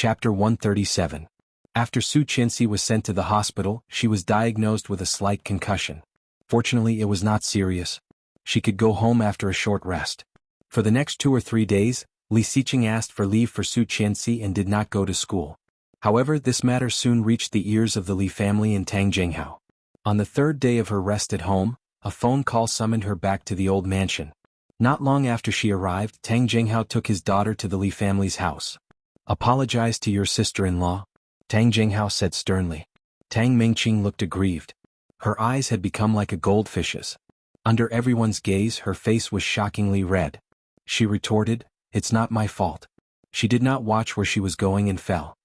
Chapter 137. After Su Qianxi was sent to the hospital, she was diagnosed with a slight concussion. Fortunately, it was not serious. She could go home after a short rest. For the next 2 or 3 days, Li Xiqing asked for leave for Su Qianxi and did not go to school. However, this matter soon reached the ears of the Li family and Tang Jinghao. On the 3rd day of her rest at home, a phone call summoned her back to the old mansion. Not long after she arrived, Tang Jinghao took his daughter to the Li family's house. "Apologize to your sister-in-law," Tang Jinghao said sternly. Tang Mingqing looked aggrieved. Her eyes had become like a goldfish's. Under everyone's gaze, her face was shockingly red. She retorted, "It's not my fault." She did not watch where she was going and fell.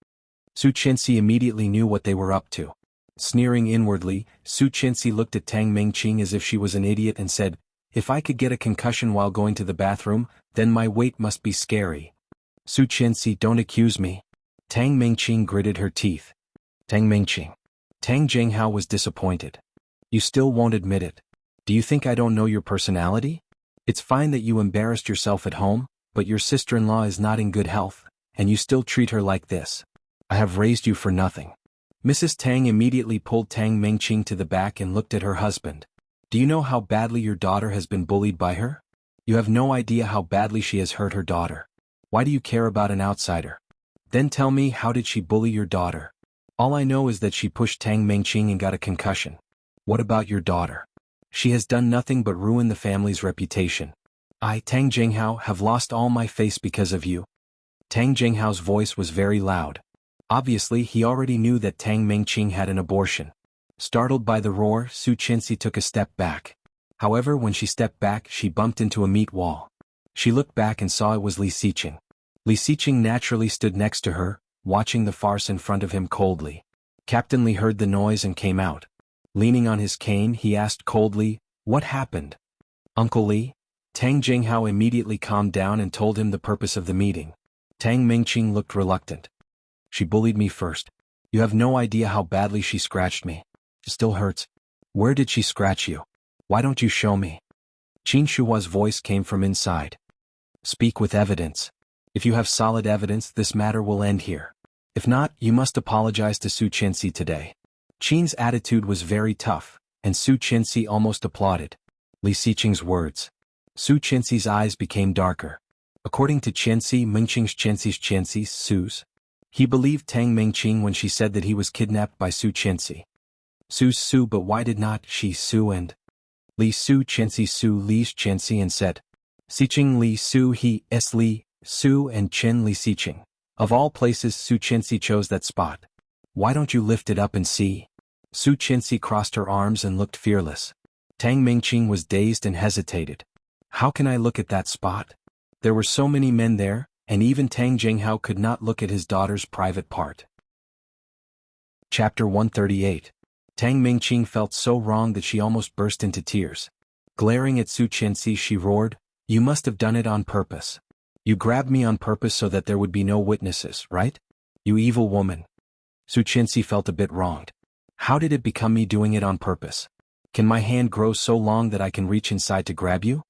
Su Qianxi immediately knew what they were up to. Sneering inwardly, Su Qianxi looked at Tang Mingqing as if she was an idiot and said, "If I could get a concussion while going to the bathroom, then my weight must be scary." "Su Qianxi, don't accuse me." Tang Mingqing gritted her teeth. "Tang Mingqing." Tang Jinghao was disappointed. "You still won't admit it. Do you think I don't know your personality? It's fine that you embarrassed yourself at home, but your sister-in-law is not in good health, and you still treat her like this. I have raised you for nothing." Mrs. Tang immediately pulled Tang Mingqing to the back and looked at her husband. "Do you know how badly your daughter has been bullied by her? You have no idea how badly she has hurt her daughter. Why do you care about an outsider? Then tell me, how did she bully your daughter? All I know is that she pushed Tang Mingqing and got a concussion. What about your daughter? She has done nothing but ruin the family's reputation. I, Tang Jinghao, have lost all my face because of you." Tang Jinghao's voice was very loud. Obviously, he already knew that Tang Mingqing had an abortion. Startled by the roar, Su Qianxi took a step back. However, when she stepped back, she bumped into a meat wall. She looked back and saw it was Li Xiqing. Li Xiqing naturally stood next to her, watching the farce in front of him coldly. Captain Li heard the noise and came out. Leaning on his cane, he asked coldly, "What happened?" "Uncle Li?" Tang Jinghao immediately calmed down and told him the purpose of the meeting. Tang Mingqing looked reluctant. "She bullied me first. You have no idea how badly she scratched me. It still hurts." "Where did she scratch you? Why don't you show me?" Qin Shuhua's voice came from inside. "Speak with evidence. If you have solid evidence, this matter will end here. If not, you must apologize to Su Qianxi today." Qin's attitude was very tough, and Su Qianxi almost applauded Li Xiqing's words. Su Qianxi's eyes became darker. According to Qianxi, Qianxi's Su's. He believed Tang Mingqing when she said that he was kidnapped by Su Qianxi. Su's Su, but why did not she Su and Li Su Qianxi Su Li's Qianxi and said, "Xiqing Li Su he S Li Su and Chen Li Xiqing." Of all places, Su Qianxi chose that spot. "Why don't you lift it up and see?" Su Qianxi crossed her arms and looked fearless. Tang Mingqing was dazed and hesitated. "How can I look at that spot? There were so many men there, and even Tang Jinghao could not look at his daughter's private part." Chapter 138. Tang Mingqing felt so wrong that she almost burst into tears. Glaring at Su Qianxi, she roared, "You must have done it on purpose. You grabbed me on purpose so that there would be no witnesses, right? You evil woman." Su Qianxi felt a bit wronged. How did it become me doing it on purpose? Can my hand grow so long that I can reach inside to grab you?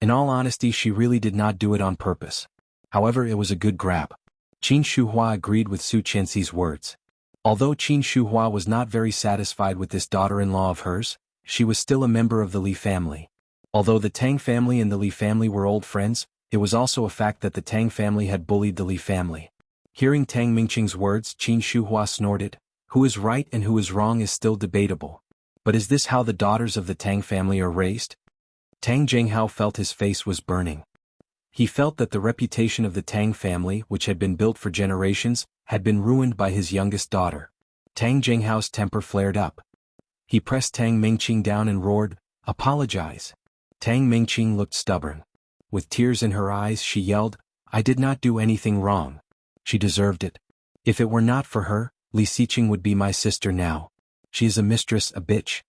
In all honesty, she really did not do it on purpose. However, it was a good grab. Qin Shuhua agreed with Su Qianxi's words. Although Qin Shuhua was not very satisfied with this daughter-in-law of hers, she was still a member of the Li family. Although the Tang family and the Li family were old friends, it was also a fact that the Tang family had bullied the Li family. Hearing Tang Mingqing's words, Qin Shuhua snorted. Who is right and who is wrong is still debatable. But is this how the daughters of the Tang family are raised? Tang Jinghao felt his face was burning. He felt that the reputation of the Tang family, which had been built for generations, had been ruined by his youngest daughter. Tang Jinghao's temper flared up. He pressed Tang Mingqing down and roared, "Apologize." Tang Mingqing looked stubborn. With tears in her eyes, she yelled, "I did not do anything wrong. She deserved it. If it were not for her, Li Xiqing would be my sister now. She is a mistress, a bitch."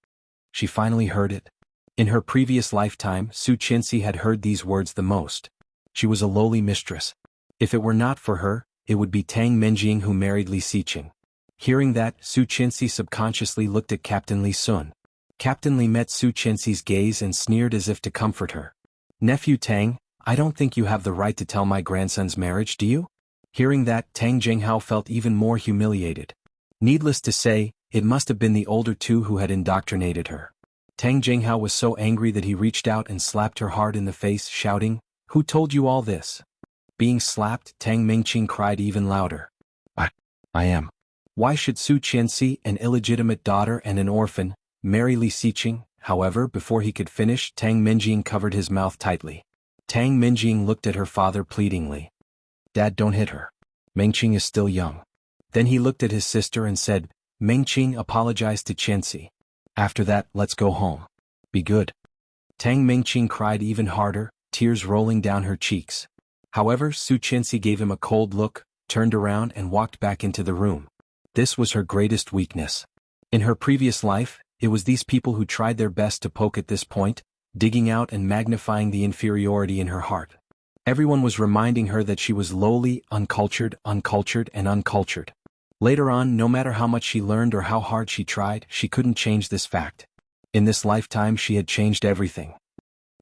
She finally heard it. In her previous lifetime, Su Qianxi had heard these words the most. She was a lowly mistress. If it were not for her, it would be Tang Mingqing who married Li Xiqing. Hearing that, Su Qianxi subconsciously looked at Captain Li Sun. Captain Li met Su Qianxi's gaze and sneered as if to comfort her. "Nephew Tang, I don't think you have the right to tell my grandson's marriage, do you?" Hearing that, Tang Jinghao felt even more humiliated. Needless to say, it must have been the older two who had indoctrinated her. Tang Jinghao was so angry that he reached out and slapped her hard in the face, shouting, "Who told you all this?" Being slapped, Tang Mingqing cried even louder. I am. Why should Su Qianxi, an illegitimate daughter and an orphan, marry Li Xiqing? However, before he could finish, Tang Minjing covered his mouth tightly. Tang Minjing looked at her father pleadingly. "Dad, don't hit her. Mengqing is still young." Then he looked at his sister and said, "Mengqing, apologize to Qianxi. After that, let's go home. Be good." Tang Mingqing cried even harder, tears rolling down her cheeks. However, Su Qianxi gave him a cold look, turned around and walked back into the room. This was her greatest weakness. In her previous life, it was these people who tried their best to poke at this point, digging out and magnifying the inferiority in her heart. Everyone was reminding her that she was lowly, uncultured, and uncultured. Later on, no matter how much she learned or how hard she tried, she couldn't change this fact. In this lifetime she had changed everything.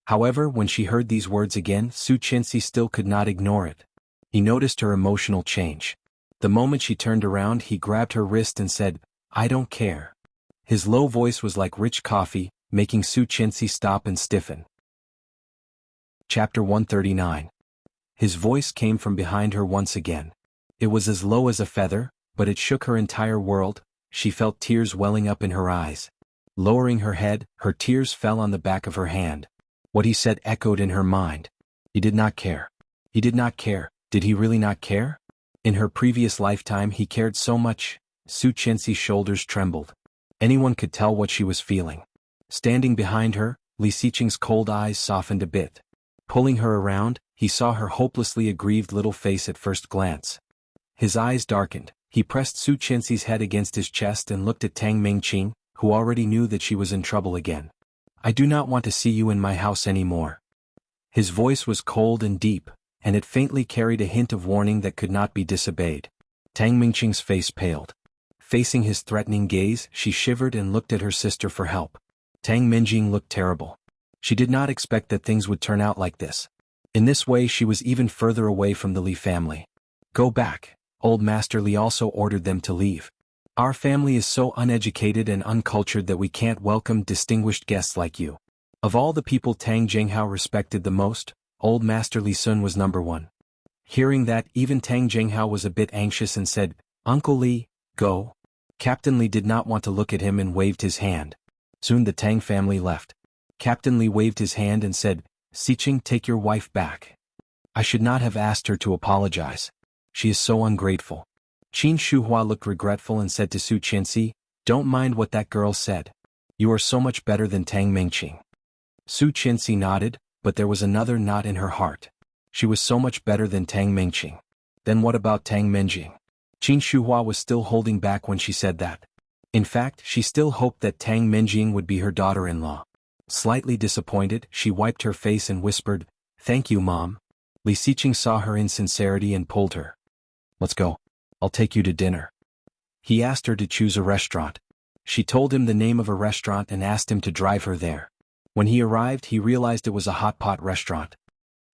However, when she heard these words again, Su Qianxi still could not ignore it. He noticed her emotional change. The moment she turned around, he grabbed her wrist and said, "I don't care." His low voice was like rich coffee, making Su Qianxi stop and stiffen. Chapter 139. His voice came from behind her once again. It was as low as a feather, but it shook her entire world. She felt tears welling up in her eyes. Lowering her head, her tears fell on the back of her hand. What he said echoed in her mind. He did not care. He did not care. Did he really not care? In her previous lifetime he cared so much. Su Qianxi's shoulders trembled. Anyone could tell what she was feeling. Standing behind her, Li Xiqing's cold eyes softened a bit. Pulling her around, he saw her hopelessly aggrieved little face at first glance. His eyes darkened. He pressed Su Qianxi's head against his chest and looked at Tang Mingqing, who already knew that she was in trouble again. "I do not want to see you in my house anymore." His voice was cold and deep, and it faintly carried a hint of warning that could not be disobeyed. Tang Mingqing's face paled. Facing his threatening gaze, she shivered and looked at her sister for help. Tang Minjing looked terrible. She did not expect that things would turn out like this. In this way she was even further away from the Li family. "Go back." Old Master Li also ordered them to leave. "Our family is so uneducated and uncultured that we can't welcome distinguished guests like you." Of all the people Tang Jinghao respected the most, Old Master Li Sun was number one. Hearing that, even Tang Jinghao was a bit anxious and said, "Uncle Li, go." Captain Li did not want to look at him and waved his hand. Soon the Tang family left. Captain Li waved his hand and said, "Xiqing, take your wife back. I should not have asked her to apologize. She is so ungrateful." Qin Shuhua looked regretful and said to Su Qianxi, "Don't mind what that girl said. You are so much better than Tang Mingqing." Su Qianxi nodded, but there was another knot in her heart. She was so much better than Tang Mingqing. Then what about Tang Minjing? Qin Shuhua was still holding back when she said that. In fact, she still hoped that Tang Minjing would be her daughter-in-law. Slightly disappointed, she wiped her face and whispered, "Thank you, Mom." Li Xiqing saw her insincerity and pulled her. "Let's go. I'll take you to dinner." He asked her to choose a restaurant. She told him the name of a restaurant and asked him to drive her there. When he arrived, he realized it was a hot pot restaurant.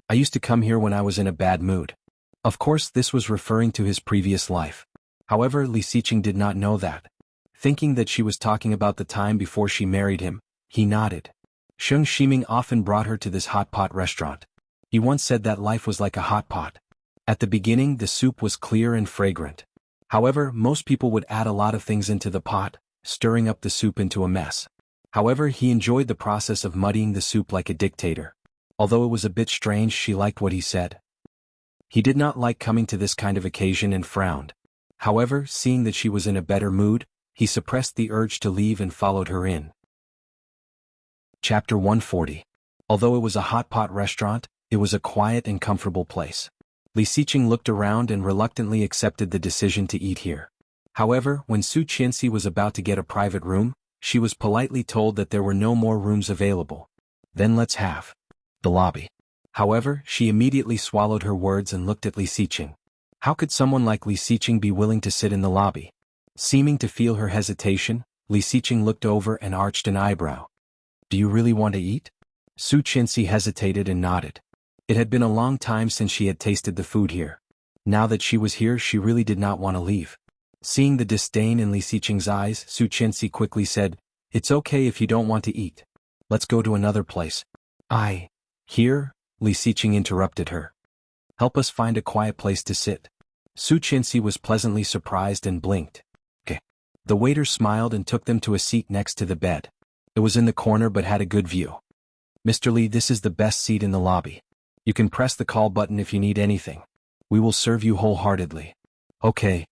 "I used to come here when I was in a bad mood." Of course, this was referring to his previous life. However, Li Xiqing did not know that. Thinking that she was talking about the time before she married him, he nodded. Sheng Shiming often brought her to this hot pot restaurant. He once said that life was like a hot pot. At the beginning, the soup was clear and fragrant. However, most people would add a lot of things into the pot, stirring up the soup into a mess. However, he enjoyed the process of muddying the soup like a dictator. Although it was a bit strange, she liked what he said. He did not like coming to this kind of occasion and frowned. However, seeing that she was in a better mood, he suppressed the urge to leave and followed her in. Chapter 140. Although it was a hot pot restaurant, it was a quiet and comfortable place. Li Xiqing looked around and reluctantly accepted the decision to eat here. However, when Su Qianxi was about to get a private room, she was politely told that there were no more rooms available. "Then let's have the lobby." However, she immediately swallowed her words and looked at Li Xiqing. How could someone like Li Xiqing be willing to sit in the lobby? Seeming to feel her hesitation, Li Xiqing looked over and arched an eyebrow. "Do you really want to eat?" Su Qianxi hesitated and nodded. It had been a long time since she had tasted the food here. Now that she was here, she really did not want to leave. Seeing the disdain in Li Xiqing's eyes, Su Qianxi quickly said, "It's okay if you don't want to eat. Let's go to another place." Here, Li Xiqing interrupted her. "Help us find a quiet place to sit." Su Qianxi was pleasantly surprised and blinked. "Okay." The waiter smiled and took them to a seat next to the bed. It was in the corner but had a good view. "Mr. Li, this is the best seat in the lobby. You can press the call button if you need anything. We will serve you wholeheartedly." "Okay."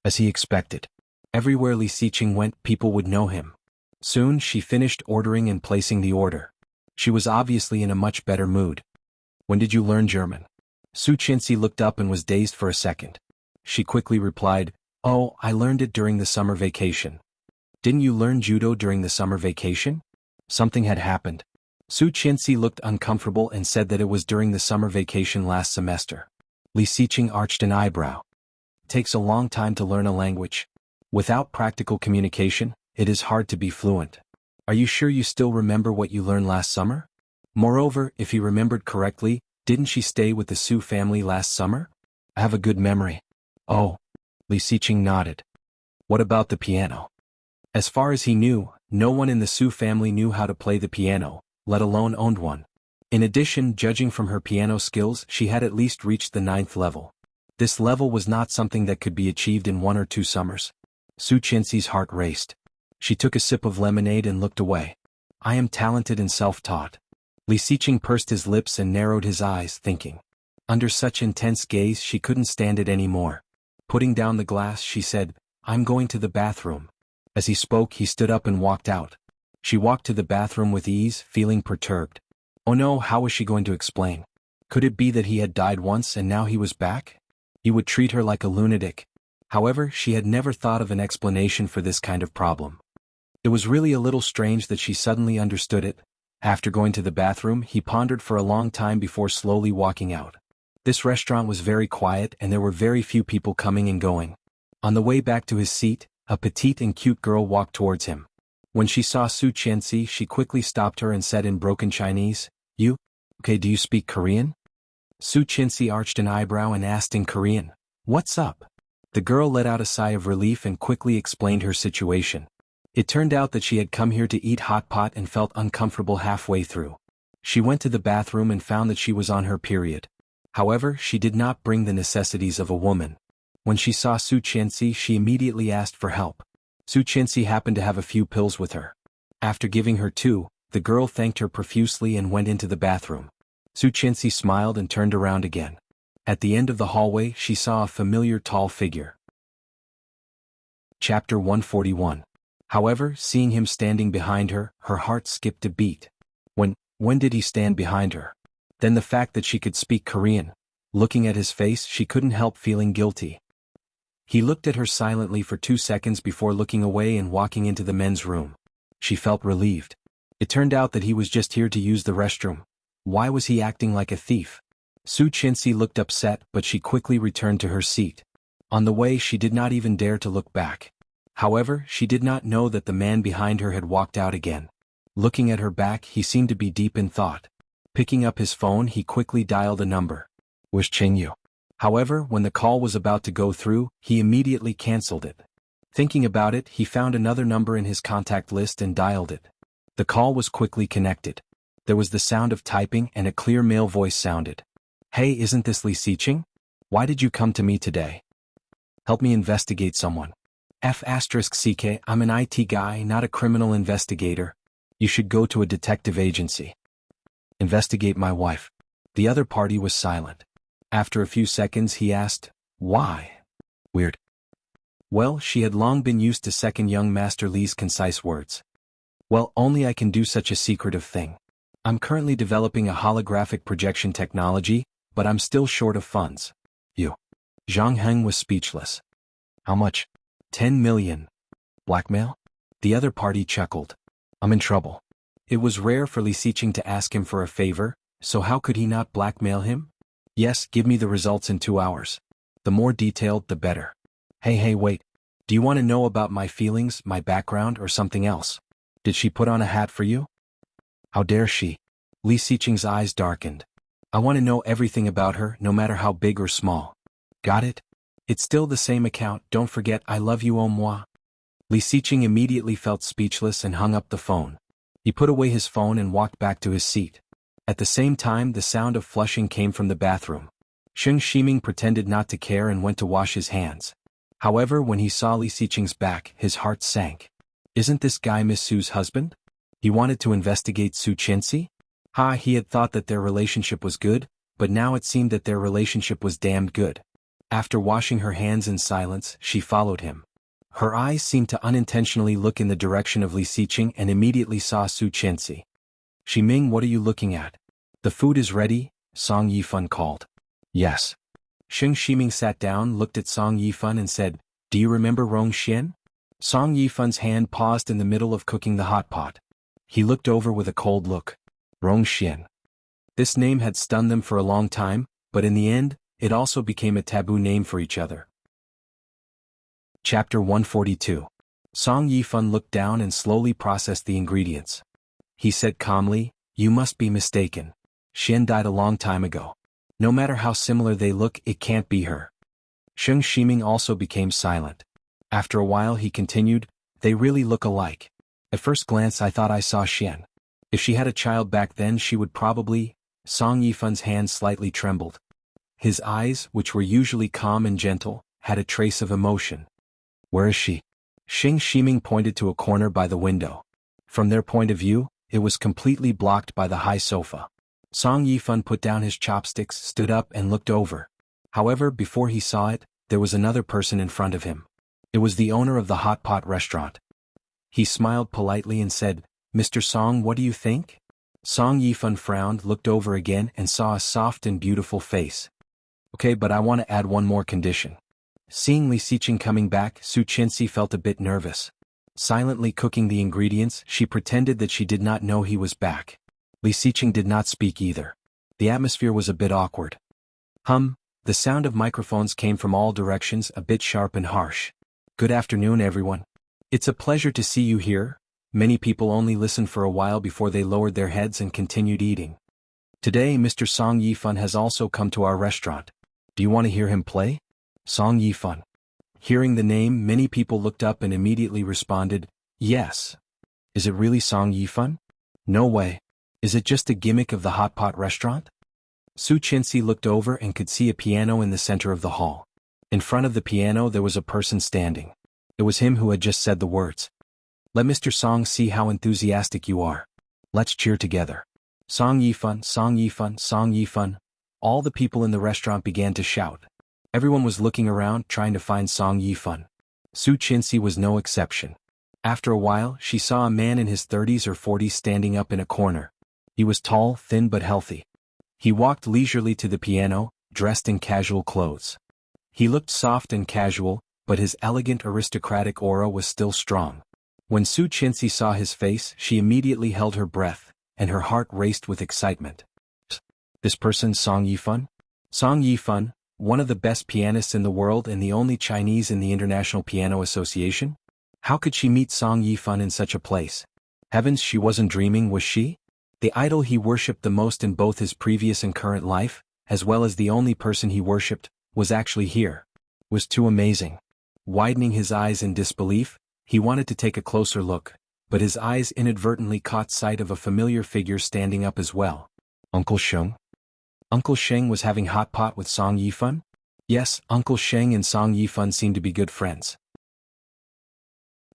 As he expected. Everywhere Li Xiqing went, people would know him. Soon she finished ordering and placing the order. She was obviously in a much better mood. "When did you learn German?" Su Qianxi looked up and was dazed for a second. She quickly replied, "Oh, I learned it during the summer vacation." "Didn't you learn judo during the summer vacation?" Something had happened. Su Qianxi looked uncomfortable and said that it was during the summer vacation last semester. Li Xiqing arched an eyebrow. "It takes a long time to learn a language. Without practical communication, it is hard to be fluent. Are you sure you still remember what you learned last summer?" Moreover, if he remembered correctly, didn't she stay with the Su family last summer? "I have a good memory." "Oh." Li Xiqing nodded. "What about the piano?" As far as he knew, no one in the Su family knew how to play the piano, let alone owned one. In addition, judging from her piano skills, she had at least reached the 9th level. This level was not something that could be achieved in 1 or 2 summers. Su Qianxi's heart raced. She took a sip of lemonade and looked away. "I am talented and self-taught." Li Xiqing pursed his lips and narrowed his eyes, thinking. Under such intense gaze she couldn't stand it anymore. Putting down the glass, she said, "I'm going to the bathroom." As he spoke, he stood up and walked out. She walked to the bathroom with ease, feeling perturbed. Oh no, how was she going to explain? Could it be that he had died once and now he was back? He would treat her like a lunatic. However, she had never thought of an explanation for this kind of problem. It was really a little strange that she suddenly understood it. After going to the bathroom, he pondered for a long time before slowly walking out. This restaurant was very quiet and there were very few people coming and going. On the way back to his seat, a petite and cute girl walked towards him. When she saw Su Qianxi, she quickly stopped her and said in broken Chinese, "You? Okay, do you speak Korean?" Su Qianxi arched an eyebrow and asked in Korean, "What's up?" The girl let out a sigh of relief and quickly explained her situation. It turned out that she had come here to eat hot pot and felt uncomfortable halfway through. She went to the bathroom and found that she was on her period. However, she did not bring the necessities of a woman. When she saw Su Qianxi, she immediately asked for help. Su Qianxi happened to have a few pills with her. After giving her 2, the girl thanked her profusely and went into the bathroom. Su Qianxi smiled and turned around again. At the end of the hallway, she saw a familiar tall figure. Chapter 141. However, seeing him standing behind her, her heart skipped a beat. When did he stand behind her? Then the fact that she could speak Korean. Looking at his face, she couldn't help feeling guilty. He looked at her silently for 2 seconds before looking away and walking into the men's room. She felt relieved. It turned out that he was just here to use the restroom. Why was he acting like a thief? Su Qianxi looked upset, but she quickly returned to her seat. On the way, she did not even dare to look back. However, she did not know that the man behind her had walked out again. Looking at her back, he seemed to be deep in thought. Picking up his phone, he quickly dialed a number. Was Chengyu. However, when the call was about to go through, he immediately cancelled it. Thinking about it, he found another number in his contact list and dialed it. The call was quickly connected. There was the sound of typing and a clear male voice sounded. "Hey, isn't this Li Xiqing? Why did you come to me today? Help me investigate someone." F***CK, I'm an IT guy, not a criminal investigator. You should go to a detective agency. Investigate my wife. The other party was silent. After a few seconds he asked, "Why?" Weird. Well, she had long been used to second young Master Li's concise words. "Well, only I can do such a secretive thing. I'm currently developing a holographic projection technology, but I'm still short of funds." You. Zhang Heng was speechless. "How much?" 10 million. Blackmail? The other party chuckled. "I'm in trouble." It was rare for Li Xiqing to ask him for a favor, so how could he not blackmail him? "Yes, give me the results in 2 hours. The more detailed, the better." Hey, wait. Do you want to know about my feelings, my background, or something else? Did she put on a hat for you? How dare she? Li Xiqing's eyes darkened. "I want to know everything about her, no matter how big or small." Got it? It's still the same account, don't forget I love you au moi. Li Siqing immediately felt speechless and hung up the phone. He put away his phone and walked back to his seat. At the same time the sound of flushing came from the bathroom. Sheng Shiming pretended not to care and went to wash his hands. However, when he saw Li Siqing's back, his heart sank. Isn't this guy Miss Su's husband? He wanted to investigate Su Qianxi? He had thought that their relationship was good, but now it seemed that their relationship was damned good. After washing her hands in silence, she followed him. Her eyes seemed to unintentionally look in the direction of Li Siqing and immediately saw Su Qianxi. Shiming, what are you looking at? The food is ready, Song Yifan called. Yes. Sheng Shiming sat down, looked at Song Yifan and said, Do you remember Rong Xian? Song Yifan's hand paused in the middle of cooking the hot pot. He looked over with a cold look. Rong Xian. This name had stunned them for a long time, but in the end, it also became a taboo name for each other. Chapter 142. Song Yifan looked down and slowly processed the ingredients. He said calmly, You must be mistaken. Xian died a long time ago. No matter how similar they look, it can't be her. Sheng Shiming also became silent. After a while he continued, They really look alike. At first glance I thought I saw Xian. If she had a child back then she would probably... Song Yifan's hand slightly trembled. His eyes, which were usually calm and gentle, had a trace of emotion. Where is she? Sheng Shiming pointed to a corner by the window. From their point of view, it was completely blocked by the high sofa. Song Yifan put down his chopsticks, stood up and looked over. However, before he saw it, there was another person in front of him. It was the owner of the hot pot restaurant. He smiled politely and said, Mr. Song, what do you think? Song Yifan frowned, looked over again and saw a soft and beautiful face. Okay, but I want to add one more condition. Seeing Li Siqing coming back, Su Qianxi felt a bit nervous. Silently cooking the ingredients, she pretended that she did not know he was back. Li Siqing did not speak either. The atmosphere was a bit awkward. The sound of microphones came from all directions, a bit sharp and harsh. Good afternoon, everyone. It's a pleasure to see you here. Many people only listened for a while before they lowered their heads and continued eating. Today Mr. Song Yifan has also come to our restaurant. Do you want to hear him play? Song Yifan. Hearing the name, many people looked up and immediately responded, Yes. Is it really Song Yifan? No way. Is it just a gimmick of the hot pot restaurant? Su Qianxi looked over and could see a piano in the center of the hall. In front of the piano there was a person standing. It was him who had just said the words. Let Mr. Song see how enthusiastic you are. Let's cheer together. Song Yifan, Song Yifan, Song Yifan. All the people in the restaurant began to shout. Everyone was looking around, trying to find Song Yifan. Su Qianxi was no exception. After a while, she saw a man in his 30s or 40s standing up in a corner. He was tall, thin but healthy. He walked leisurely to the piano, dressed in casual clothes. He looked soft and casual, but his elegant aristocratic aura was still strong. When Su Qianxi saw his face, she immediately held her breath, and her heart raced with excitement. This person's Song Yifan? Song Yifan, one of the best pianists in the world and the only Chinese in the International Piano Association? How could she meet Song Yifan in such a place? Heavens, she wasn't dreaming, was she? The idol he worshipped the most in both his previous and current life, as well as the only person he worshipped, was actually here. Was too amazing. Widening his eyes in disbelief, he wanted to take a closer look, but his eyes inadvertently caught sight of a familiar figure standing up as well. Uncle Sheng? Uncle Sheng was having hot pot with Song Yifan? Yes, Uncle Sheng and Song Yifan seemed to be good friends.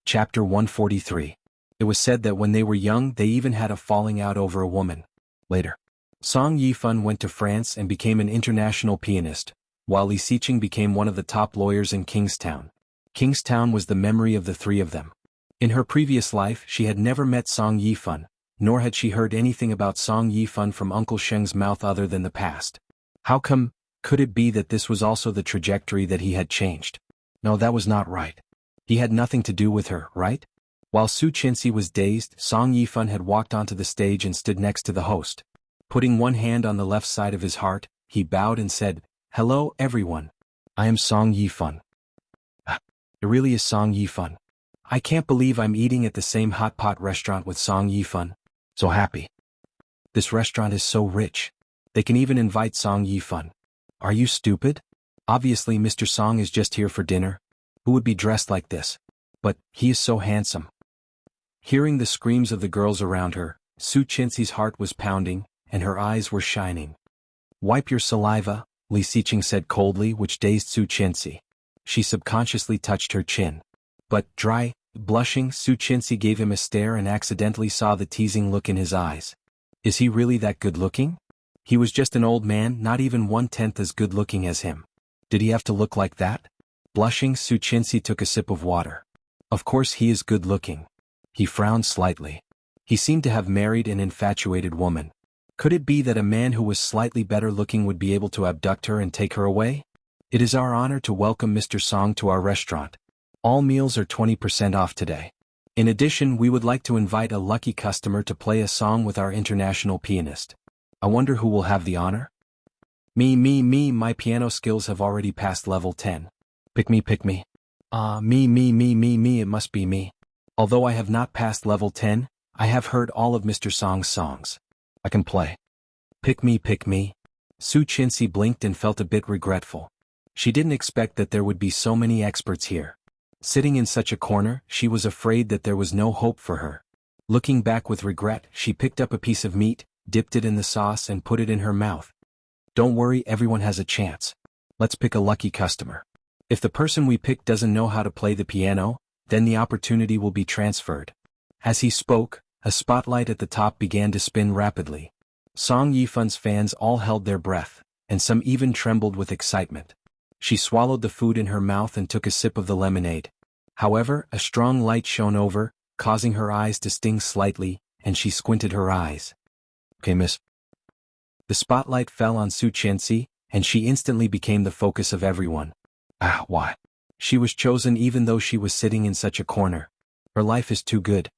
Chapter 143. It was said that when they were young they even had a falling out over a woman. Later, Song Yifan went to France and became an international pianist, while Li Siqing became one of the top lawyers in Kingstown. Kingstown was the memory of the three of them. In her previous life she had never met Song Yifan, nor had she heard anything about Song Yifan from Uncle Sheng's mouth other than the past. How come, could it be that this was also the trajectory that he had changed? No, that was not right. He had nothing to do with her, right? While Su Qianxi was dazed, Song Yifan had walked onto the stage and stood next to the host. Putting one hand on the left side of his heart, he bowed and said, Hello, everyone. I am Song Yifan. It really is Song Yifan. I can't believe I'm eating at the same hot pot restaurant with Song Yifan. So happy. This restaurant is so rich. They can even invite Song Yifan. Are you stupid? Obviously Mr. Song is just here for dinner. Who would be dressed like this? But, he is so handsome. Hearing the screams of the girls around her, Su Chenxi's heart was pounding, and her eyes were shining. Wipe your saliva, Li Xiqing said coldly, which dazed Su Chenxi. She subconsciously touched her chin. But, blushing, Su Chenxi gave him a stare and accidentally saw the teasing look in his eyes. Is he really that good-looking? He was just an old man, not even 1/10 as good-looking as him. Did he have to look like that? Blushing, Su Chenxi took a sip of water. Of course he is good-looking. He frowned slightly. He seemed to have married an infatuated woman. Could it be that a man who was slightly better-looking would be able to abduct her and take her away? It is our honor to welcome Mr. Song to our restaurant. All meals are 20% off today. In addition, we would like to invite a lucky customer to play a song with our international pianist. I wonder who will have the honor? Me, my piano skills have already passed level 10. Pick me. Me, it must be me. Although I have not passed level 10, I have heard all of Mr. Song's songs. I can play. Pick me. Su Chenxi blinked and felt a bit regretful. She didn't expect that there would be so many experts here. Sitting in such a corner, she was afraid that there was no hope for her. Looking back with regret, she picked up a piece of meat, dipped it in the sauce and put it in her mouth. Don't worry, everyone has a chance. Let's pick a lucky customer. If the person we pick doesn't know how to play the piano, then the opportunity will be transferred. As he spoke, a spotlight at the top began to spin rapidly. Song Yifun's fans all held their breath, and some even trembled with excitement. She swallowed the food in her mouth and took a sip of the lemonade. However, a strong light shone over, causing her eyes to sting slightly, and she squinted her eyes. Okay, miss. The spotlight fell on Su Chenxi, and she instantly became the focus of everyone. Why? She was chosen even though she was sitting in such a corner. Her life is too good.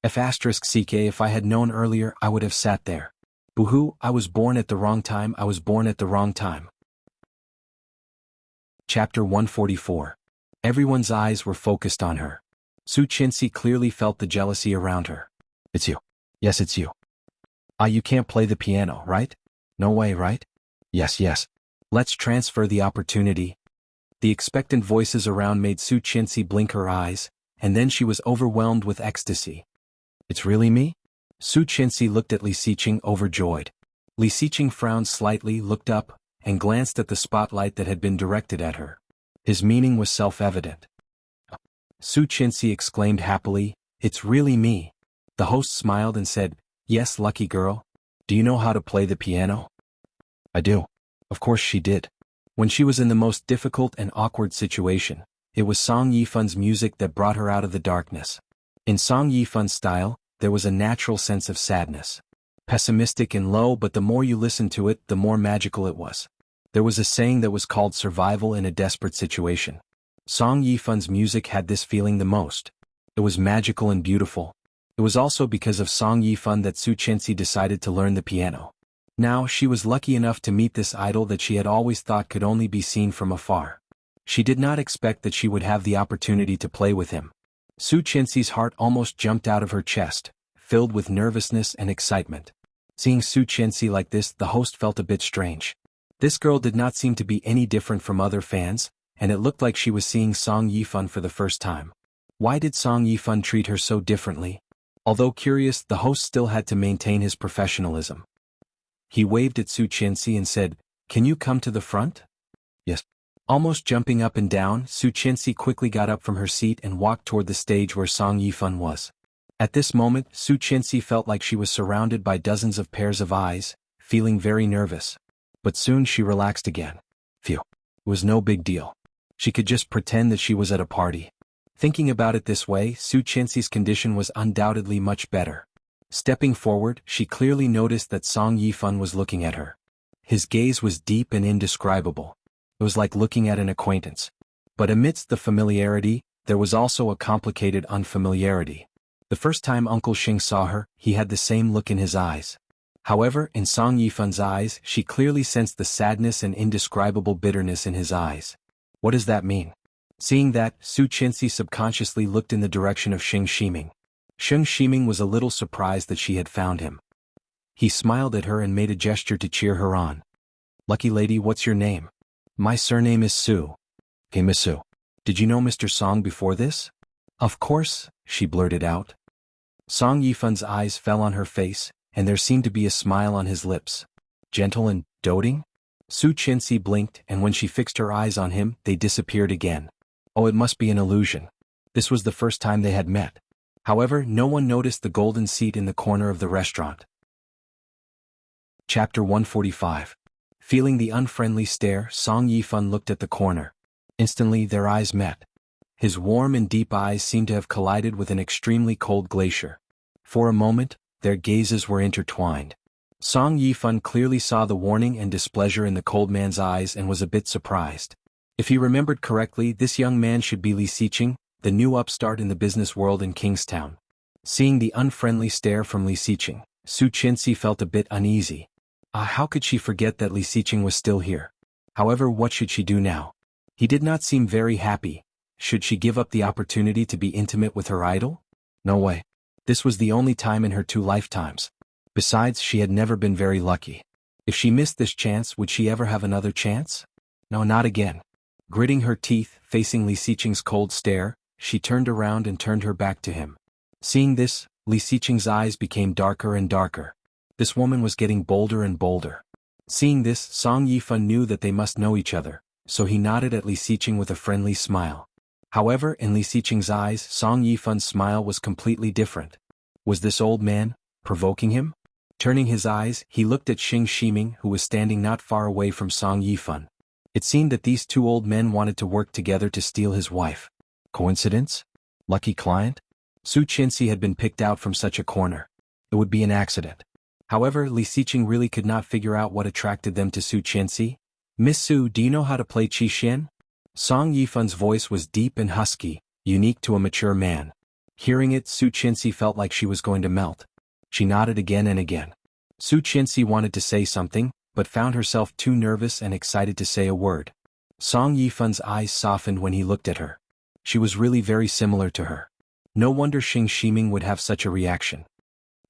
If I had known earlier, I would have sat there. Boo-hoo, I was born at the wrong time. Chapter 144. Everyone's eyes were focused on her. Su Chenxi clearly felt the jealousy around her. It's you. Yes, it's you. You can't play the piano, right? No way, right? Yes. Let's transfer the opportunity. The expectant voices around made Su Chenxi blink her eyes, and then she was overwhelmed with ecstasy. It's really me? Su Chenxi looked at Li Xiqing overjoyed. Li Xiqing frowned slightly, looked up, and glanced at the spotlight that had been directed at her. His meaning was self-evident. Su Chenxi exclaimed happily, "It's really me." The host smiled and said, "Yes, lucky girl. Do you know how to play the piano?" "I do." Of course she did. When she was in the most difficult and awkward situation, it was Song Yifun's music that brought her out of the darkness. In Song Yifun's style, there was a natural sense of sadness. Pessimistic and low, but the more you listened to it, the more magical it was. There was a saying that was called survival in a desperate situation. Song Yifun's music had this feeling the most. It was magical and beautiful. It was also because of Song Yifun that Su Chenxi decided to learn the piano. Now, she was lucky enough to meet this idol that she had always thought could only be seen from afar. She did not expect that she would have the opportunity to play with him. Su Chenxi's heart almost jumped out of her chest, filled with nervousness and excitement. Seeing Su Chenxi like this, the host felt a bit strange. This girl did not seem to be any different from other fans, and it looked like she was seeing Song Yifun for the first time. Why did Song Yifun treat her so differently? Although curious, the host still had to maintain his professionalism. He waved at Su Chenxi and said, "Can you come to the front?" "Yes." Almost jumping up and down, Su Chenxi quickly got up from her seat and walked toward the stage where Song Yifun was. At this moment, Su Chenxi felt like she was surrounded by dozens of pairs of eyes, feeling very nervous. But soon she relaxed again. Phew. It was no big deal. She could just pretend that she was at a party. Thinking about it this way, Su Chenxi's condition was undoubtedly much better. Stepping forward, she clearly noticed that Song Yifun was looking at her. His gaze was deep and indescribable. It was like looking at an acquaintance. But amidst the familiarity, there was also a complicated unfamiliarity. The first time Uncle Xing saw her, he had the same look in his eyes. However, in Song Yifun's eyes, she clearly sensed the sadness and indescribable bitterness in his eyes. What does that mean? Seeing that, Su Chenxi subconsciously looked in the direction of Xing Shiming. Xing Shiming was a little surprised that she had found him. He smiled at her and made a gesture to cheer her on. "Lucky lady, what's your name?" My surname is Su. Hey, Miss Su. Did you know Mr. Song before this? Of course, she blurted out. Song Yifun's eyes fell on her face, and there seemed to be a smile on his lips. Gentle and doting? Su Qianxi blinked, and when she fixed her eyes on him, they disappeared again. Oh, it must be an illusion. This was the first time they had met. However, no one noticed the golden seat in the corner of the restaurant. Chapter 145. Feeling the unfriendly stare, Song Yifan looked at the corner. Instantly, their eyes met. His warm and deep eyes seemed to have collided with an extremely cold glacier. For a moment, their gazes were intertwined. Song Yifan clearly saw the warning and displeasure in the cold man's eyes and was a bit surprised. If he remembered correctly, this young man should be Li Xiqing, the new upstart in the business world in Kingstown. Seeing the unfriendly stare from Li Xiqing, Su Qianxi felt a bit uneasy. How could she forget that Li Xiqing was still here? However, what should she do now? He did not seem very happy. Should she give up the opportunity to be intimate with her idol? No way. This was the only time in her 2 lifetimes. Besides, she had never been very lucky. If she missed this chance, would she ever have another chance? No, not again. Gritting her teeth, facing Li Xiqing's cold stare, she turned around and turned her back to him. Seeing this, Li Xiqing's eyes became darker and darker. This woman was getting bolder and bolder. Seeing this, Song Yifan knew that they must know each other, so he nodded at Li Xiqing with a friendly smile. However, in Li Xiqing's eyes, Song Yifan's smile was completely different. Was this old man provoking him? Turning his eyes, he looked at Xing Shiming, who was standing not far away from Song Yifan. It seemed that these 2 old men wanted to work together to steal his wife. Coincidence? Lucky client? Su Qianxi had been picked out from such a corner. It would be an accident. However, Li Xiqing really could not figure out what attracted them to Su Qianxi. Miss Su, do you know how to play Qi Xian? Song Yifan's voice was deep and husky, unique to a mature man. Hearing it, Su Qianxi felt like she was going to melt. She nodded again and again. Su Qianxi wanted to say something, but found herself too nervous and excited to say a word. Song Yifan's eyes softened when he looked at her. She was really very similar to her. No wonder Xing Shiming would have such a reaction.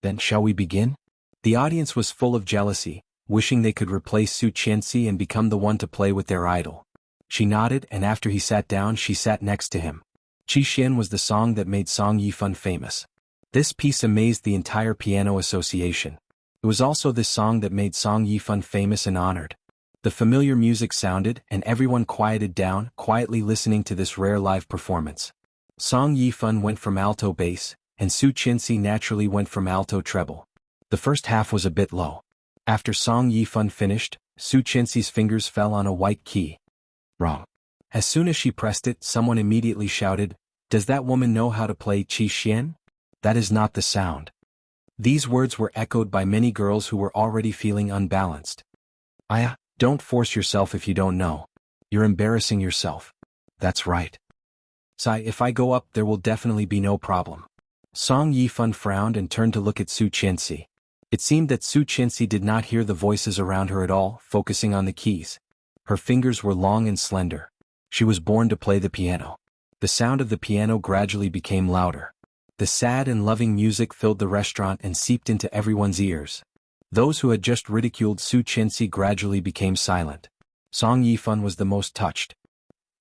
Then shall we begin? The audience was full of jealousy, wishing they could replace Su Qianxi and become the one to play with their idol. She nodded, and after he sat down, she sat next to him. Qi Xian was the song that made Song Yifan famous. This piece amazed the entire piano association. It was also this song that made Song Yifan famous and honored. The familiar music sounded, and everyone quieted down, quietly listening to this rare live performance. Song Yifan went from alto bass, and Su Qianxi naturally went from alto treble. The first half was a bit low. After Song Yifan finished, Su Qianxi's fingers fell on a white key. Wrong. As soon as she pressed it, someone immediately shouted, "Does that woman know how to play Qi Xian? That is not the sound." These words were echoed by many girls who were already feeling unbalanced. Don't force yourself if you don't know. You're embarrassing yourself. That's right. Sai, if I go up, there will definitely be no problem. Song Yifan frowned and turned to look at Su Qianxi. It seemed that Su Qianxi did not hear the voices around her at all, focusing on the keys. Her fingers were long and slender. She was born to play the piano. The sound of the piano gradually became louder. The sad and loving music filled the restaurant and seeped into everyone's ears. Those who had just ridiculed Su Qianxi gradually became silent. Song Yifan was the most touched.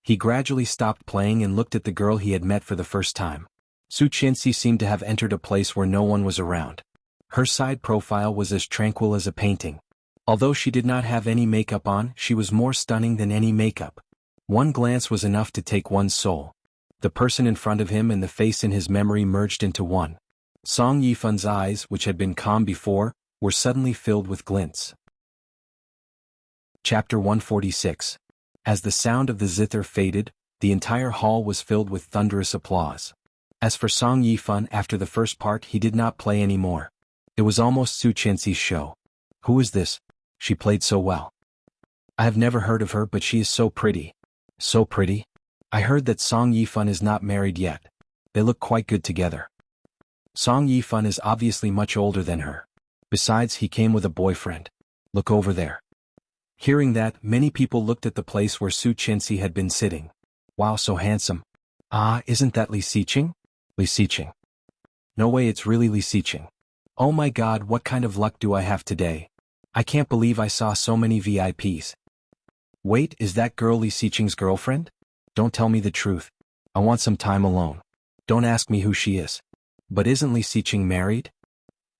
He gradually stopped playing and looked at the girl he had met for the first time. Su Qianxi seemed to have entered a place where no one was around. Her side profile was as tranquil as a painting. Although she did not have any makeup on, she was more stunning than any makeup. One glance was enough to take one's soul. The person in front of him and the face in his memory merged into one. Song Yifan's eyes, which had been calm before, were suddenly filled with glints. Chapter 146. As the sound of the zither faded, the entire hall was filled with thunderous applause. As for Song Yifan, after the first part he did not play anymore. It was almost Su Qianxi's show. Who is this? She played so well. I have never heard of her, but she is so pretty. So pretty? I heard that Song Yifan is not married yet. They look quite good together. Song Yifan is obviously much older than her. Besides, he came with a boyfriend. Look over there. Hearing that, many people looked at the place where Su Qianxi had been sitting. Wow, so handsome. Isn't that Li Xiqing? Li Xiqing. No way, it's really Li Xiqing. Oh my god, what kind of luck do I have today? I can't believe I saw so many VIPs. Wait, is that girl Li Xiqing's girlfriend? Don't tell me the truth. I want some time alone. Don't ask me who she is. But isn't Li Xiqing married?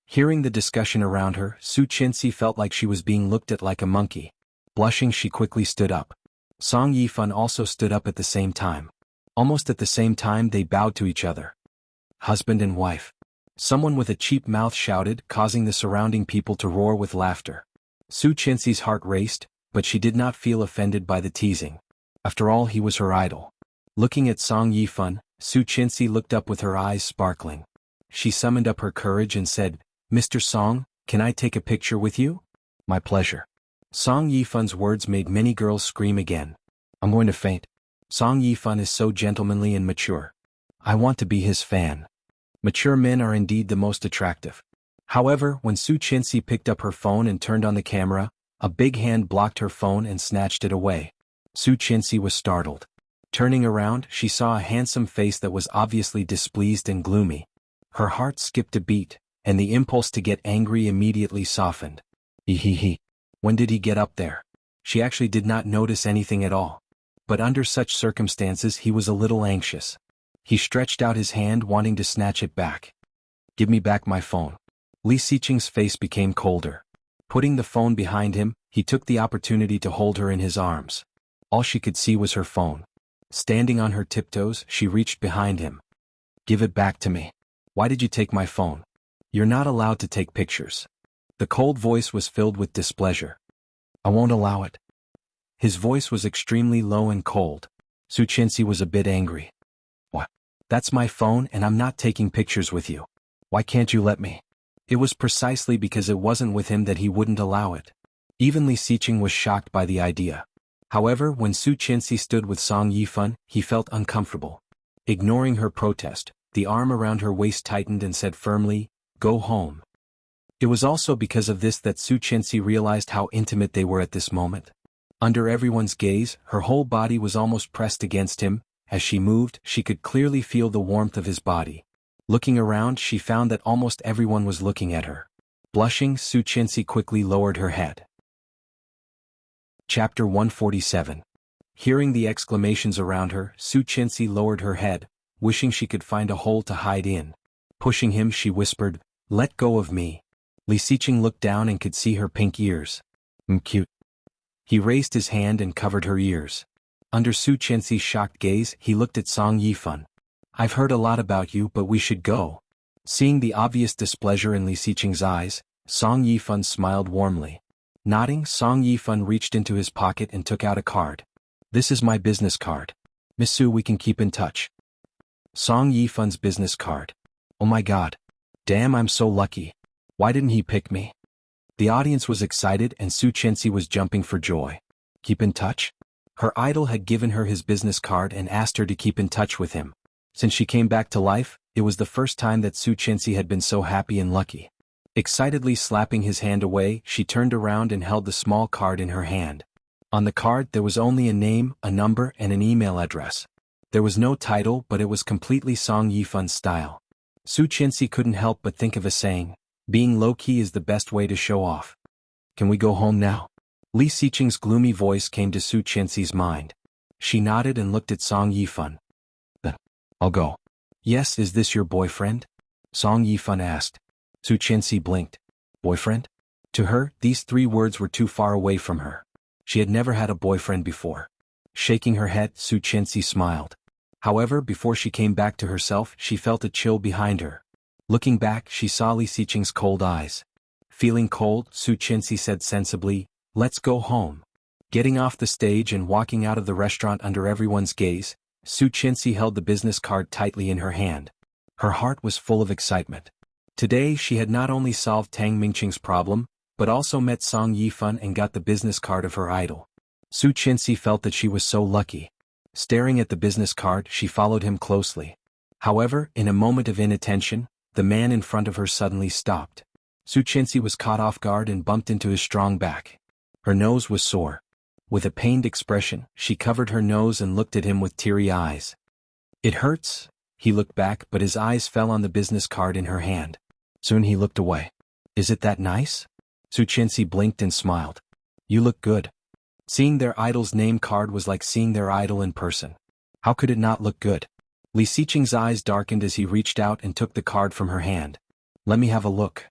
Hearing the discussion around her, Su Qinxi felt like she was being looked at like a monkey. Blushing, she quickly stood up. Song Yifan also stood up at the same time. Almost at the same time they bowed to each other. Husband and wife. Someone with a cheap mouth shouted, causing the surrounding people to roar with laughter. Su Qinxi's heart raced, but she did not feel offended by the teasing. After all, he was her idol. Looking at Song Yifan, Su Qinxi looked up with her eyes sparkling. She summoned up her courage and said, "Mr. Song, can I take a picture with you?" "My pleasure." Song Yifan's words made many girls scream again. "I'm going to faint. Song Yifan is so gentlemanly and mature. I want to be his fan." Mature men are indeed the most attractive. However, when Su Qinxi picked up her phone and turned on the camera, a big hand blocked her phone and snatched it away. Su Qinxi was startled. Turning around, she saw a handsome face that was obviously displeased and gloomy. Her heart skipped a beat, and the impulse to get angry immediately softened. He. When did he get up there? She actually did not notice anything at all. But under such circumstances he was a little anxious. He stretched out his hand wanting to snatch it back. "Give me back my phone." Li Xiqing's face became colder. Putting the phone behind him, he took the opportunity to hold her in his arms. All she could see was her phone. Standing on her tiptoes, she reached behind him. "Give it back to me. Why did you take my phone? You're not allowed to take pictures." The cold voice was filled with displeasure. "I won't allow it." His voice was extremely low and cold. Su Qinxi was a bit angry. "What? That's my phone and I'm not taking pictures with you. Why can't you let me?" It was precisely because it wasn't with him that he wouldn't allow it. Even Li Xiqing was shocked by the idea. However, when Su Qinxi stood with Song Yifan, he felt uncomfortable. Ignoring her protest, the arm around her waist tightened and said firmly, "Go home." It was also because of this that Su Qinxi realized how intimate they were at this moment. Under everyone's gaze, her whole body was almost pressed against him. As she moved, she could clearly feel the warmth of his body. Looking around, she found that almost everyone was looking at her. Blushing, Su Qinxi quickly lowered her head. Chapter 147. Hearing the exclamations around her, Su Qinxi lowered her head, wishing she could find a hole to hide in. Pushing him, she whispered, "Let go of me." Li Xiqing looked down and could see her pink ears. Cute." He raised his hand and covered her ears. Under Su Qinxi's shocked gaze, he looked at Song Yifan. "I've heard a lot about you, but we should go." Seeing the obvious displeasure in Li Xiqing's eyes, Song Yifan smiled warmly. Nodding, Song Yifan reached into his pocket and took out a card. "This is my business card. Miss Su, we can keep in touch." Song Yifan's business card. Oh my god. Damn, I'm so lucky. Why didn't he pick me? The audience was excited and Su Qinxi was jumping for joy. Keep in touch? Her idol had given her his business card and asked her to keep in touch with him. Since she came back to life, it was the first time that Su Qinxi had been so happy and lucky. Excitedly slapping his hand away, she turned around and held the small card in her hand. On the card there was only a name, a number, and an email address. There was no title, but it was completely Song Yifan's style. Su Qinxi couldn't help but think of a saying, being low-key is the best way to show off. Can we go home now? Li Xiqing's gloomy voice came to Su Qinxi's mind. She nodded and looked at Song Yifan. Then, I'll go. Yes, is this your boyfriend? Song Yifan asked. Su Qinxi blinked. Boyfriend? To her, these three words were too far away from her. She had never had a boyfriend before. Shaking her head, Su Qinxi smiled. However, before she came back to herself, she felt a chill behind her. Looking back, she saw Li Xiqing's cold eyes. Feeling cold, Su Qinxi said sensibly, "Let's go home." Getting off the stage and walking out of the restaurant under everyone's gaze, Su Qinxi held the business card tightly in her hand. Her heart was full of excitement. Today she had not only solved Tang Mingqing's problem, but also met Song Yifan and got the business card of her idol. Su Qinxi felt that she was so lucky. Staring at the business card, she followed him closely. However, in a moment of inattention, the man in front of her suddenly stopped. Su Qinxi was caught off guard and bumped into his strong back. Her nose was sore. With a pained expression, she covered her nose and looked at him with teary eyes. It hurts? He looked back, but his eyes fell on the business card in her hand. Soon he looked away. Is it that nice? Su Qinxi blinked and smiled. You look good. Seeing their idol's name card was like seeing their idol in person. How could it not look good? Li Xiqing's eyes darkened as he reached out and took the card from her hand. Let me have a look.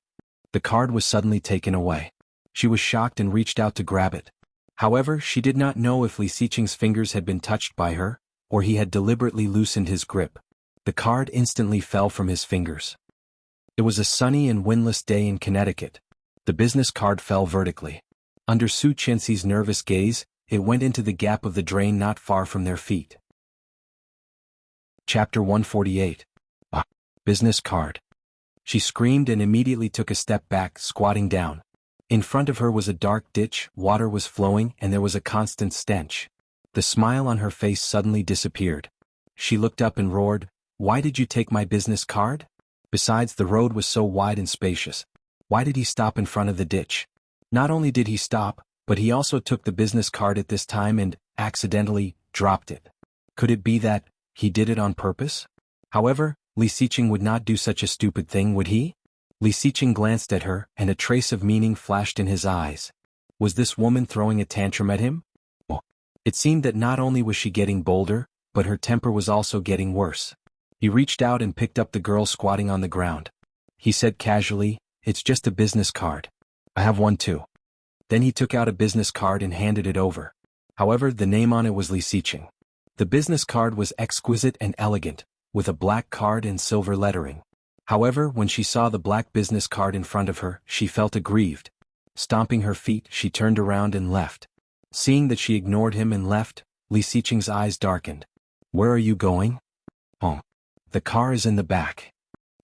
The card was suddenly taken away. She was shocked and reached out to grab it. However, she did not know if Li Xiqing's fingers had been touched by her, or he had deliberately loosened his grip. The card instantly fell from his fingers. It was a sunny and windless day in Connecticut. The business card fell vertically. Under Su Qianxi's nervous gaze, it went into the gap of the drain not far from their feet. Chapter 148. Ah, business card. She screamed and immediately took a step back, squatting down. In front of her was a dark ditch, water was flowing, and there was a constant stench. The smile on her face suddenly disappeared. She looked up and roared, "Why did you take my business card? Besides, the road was so wide and spacious. Why did he stop in front of the ditch?" Not only did he stop, but he also took the business card at this time and, accidentally, dropped it. Could it be that he did it on purpose? However, Li Xiqing would not do such a stupid thing, would he? Li Xiqing glanced at her, and a trace of meaning flashed in his eyes. Was this woman throwing a tantrum at him? Oh. It seemed that not only was she getting bolder, but her temper was also getting worse. He reached out and picked up the girl squatting on the ground. He said casually, "It's just a business card. I have one too." Then he took out a business card and handed it over. However, the name on it was Li Xiqing. The business card was exquisite and elegant, with a black card and silver lettering. However, when she saw the black business card in front of her, she felt aggrieved. Stomping her feet, she turned around and left. Seeing that she ignored him and left, Li Xiqing's eyes darkened. "Where are you going?" "Home. The car is in the back.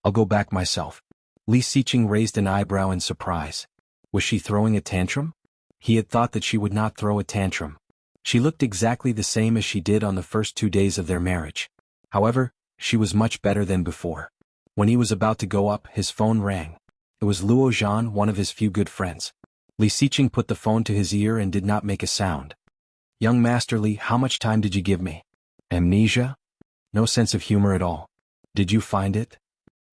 I'll go back myself." Li Xiqing raised an eyebrow in surprise. Was she throwing a tantrum? He had thought that she would not throw a tantrum. She looked exactly the same as she did on the first 2 days of their marriage. However, she was much better than before. When he was about to go up, his phone rang. It was Luo Zhan, one of his few good friends. Li Xiqing put the phone to his ear and did not make a sound. "Young Master Li, how much time did you give me?" "Amnesia? No sense of humor at all. Did you find it?"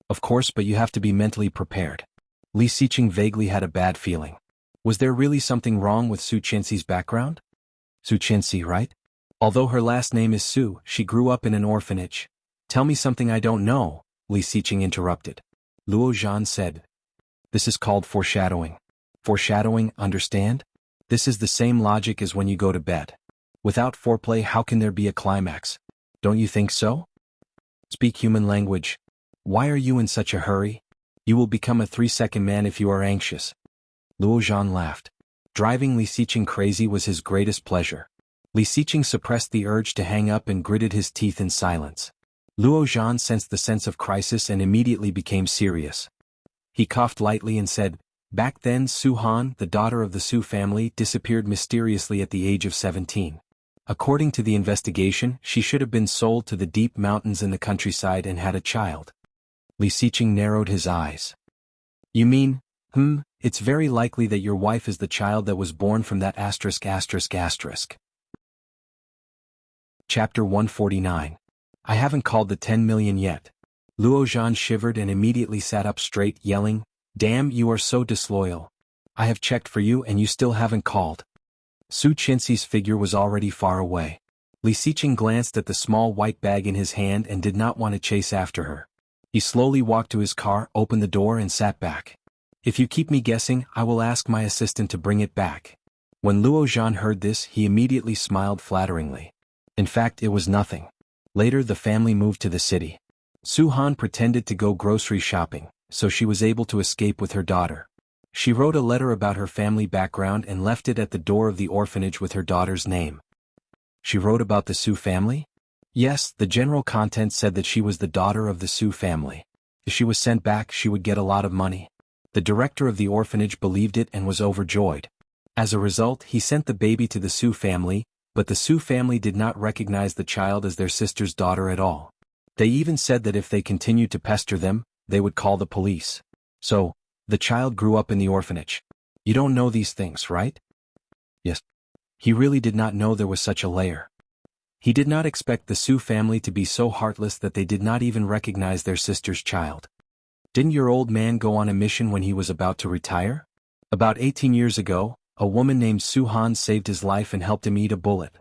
"Of course, but you have to be mentally prepared." Li Xiqing vaguely had a bad feeling. Was there really something wrong with Su Qianxi's background? Su Qianxi, right? Although her last name is Su, she grew up in an orphanage. "Tell me something I don't know," Li Xiqing interrupted. Luo Zhan said. "This is called foreshadowing." "Foreshadowing, understand? This is the same logic as when you go to bed. Without foreplay, how can there be a climax? Don't you think so? Speak human language. Why are you in such a hurry? You will become a 3-second man if you are anxious." Luo Zhan laughed. Driving Li Xiqing crazy was his greatest pleasure. Li Xiqing suppressed the urge to hang up and gritted his teeth in silence. Luo Zhan sensed the sense of crisis and immediately became serious. He coughed lightly and said, "Back then Su Han, the daughter of the Su family, disappeared mysteriously at the age of 17. According to the investigation, she should have been sold to the deep mountains in the countryside and had a child." Li Xiqing narrowed his eyes. "You mean, it's very likely that your wife is the child that was born from that ****. Chapter 149. I haven't called the 10 million yet. Luo Zhan shivered and immediately sat up straight, yelling, "Damn, you are so disloyal. I have checked for you and you still haven't called." Su Qianxi's figure was already far away. Li Xiqing glanced at the small white bag in his hand and did not want to chase after her. He slowly walked to his car, opened the door and sat back. "If you keep me guessing, I will ask my assistant to bring it back." When Luo Zhan heard this, he immediately smiled flatteringly. In fact, it was nothing. Later, the family moved to the city. Su Han pretended to go grocery shopping, so she was able to escape with her daughter. She wrote a letter about her family background and left it at the door of the orphanage with her daughter's name. She wrote about the Su family? Yes, the general content said that she was the daughter of the Su family. If she was sent back, she would get a lot of money. The director of the orphanage believed it and was overjoyed. As a result, he sent the baby to the Su family, but the Su family did not recognize the child as their sister's daughter at all. They even said that if they continued to pester them, they would call the police. So, the child grew up in the orphanage. You don't know these things, right? Yes. He really did not know there was such a layer. He did not expect the Su family to be so heartless that they did not even recognize their sister's child. Didn't your old man go on a mission when he was about to retire? About 18 years ago, A woman named Su Han saved his life and helped him eat a bullet.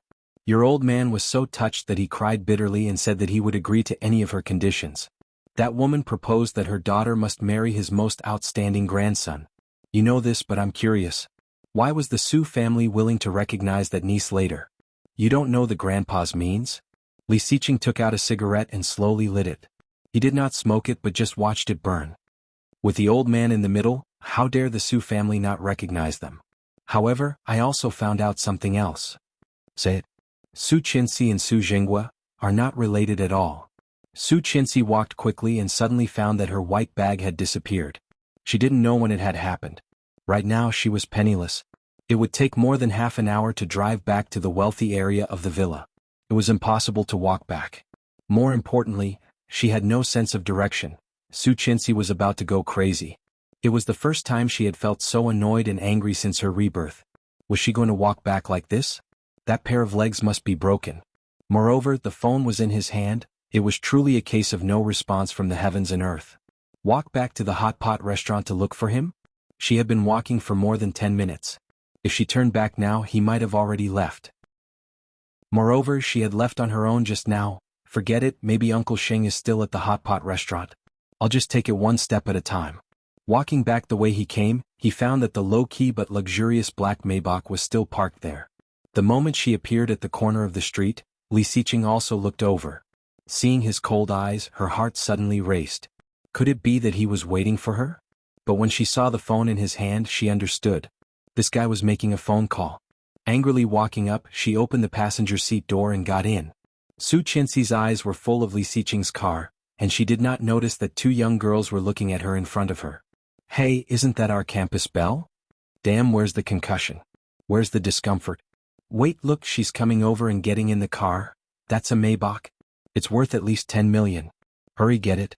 Your old man was so touched that he cried bitterly and said that he would agree to any of her conditions. That woman proposed that her daughter must marry his most outstanding grandson. You know this, but I'm curious. Why was the Su family willing to recognize that niece later? You don't know the grandpa's means? Li Xiqing took out a cigarette and slowly lit it. He did not smoke it but just watched it burn. With the old man in the middle, how dare the Su family not recognize them? However, I also found out something else. Say it. Su Qinxi and Su Jinghua are not related at all. Su Qinxi walked quickly and suddenly found that her white bag had disappeared. She didn't know when it had happened. Right now she was penniless. It would take more than half an hour to drive back to the wealthy area of the villa. It was impossible to walk back. More importantly, she had no sense of direction. Su Qinxi was about to go crazy. It was the first time she had felt so annoyed and angry since her rebirth. Was she going to walk back like this? That pair of legs must be broken. Moreover, the phone was in his hand. It was truly a case of no response from the heavens and earth. Walk back to the hot pot restaurant to look for him? She had been walking for more than 10 minutes. If she turned back now, he might have already left. Moreover, she had left on her own just now. Forget it, maybe Uncle Sheng is still at the hot pot restaurant. I'll just take it one step at a time. Walking back the way he came, he found that the low-key but luxurious black Maybach was still parked there. The moment she appeared at the corner of the street, Li Xiqing also looked over. Seeing his cold eyes, her heart suddenly raced. Could it be that he was waiting for her? But when she saw the phone in his hand, she understood. This guy was making a phone call. Angrily walking up, she opened the passenger seat door and got in. Su Qinxi's eyes were full of Li Xiqing's car, and she did not notice that two young girls were looking at her in front of her. Hey, isn't that our campus belle? Damn, where's the concussion? Where's the discomfort? Wait, look, she's coming over and getting in the car. That's a Maybach. It's worth at least 10 million. Hurry, get it.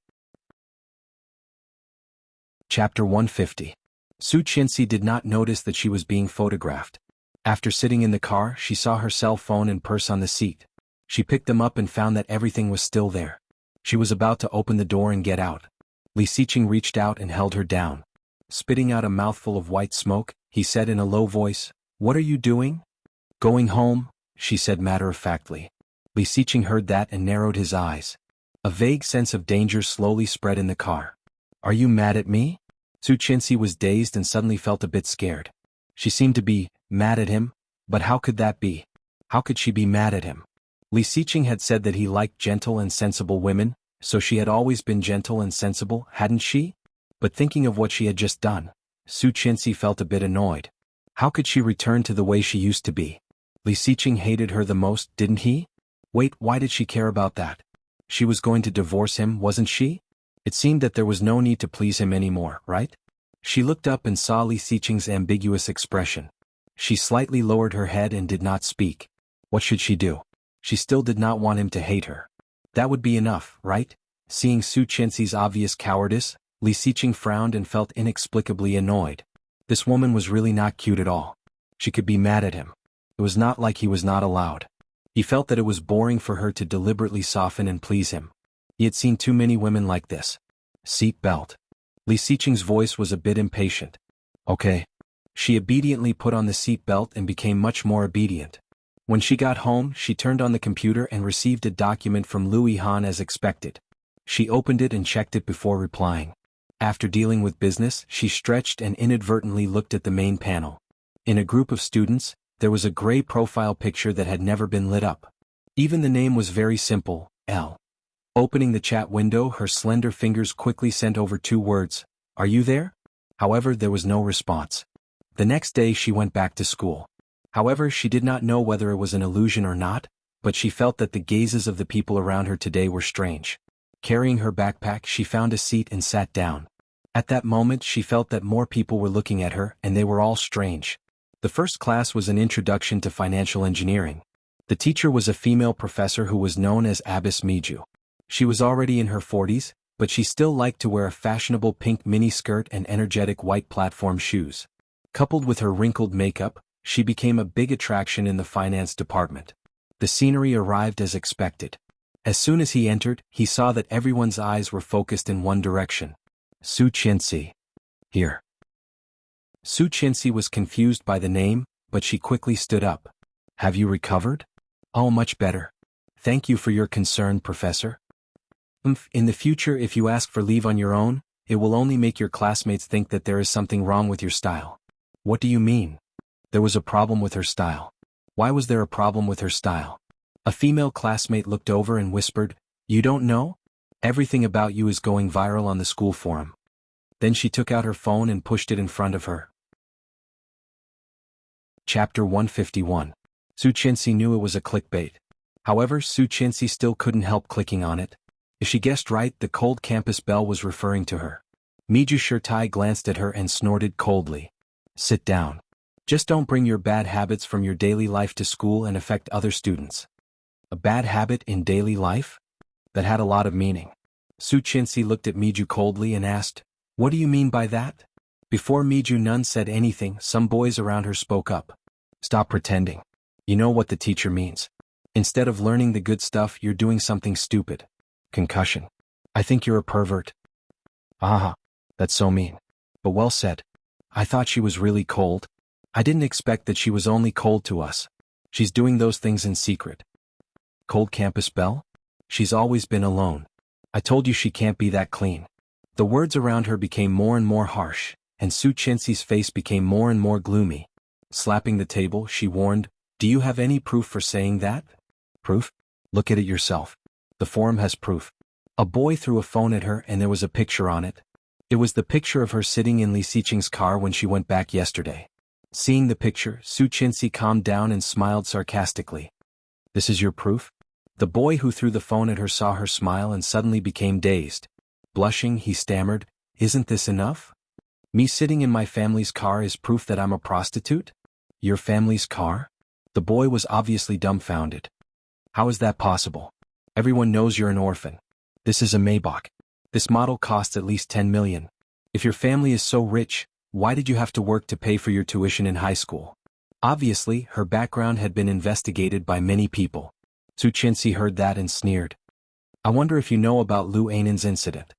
Chapter 150. Su Qinxi did not notice that she was being photographed. After sitting in the car, she saw her cell phone and purse on the seat. She picked them up and found that everything was still there. She was about to open the door and get out. Li Xiqing reached out and held her down. Spitting out a mouthful of white smoke, he said in a low voice, "What are you doing?" "Going home," she said matter-of-factly. Li Xiqing heard that and narrowed his eyes. A vague sense of danger slowly spread in the car. "Are you mad at me?" Su Qinxi was dazed and suddenly felt a bit scared. She seemed to be mad at him, but how could that be? How could she be mad at him? Li Xiqing had said that he liked gentle and sensible women, so she had always been gentle and sensible, hadn't she? But thinking of what she had just done, Su Qinxi felt a bit annoyed. How could she return to the way she used to be? Li Xiqing hated her the most, didn't he? Wait, why did she care about that? She was going to divorce him, wasn't she? It seemed that there was no need to please him anymore, right? She looked up and saw Li Xiqing's ambiguous expression. She slightly lowered her head and did not speak. What should she do? She still did not want him to hate her. That would be enough, right? Seeing Su Qinxi's obvious cowardice, Li Xiqing frowned and felt inexplicably annoyed. This woman was really not cute at all. She could be mad at him. It was not like he was not allowed. He felt that it was boring for her to deliberately soften and please him. He had seen too many women like this. Seat belt. Li Xiqing's voice was a bit impatient. Okay. She obediently put on the seat belt and became much more obedient. When she got home, she turned on the computer and received a document from Louis Han as expected. She opened it and checked it before replying. After dealing with business, she stretched and inadvertently looked at the main panel. In a group of students, there was a gray profile picture that had never been lit up. Even the name was very simple, L. Opening the chat window, her slender fingers quickly sent over 2 words, "Are you there?" However, there was no response. The next day she went back to school. However, she did not know whether it was an illusion or not, but she felt that the gazes of the people around her today were strange. Carrying her backpack, she found a seat and sat down. At that moment she felt that more people were looking at her, and they were all strange. The first class was an introduction to financial engineering. The teacher was a female professor who was known as Abbess Miju. She was already in her 40s, but she still liked to wear a fashionable pink miniskirt and energetic white platform shoes. Coupled with her wrinkled makeup, she became a big attraction in the finance department. The scenery arrived as expected. As soon as he entered, he saw that everyone's eyes were focused in one direction. Su Qinxi. Here. Su Chinsi was confused by the name, but she quickly stood up. Have you recovered? Oh, much better. Thank you for your concern, Professor. In the future, if you ask for leave on your own, it will only make your classmates think that there is something wrong with your style. What do you mean? There was a problem with her style. Why was there a problem with her style? A female classmate looked over and whispered, You don't know? Everything about you is going viral on the school forum. Then she took out her phone and pushed it in front of her. Chapter 151. Su Chinsi knew it was a clickbait. However, Su Chinsi still couldn't help clicking on it. If she guessed right, the cold campus bell was referring to her. Miju Shirtai glanced at her and snorted coldly. Sit down. Just don't bring your bad habits from your daily life to school and affect other students. A bad habit in daily life? That had a lot of meaning. Su Chinsi looked at Miju coldly and asked, What do you mean by that? Before Miju Nun said anything, some boys around her spoke up. Stop pretending. You know what the teacher means. Instead of learning the good stuff, you're doing something stupid. Concussion. I think you're a pervert. Ah, that's so mean. But well said. I thought she was really cold. I didn't expect that she was only cold to us. She's doing those things in secret. Cold campus bell? She's always been alone. I told you she can't be that clean. The words around her became more and more harsh, and Su Chinsi's face became more and more gloomy. Slapping the table, she warned, Do you have any proof for saying that? Proof? Look at it yourself. The forum has proof. A boy threw a phone at her and there was a picture on it. It was the picture of her sitting in Li Xiqing's car when she went back yesterday. Seeing the picture, Su Chinsi calmed down and smiled sarcastically. This is your proof? The boy who threw the phone at her saw her smile and suddenly became dazed. Blushing, he stammered, Isn't this enough? Me sitting in my family's car is proof that I'm a prostitute? Your family's car? The boy was obviously dumbfounded. How is that possible? Everyone knows you're an orphan. This is a Maybach. This model costs at least 10 million. If your family is so rich, why did you have to work to pay for your tuition in high school? Obviously, her background had been investigated by many people. Su Chinsi heard that and sneered. I wonder if you know about Lu Ainan's incident.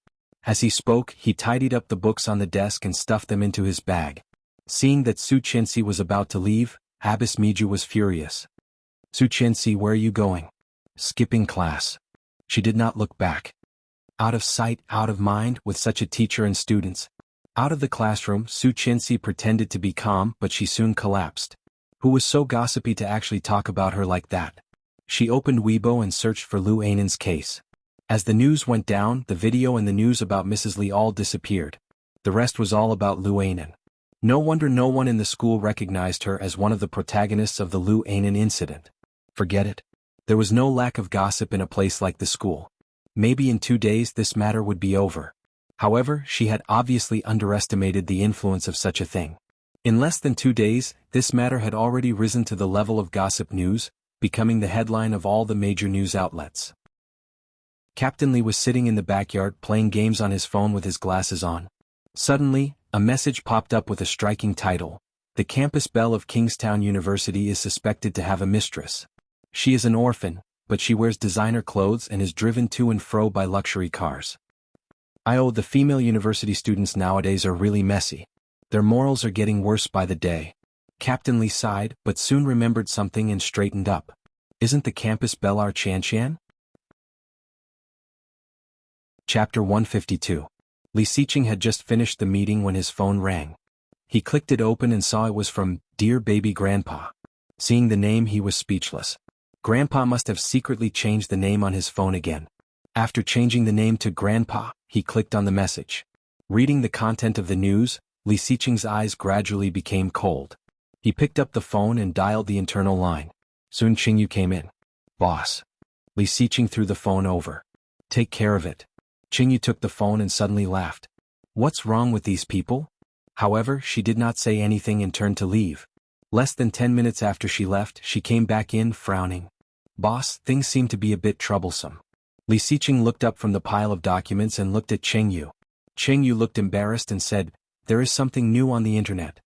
As he spoke, he tidied up the books on the desk and stuffed them into his bag. Seeing that Su Chinsi was about to leave, Abbess Miju was furious. Su Chinsi, where are you going? Skipping class. She did not look back. Out of sight, out of mind, with such a teacher and students. Out of the classroom, Su Chinsi pretended to be calm, but she soon collapsed. Who was so gossipy to actually talk about her like that? She opened Weibo and searched for Lu Ainan's case. As the news went down, the video and the news about Mrs. Li all disappeared. The rest was all about Lu Ainan. No wonder no one in the school recognized her as one of the protagonists of the Lu Ainan incident. Forget it. There was no lack of gossip in a place like the school. Maybe in 2 days this matter would be over. However, she had obviously underestimated the influence of such a thing. In less than 2 days, this matter had already risen to the level of gossip news, becoming the headline of all the major news outlets. Captain Li was sitting in the backyard playing games on his phone with his glasses on. Suddenly, a message popped up with a striking title. The campus belle of Kingstown University is suspected to have a mistress. She is an orphan, but she wears designer clothes and is driven to and fro by luxury cars. The female university students nowadays are really messy. Their morals are getting worse by the day. Captain Li sighed, but soon remembered something and straightened up. Isn't the campus belle our Chanshan? Chapter 152. Li Xiqing had just finished the meeting when his phone rang. He clicked it open and saw it was from Dear Baby Grandpa. Seeing the name, he was speechless. Grandpa must have secretly changed the name on his phone again. After changing the name to Grandpa, he clicked on the message. Reading the content of the news, Li Xiqing's eyes gradually became cold. He picked up the phone and dialed the internal line. Soon Qingyu came in. Boss. Li Xiqing threw the phone over. Take care of it. Qingyu took the phone and suddenly laughed. What's wrong with these people? However, she did not say anything and turned to leave. Less than 10 minutes after she left, she came back in, frowning. Boss, things seem to be a bit troublesome. Li Xiqing looked up from the pile of documents and looked at Qingyu. Qingyu looked embarrassed and said, There is something new on the internet.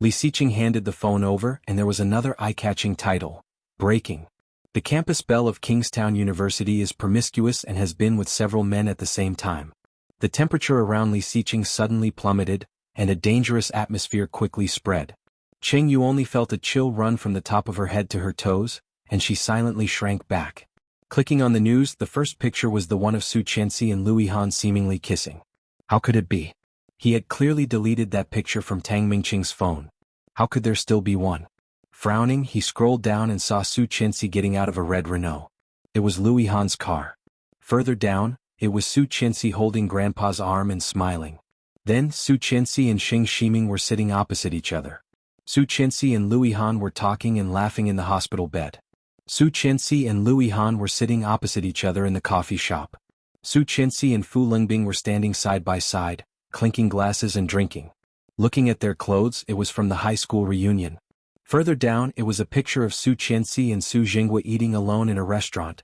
Li Xiqing handed the phone over and there was another eye-catching title. Breaking. The campus belle of Kingstown University is promiscuous and has been with several men at the same time. The temperature around Li Xiqing suddenly plummeted, and a dangerous atmosphere quickly spread. Cheng Yu only felt a chill run from the top of her head to her toes, and she silently shrank back. Clicking on the news, the first picture was the one of Su Qianxi and Louis Han seemingly kissing. How could it be? He had clearly deleted that picture from Tang Mingqing's phone. How could there still be one? Frowning, he scrolled down and saw Su Qianxi getting out of a red Renault. It was Louis Han's car. Further down, it was Su Qianxi holding Grandpa's arm and smiling. Then, Su Qianxi and Xing Shiming were sitting opposite each other. Su Qianxi and Louis Han were talking and laughing in the hospital bed. Su Qianxi and Louis Han were sitting opposite each other in the coffee shop. Su Qianxi and Fu Lingbing were standing side by side, clinking glasses and drinking. Looking at their clothes, it was from the high school reunion. Further down, it was a picture of Su Qianxi and Su Jinghua eating alone in a restaurant.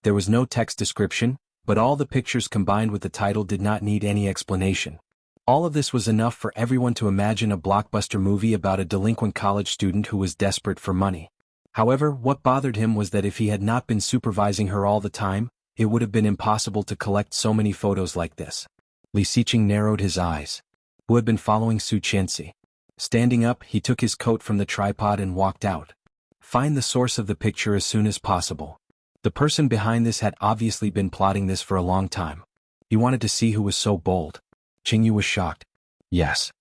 There was no text description, but all the pictures combined with the title did not need any explanation. All of this was enough for everyone to imagine a blockbuster movie about a delinquent college student who was desperate for money. However, what bothered him was that if he had not been supervising her all the time, it would have been impossible to collect so many photos like this. Li Xiqing narrowed his eyes. Who had been following Su Qianxi? Standing up, he took his coat from the tripod and walked out. Find the source of the picture as soon as possible. The person behind this had obviously been plotting this for a long time. He wanted to see who was so bold. Cheng Yu was shocked. Yes.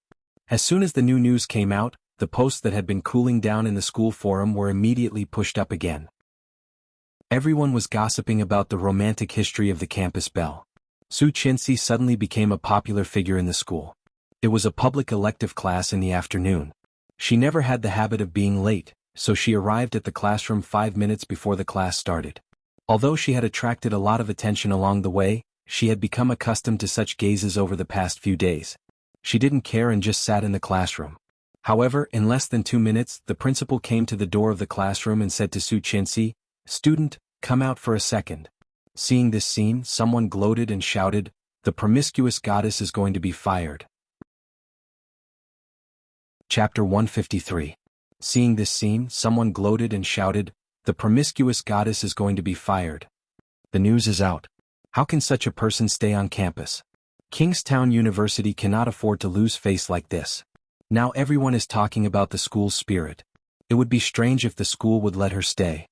As soon as the new news came out, the posts that had been cooling down in the school forum were immediately pushed up again. Everyone was gossiping about the romantic history of the campus belle. Su Qianxi suddenly became a popular figure in the school. It was a public elective class in the afternoon. She never had the habit of being late, so she arrived at the classroom 5 minutes before the class started. Although she had attracted a lot of attention along the way, she had become accustomed to such gazes over the past few days. She didn't care and just sat in the classroom. However, in less than 2 minutes, the principal came to the door of the classroom and said to Su Qianxi, "Student, come out for a second." Seeing this scene, someone gloated and shouted, "The promiscuous goddess is going to be fired." Chapter 153. Seeing this scene, someone gloated and shouted, "The promiscuous goddess is going to be fired." The news is out. How can such a person stay on campus? Kingstown University cannot afford to lose face like this. Now everyone is talking about the school's spirit. It would be strange if the school would let her stay.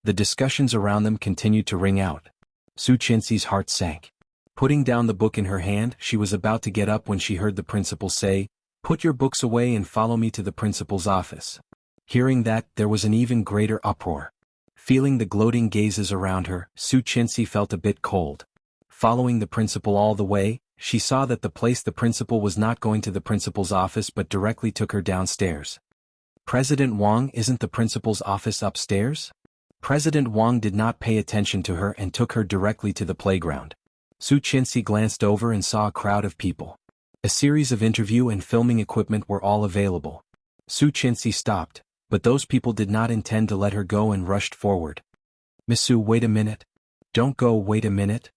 The discussions around them continued to ring out. Su Qianxi's heart sank. Putting down the book in her hand, she was about to get up when she heard the principal say, "Put your books away and follow me to the principal's office." Hearing that, there was an even greater uproar. Feeling the gloating gazes around her, Su Qianxi felt a bit cold. Following the principal all the way, she saw that the principal was not going to the principal's office but directly took her downstairs. President Wang, isn't the principal's office upstairs? President Wang did not pay attention to her and took her directly to the playground. Su Qianxi glanced over and saw a crowd of people. A series of interview and filming equipment were all available. Su Qianxi stopped, but those people did not intend to let her go and rushed forward. "Miss Su, wait a minute. Don't go, wait a minute."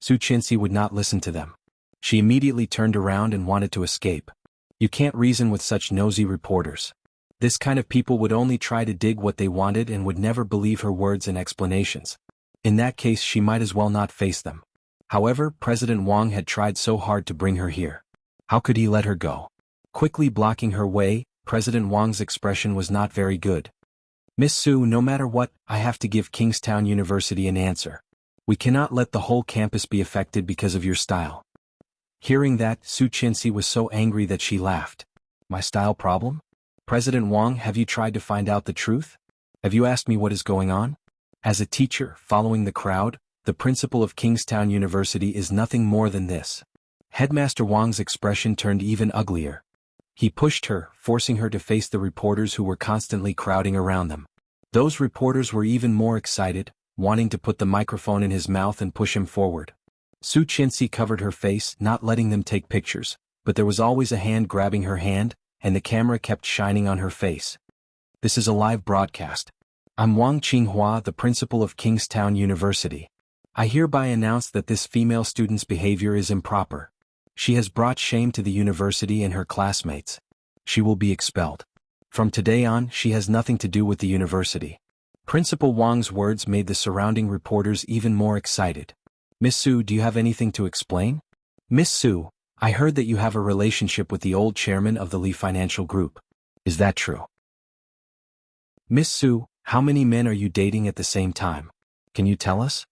Su Qianxi would not listen to them. She immediately turned around and wanted to escape. You can't reason with such nosy reporters. This kind of people would only try to dig what they wanted and would never believe her words and explanations. In that case, she might as well not face them. However, President Wang had tried so hard to bring her here. How could he let her go? Quickly blocking her way, President Wang's expression was not very good. "Miss Su, no matter what, I have to give Kingstown University an answer. We cannot let the whole campus be affected because of your style." Hearing that, Su Qianxi was so angry that she laughed. "My style problem? President Wang, have you tried to find out the truth? Have you asked me what is going on?" As a teacher, following the crowd, the principal of Kingstown University is nothing more than this. Headmaster Wang's expression turned even uglier. He pushed her, forcing her to face the reporters who were constantly crowding around them. Those reporters were even more excited, wanting to put the microphone in his mouth and push him forward. Su Qianxi covered her face, not letting them take pictures, but there was always a hand grabbing her hand, and the camera kept shining on her face. "This is a live broadcast. I'm Wang Qinghua, the principal of Kingstown University. I hereby announce that this female student's behavior is improper. She has brought shame to the university and her classmates. She will be expelled. From today on, she has nothing to do with the university." Principal Wang's words made the surrounding reporters even more excited. "Miss Su, do you have anything to explain?" "Miss Su, I heard that you have a relationship with the old chairman of the Lee Financial Group. Is that true? Miss Su, how many men are you dating at the same time? Can you tell us?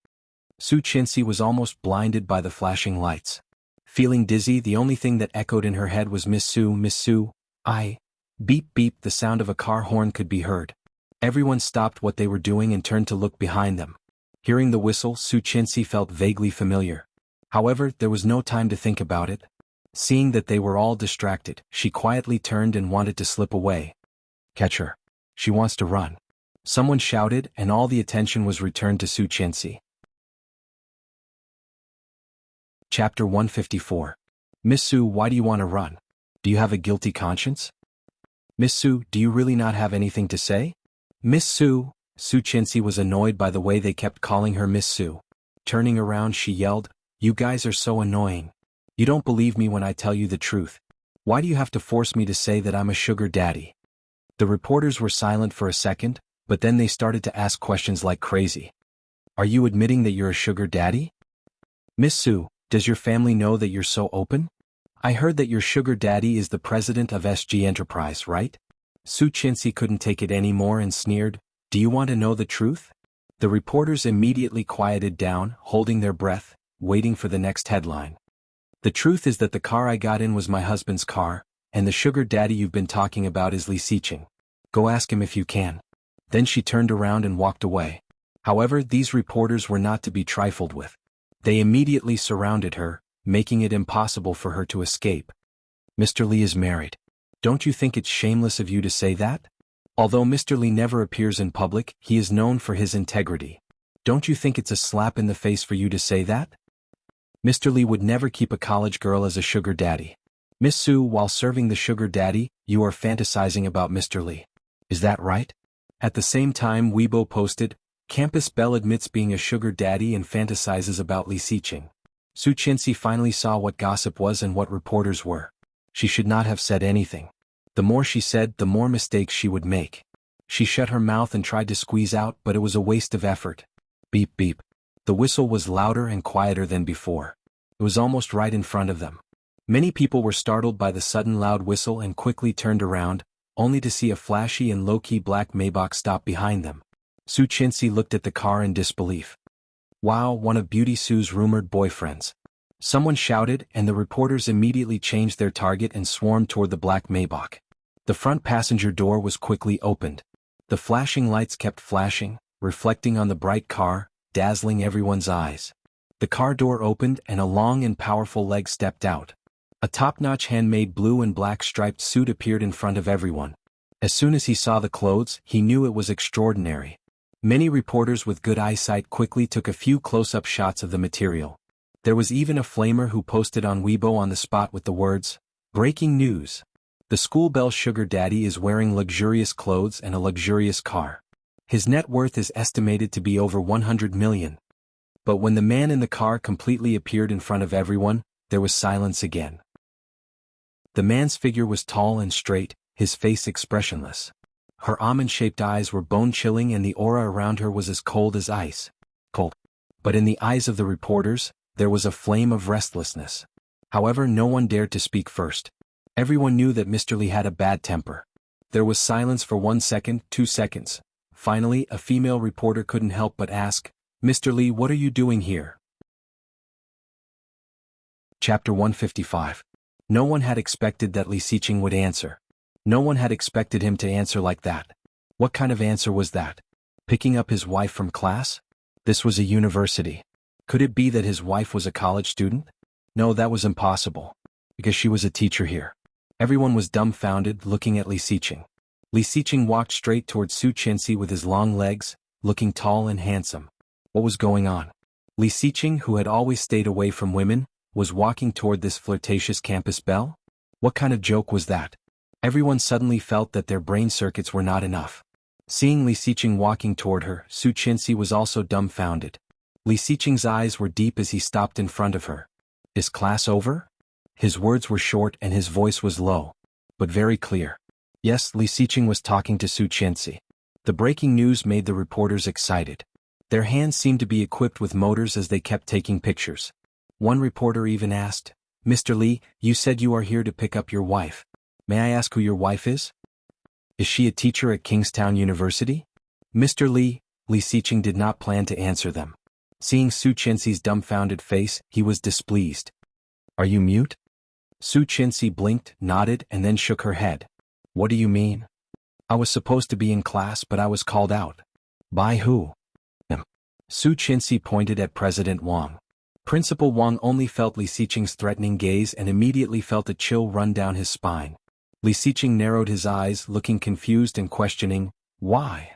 Su Chinsi was almost blinded by the flashing lights. Feeling dizzy, the only thing that echoed in her head was Miss Su, I. Beep beep, the sound of a car horn could be heard. Everyone stopped what they were doing and turned to look behind them. Hearing the whistle, Su Chinsi felt vaguely familiar. However, there was no time to think about it. Seeing that they were all distracted, she quietly turned and wanted to slip away. Catch her. She wants to run. Someone shouted, and all the attention was returned to Su Chinsi. Chapter 154. Miss Su, why do you want to run? Do you have a guilty conscience? Miss Su, do you really not have anything to say? Miss Su. Su Chinsi was annoyed by the way they kept calling her Miss Su. Turning around, she yelled, "You guys are so annoying. You don't believe me when I tell you the truth. Why do you have to force me to say that I'm a sugar daddy?" The reporters were silent for a second, but then they started to ask questions like crazy. Are you admitting that you're a sugar daddy? Miss Su, does your family know that you're so open? I heard that your sugar daddy is the president of SG Enterprise, right? Su Chinsi couldn't take it anymore and sneered, "Do you want to know the truth?" The reporters immediately quieted down, holding their breath, waiting for the next headline. The truth is that the car I got in was my husband's car, and the sugar daddy you've been talking about is Li Xiqing. Go ask him if you can. Then she turned around and walked away. However, these reporters were not to be trifled with. They immediately surrounded her, making it impossible for her to escape. Mr. Li is married. Don't you think it's shameless of you to say that? Although Mr. Li never appears in public, he is known for his integrity. Don't you think it's a slap in the face for you to say that? Mr. Li would never keep a college girl as a sugar daddy. Miss Su, while serving the sugar daddy, you are fantasizing about Mr. Li. Is that right? At the same time, Weibo posted, Campus Belle admits being a sugar daddy and fantasizes about Li Xiqing. Su Chinsi finally saw what gossip was and what reporters were. She should not have said anything. The more she said, the more mistakes she would make. She shut her mouth and tried to squeeze out, but it was a waste of effort. Beep beep. The whistle was louder and quieter than before. It was almost right in front of them. Many people were startled by the sudden loud whistle and quickly turned around, only to see a flashy and low-key black Maybach stop behind them. Su Chinsi looked at the car in disbelief. Wow, one of Beauty Su's rumored boyfriends. Someone shouted, and the reporters immediately changed their target and swarmed toward the black Maybach. The front passenger door was quickly opened. The flashing lights kept flashing, reflecting on the bright car, dazzling everyone's eyes. The car door opened and a long and powerful leg stepped out. A top-notch handmade blue and black striped suit appeared in front of everyone. As soon as he saw the clothes, he knew it was extraordinary. Many reporters with good eyesight quickly took a few close-up shots of the material. There was even a flamer who posted on Weibo on the spot with the words, "Breaking news. The school belle sugar daddy is wearing luxurious clothes and a luxurious car. His net worth is estimated to be over 100 million. But when the man in the car completely appeared in front of everyone, there was silence again. The man's figure was tall and straight, his face expressionless. Her almond-shaped eyes were bone-chilling and the aura around her was as cold as ice. Cold. But in the eyes of the reporters, there was a flame of restlessness. However, no one dared to speak first. Everyone knew that Mr. Li had a bad temper. There was silence for 1 second, 2 seconds. Finally, a female reporter couldn't help but ask, "Mr. Li, what are you doing here?" Chapter 155. No one had expected that Li Xiqing would answer. No one had expected him to answer like that. What kind of answer was that? Picking up his wife from class? This was a university. Could it be that his wife was a college student? No, that was impossible. Because she was a teacher here. Everyone was dumbfounded, looking at Li Xiqing. Li Xiqing walked straight towards Su Chinsi with his long legs, looking tall and handsome. What was going on? Li Xiqing, who had always stayed away from women, was walking toward this flirtatious campus belle? What kind of joke was that? Everyone suddenly felt that their brain circuits were not enough. Seeing Li Xiqing walking toward her, Su Chinsi was also dumbfounded. Li Xiqing's eyes were deep as he stopped in front of her. Is class over? His words were short and his voice was low, but very clear. Yes, Li Xiqing was talking to Su Chinsi. The breaking news made the reporters excited. Their hands seemed to be equipped with motors as they kept taking pictures. One reporter even asked, Mr. Li, you said you are here to pick up your wife. May I ask who your wife is? Is she a teacher at Kingstown University? Mr. Li Xiqing did not plan to answer them. Seeing Su Qianxi's dumbfounded face, he was displeased. Are you mute? Su Qianxi blinked, nodded, and then shook her head. What do you mean? I was supposed to be in class, but I was called out. By who? Su Qianxi pointed at President Wang. Principal Wang only felt Li Xiqing's threatening gaze and immediately felt a chill run down his spine. Li Xiqing narrowed his eyes, looking confused and questioning, why?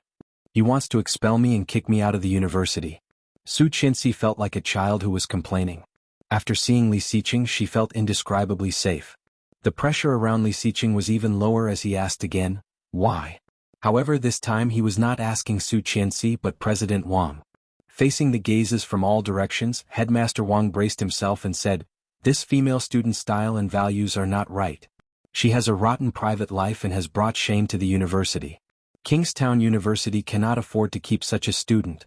He wants to expel me and kick me out of the university. Su Qianxi felt like a child who was complaining. After seeing Li Xiqing, she felt indescribably safe. The pressure around Li Xiqing was even lower as he asked again, why? However, this time he was not asking Su Qianxi but President Wang. Facing the gazes from all directions, Headmaster Wang braced himself and said, this female student's style and values are not right. She has a rotten private life and has brought shame to the university. Kingstown University cannot afford to keep such a student.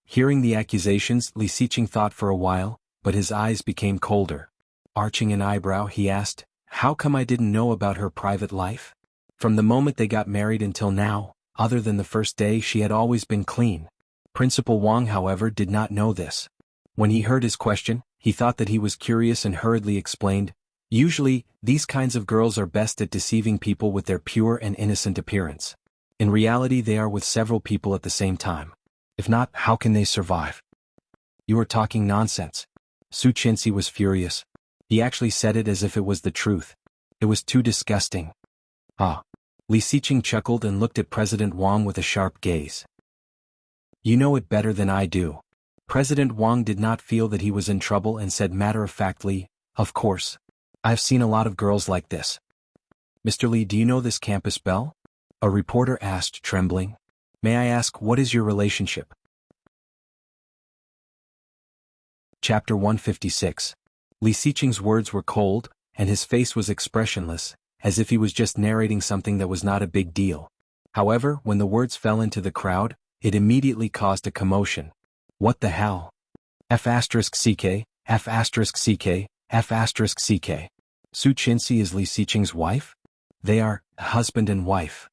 Hearing the accusations, Li Xiqing thought for a while, but his eyes became colder. Arching an eyebrow, he asked, how come I didn't know about her private life? From the moment they got married until now, other than the first day, she had always been clean. Principal Wang, however, did not know this. When he heard his question, he thought that he was curious and hurriedly explained, usually, these kinds of girls are best at deceiving people with their pure and innocent appearance. In reality, they are with several people at the same time. If not, how can they survive? You are talking nonsense. Su Qianxi was furious. He actually said it as if it was the truth. It was too disgusting. Ah. Li Xiqing chuckled and looked at President Wang with a sharp gaze. You know it better than I do. President Wang did not feel that he was in trouble and said matter-of-factly, of course. I've seen a lot of girls like this. Mr. Li, do you know this campus belle? A reporter asked, trembling. May I ask, what is your relationship? Chapter 156. Li Xiqing's words were cold, and his face was expressionless, as if he was just narrating something that was not a big deal. However, when the words fell into the crowd, it immediately caused a commotion. What the hell? F***CK, F***CK, F***CK. Su Qianxi is Li Xiqing's wife? They are husband and wife.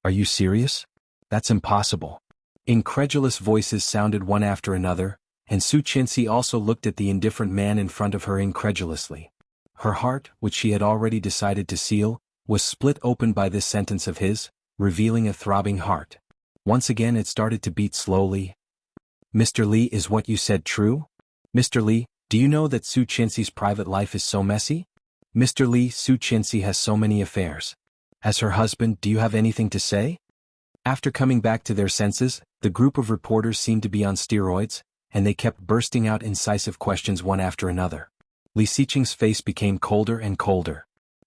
Are you serious? That's impossible. Incredulous voices sounded one after another, and Su Qianxi also looked at the indifferent man in front of her incredulously. Her heart, which she had already decided to seal, was split open by this sentence of his, revealing a throbbing heart. Once again it started to beat slowly. Mr. Li, is what you said true? Mr. Li, do you know that Su Qianxi's private life is so messy? Mr. Li, Su Qianxi has so many affairs. As her husband, do you have anything to say? After coming back to their senses, the group of reporters seemed to be on steroids, and they kept bursting out incisive questions one after another. Li Xiqing's face became colder and colder.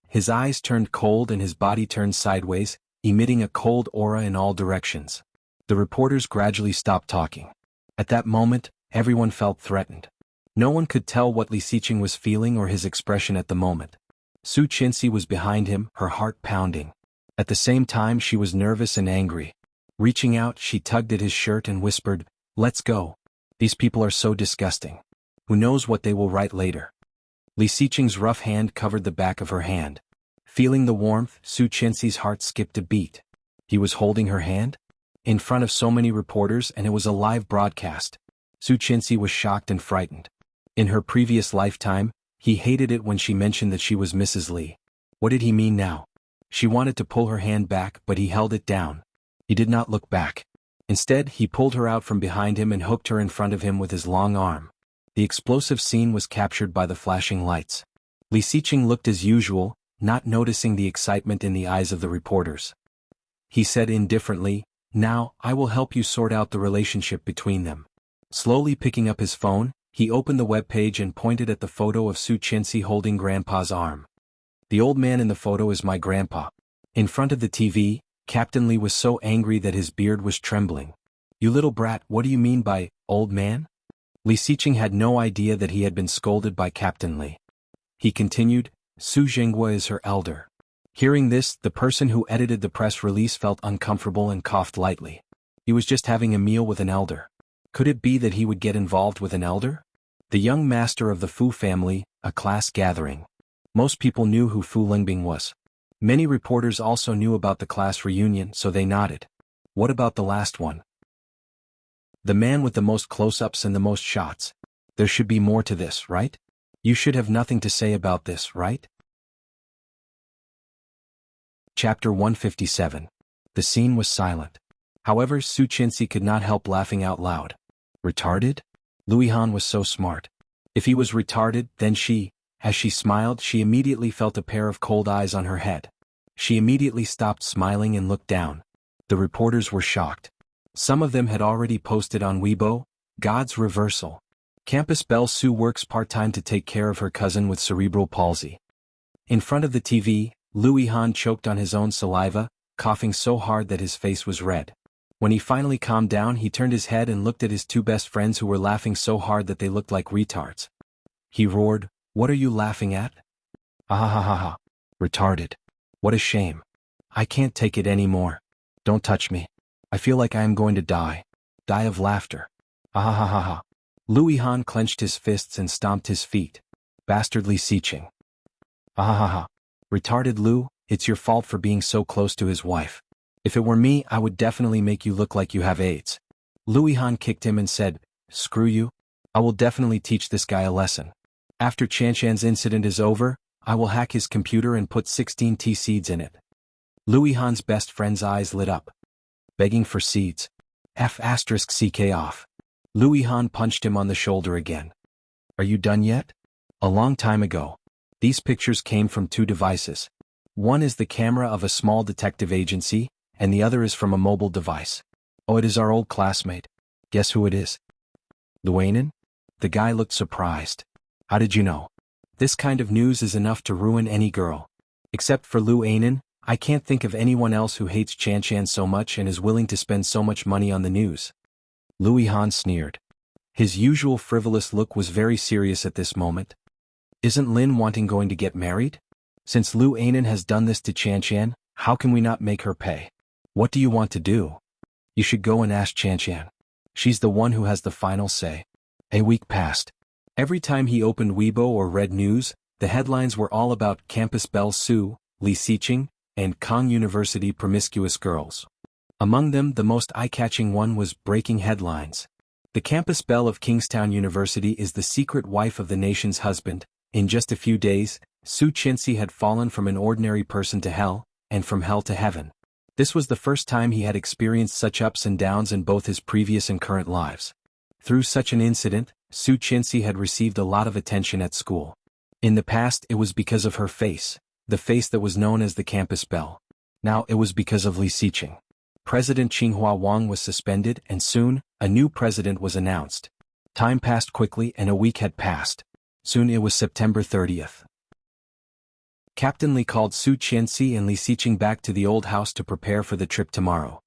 His eyes turned cold and his body turned sideways, emitting a cold aura in all directions. The reporters gradually stopped talking. At that moment, everyone felt threatened. No one could tell what Li Xiqing was feeling or his expression at the moment. Su Qianxi was behind him, her heart pounding. At the same time, she was nervous and angry. Reaching out, she tugged at his shirt and whispered, "Let's go. These people are so disgusting. Who knows what they will write later?" Li Xiqing's rough hand covered the back of her hand. Feeling the warmth, Su Qianxi's heart skipped a beat. He was holding her hand? In front of so many reporters, and it was a live broadcast. Su Qianxi was shocked and frightened. In her previous lifetime, he hated it when she mentioned that she was Mrs. Li. What did he mean now? She wanted to pull her hand back, but he held it down. He did not look back. Instead, he pulled her out from behind him and hooked her in front of him with his long arm. The explosive scene was captured by the flashing lights. Li Xiqing looked as usual, not noticing the excitement in the eyes of the reporters. He said indifferently, "Now, I will help you sort out the relationship between them." Slowly picking up his phone, he opened the web page and pointed at the photo of Su Qianxi holding Grandpa's arm. "The old man in the photo is my grandpa." In front of the TV, Captain Li was so angry that his beard was trembling. "You little brat, what do you mean by, old man?" Li Xiqing had no idea that he had been scolded by Captain Li. He continued, "Su Zhenghua is her elder." Hearing this, the person who edited the press release felt uncomfortable and coughed lightly. He was just having a meal with an elder. Could it be that he would get involved with an elder? The young master of the Fu family, a class gathering. Most people knew who Fu Lingbing was. Many reporters also knew about the class reunion, so they nodded. What about the last one? The man with the most close-ups and the most shots. There should be more to this, right? You should have nothing to say about this, right? Chapter 157. The scene was silent. However, Su Qinxi could not help laughing out loud. Retarded? Louis Han was so smart. If he was retarded, then as she smiled, she immediately felt a pair of cold eyes on her head. She immediately stopped smiling and looked down. The reporters were shocked. Some of them had already posted on Weibo, God's reversal. Campus Belle Su works part-time to take care of her cousin with cerebral palsy. In front of the TV, Louis Han choked on his own saliva, coughing so hard that his face was red. When he finally calmed down, he turned his head and looked at his two best friends who were laughing so hard that they looked like retards. He roared, "What are you laughing at?" "Ah ha ha ha ha. Retarded. What a shame. I can't take it anymore. Don't touch me. I feel like I am going to die. Die of laughter. Ah ha ha ha ha." Louis Han clenched his fists and stomped his feet. Bastardly Siqing. "Ah ha ha ha. Retarded Lou, it's your fault for being so close to his wife. If it were me, I would definitely make you look like you have AIDS." Louis Han kicked him and said, "Screw you. I will definitely teach this guy a lesson. After Chanshan's incident is over, I will hack his computer and put 16 tea seeds in it." Louis Han's best friend's eyes lit up. Begging for seeds. F***ck off. Louis Han punched him on the shoulder again. "Are you done yet?" A long time ago. These pictures came from two devices. One is the camera of a small detective agency, and the other is from a mobile device. Oh, it is our old classmate. Guess who it is? Luanen? The guy looked surprised. How did you know? This kind of news is enough to ruin any girl. Except for Luanen, I can't think of anyone else who hates Chanshan so much and is willing to spend so much money on the news. Louis Han sneered. His usual frivolous look was very serious at this moment. Isn't Lin Wanting going to get married? Since Lu Anan has done this to Chanshan, how can we not make her pay? What do you want to do? You should go and ask Chanshan. She's the one who has the final say. A week passed. Every time he opened Weibo or read news, the headlines were all about Campus Belle Su, Li Siqing, and Kong University promiscuous girls. Among them, the most eye-catching one was breaking headlines. The campus belle of Kingstown University is the secret wife of the nation's husband. In just a few days, Su Qinxi had fallen from an ordinary person to hell, and from hell to heaven. This was the first time he had experienced such ups and downs in both his previous and current lives. Through such an incident, Su Qinxi had received a lot of attention at school. In the past, it was because of her face, the face that was known as the campus belle. Now it was because of Li Siqing. President Qinghua Wang was suspended, and soon, a new president was announced. Time passed quickly and a week had passed. Soon it was September 30th. Captain Li called Su Qinxi and Li Siqing back to the old house to prepare for the trip tomorrow.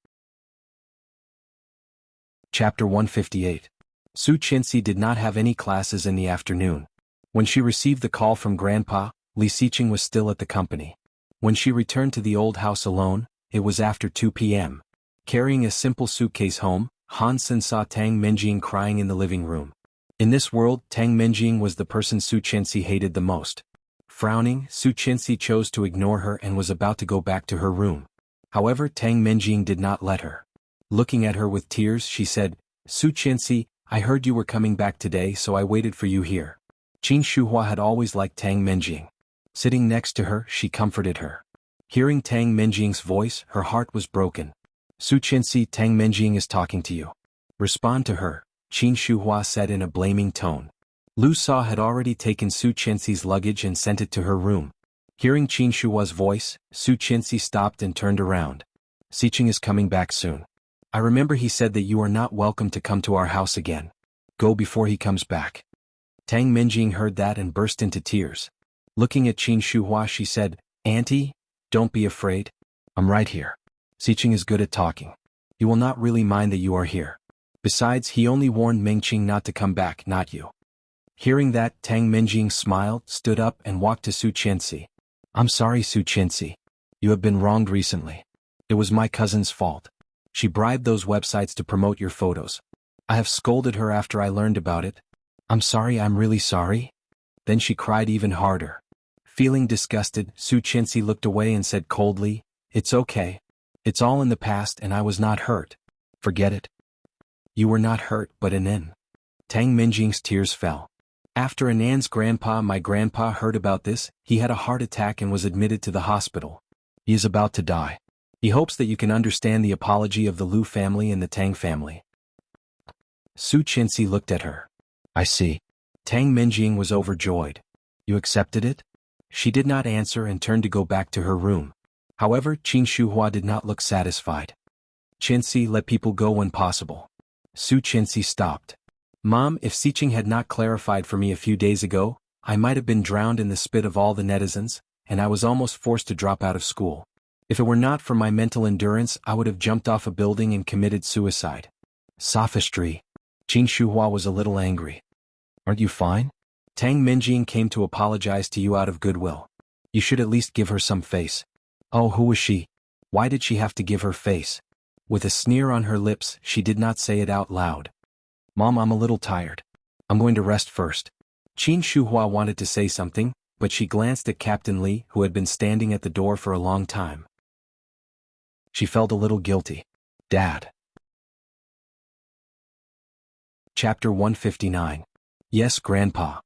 Chapter 158. Su Qinxi did not have any classes in the afternoon. When she received the call from Grandpa, Li Siqing was still at the company. When she returned to the old house alone, it was after 2 p.m. Carrying a simple suitcase home, Han Sen saw Tang Menjing crying in the living room. In this world, Tang Menjing was the person Su Qinxi hated the most. Frowning, Su Qinxi chose to ignore her and was about to go back to her room. However, Tang Menjing did not let her. Looking at her with tears, she said, "Su Qinxi, I heard you were coming back today, so I waited for you here." Qin Shuhua had always liked Tang Menjing. Sitting next to her, she comforted her. Hearing Tang Menjing's voice, her heart was broken. "Su Qinxi, Tang Menjing is talking to you. Respond to her," Qin Shuhua said in a blaming tone. Lu Sa had already taken Su Qinxi's luggage and sent it to her room. Hearing Qin Shuhua's voice, Su Qinxi stopped and turned around. "Siqing is coming back soon. I remember he said that you are not welcome to come to our house again. Go before he comes back." Tang Menjing heard that and burst into tears. Looking at Qin Shuhua, she said, "Auntie, don't be afraid. I'm right here. Siqing is good at talking. He will not really mind that you are here. Besides, he only warned Mengqing not to come back, not you." Hearing that, Tang Menjing smiled, stood up and walked to Su Qinxi. "I'm sorry, Su Qinxi. You have been wronged recently. It was my cousin's fault. She bribed those websites to promote your photos. I have scolded her after I learned about it. I'm sorry, I'm really sorry." Then she cried even harder. Feeling disgusted, Su Chenxi looked away and said coldly, "It's okay. It's all in the past and I was not hurt. Forget it." "You were not hurt but Anan." Tang Minjing's tears fell. "After Anan's grandpa, my grandpa heard about this, he had a heart attack and was admitted to the hospital. He is about to die. He hopes that you can understand the apology of the Lu family and the Tang family." Su Chenxi looked at her. "I see." Tang Minjing was overjoyed. "You accepted it?" She did not answer and turned to go back to her room. However, Qin Shuhua did not look satisfied. "Chenxi, let people go when possible." Su Chenxi stopped. "Mom, if Xiqing had not clarified for me a few days ago, I might have been drowned in the spit of all the netizens, and I was almost forced to drop out of school. If it were not for my mental endurance, I would have jumped off a building and committed suicide." Sophistry. Qin Shuhua was a little angry. "Aren't you fine?" "Tang Minjing came to apologize to you out of goodwill. You should at least give her some face." "Oh, who was she? Why did she have to give her face?" With a sneer on her lips, she did not say it out loud. "Mom, I'm a little tired. I'm going to rest first." Qin Shuhua wanted to say something, but she glanced at Captain Li, who had been standing at the door for a long time. She felt a little guilty. "Dad." Chapter 159. "Yes, Grandpa.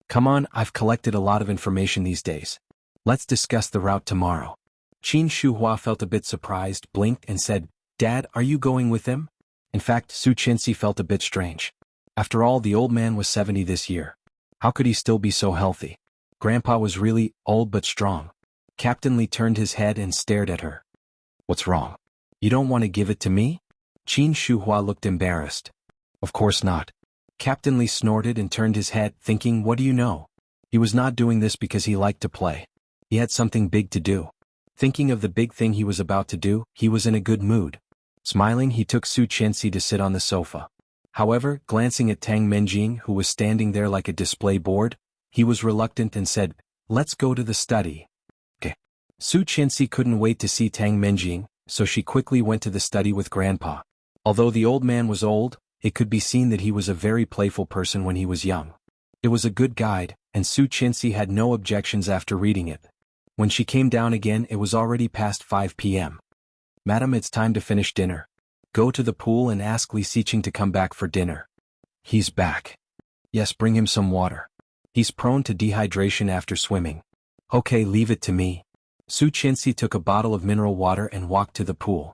Come on, I've collected a lot of information these days. Let's discuss the route tomorrow." Qin Shuhua felt a bit surprised, blinked and said, "Dad, are you going with them?" In fact, Su Chenxi felt a bit strange. After all, the old man was 70 this year. How could he still be so healthy? Grandpa was really old but strong. Captain Li turned his head and stared at her. "What's wrong? You don't want to give it to me?" Qin Shuhua looked embarrassed. "Of course not." Captain Li snorted and turned his head, thinking, what do you know? He was not doing this because he liked to play. He had something big to do. Thinking of the big thing he was about to do, he was in a good mood. Smiling, he took Su Chenxi to sit on the sofa. However, glancing at Tang Minjing, who was standing there like a display board, he was reluctant and said, "Let's go to the study." Okay. Su Chenxi couldn't wait to see Tang Minjing, so she quickly went to the study with Grandpa. Although the old man was old, it could be seen that he was a very playful person when he was young. It was a good guide, and Su Chenxi had no objections after reading it. When she came down again, it was already past 5 p.m. "Madam, it's time to finish dinner. Go to the pool and ask Li Xiqing to come back for dinner." "He's back." "Yes, bring him some water. He's prone to dehydration after swimming." "Okay, leave it to me." Su Chenxi took a bottle of mineral water and walked to the pool.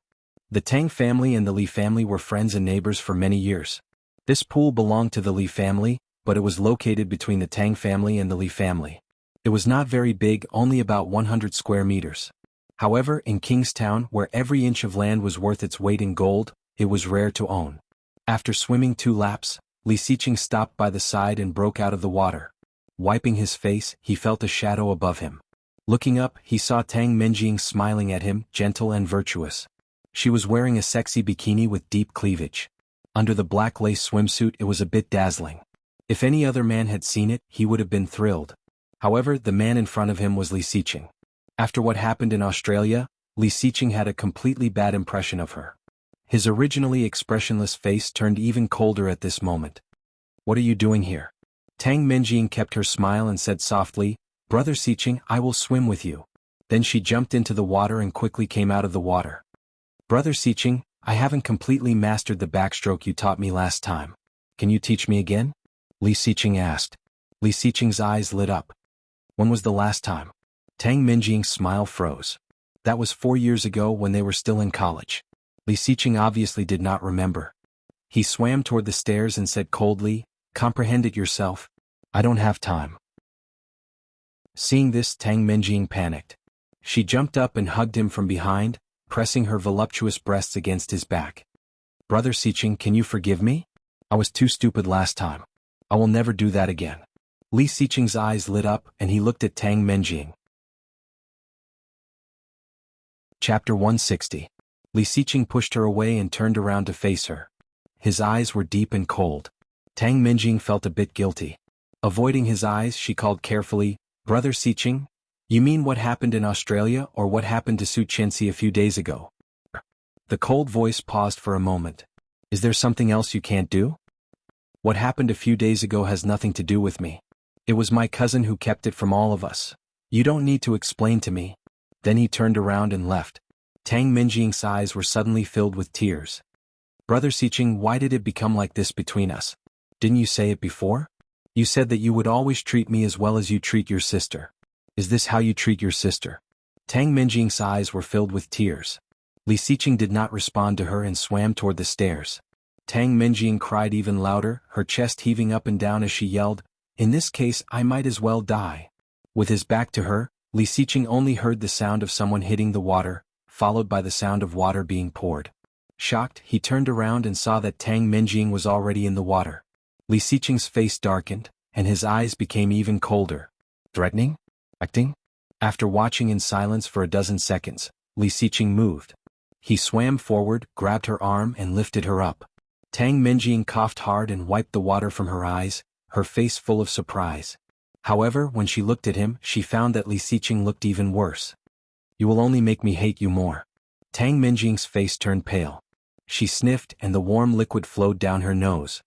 The Tang family and the Li family were friends and neighbors for many years. This pool belonged to the Li family, but it was located between the Tang family and the Li family. It was not very big, only about 100 square meters. However, in Kingstown, where every inch of land was worth its weight in gold, it was rare to own. After swimming 2 laps, Li Xiqing stopped by the side and broke out of the water. Wiping his face, he felt a shadow above him. Looking up, he saw Tang Minjing smiling at him, gentle and virtuous. She was wearing a sexy bikini with deep cleavage. Under the black lace swimsuit, it was a bit dazzling. If any other man had seen it, he would have been thrilled. However, the man in front of him was Li Xiqing. After what happened in Australia, Li Xiqing had a completely bad impression of her. His originally expressionless face turned even colder at this moment. "What are you doing here?" Tang Minjing kept her smile and said softly, "Brother Xiqing, I will swim with you." Then she jumped into the water and quickly came out of the water. "Brother Xiqing, I haven't completely mastered the backstroke you taught me last time. Can you teach me again?" Li Xiqing asked. Li Xiqing's eyes lit up. "When was the last time?" Tang Minjing's smile froze. "That was 4 years ago when they were still in college." Li Xiqing obviously did not remember. He swam toward the stairs and said coldly, "Comprehend it yourself. I don't have time." Seeing this, Tang Minjing panicked. She jumped up and hugged him from behind, pressing her voluptuous breasts against his back. "Brother Xiqing, can you forgive me? I was too stupid last time. I will never do that again." Li Xiqing's eyes lit up and he looked at Tang Minjing. Chapter 160. Li Xiqing pushed her away and turned around to face her. His eyes were deep and cold. Tang Minjing felt a bit guilty. Avoiding his eyes, she called carefully, "Brother Xiqing? You mean what happened in Australia or what happened to Su Chenxi a few days ago?" The cold voice paused for a moment. "Is there something else you can't do?" "What happened a few days ago has nothing to do with me. It was my cousin who kept it from all of us. You don't need to explain to me. Then he turned around and left. Tang Minjing's eyes were suddenly filled with tears. Brother Xiqing, why did it become like this between us? Didn't you say it before? You said that you would always treat me as well as you treat your sister. Is this how you treat your sister? Tang Minjing's eyes were filled with tears. Li Xiqing did not respond to her and swam toward the stairs. Tang Minjing cried even louder, her chest heaving up and down as she yelled, "In this case I might as well die." With his back to her, Li Xiqing only heard the sound of someone hitting the water, followed by the sound of water being poured. Shocked, he turned around and saw that Tang Minjing was already in the water. Li Xiqing's face darkened, and his eyes became even colder. Threatening? Acting? After watching in silence for a dozen seconds, Li Xiqing moved. He swam forward, grabbed her arm and lifted her up. Tang Minjing coughed hard and wiped the water from her eyes, her face full of surprise. However, when she looked at him, she found that Li Xiqing looked even worse. You will only make me hate you more. Tang Minjing's face turned pale. She sniffed and the warm liquid flowed down her nose.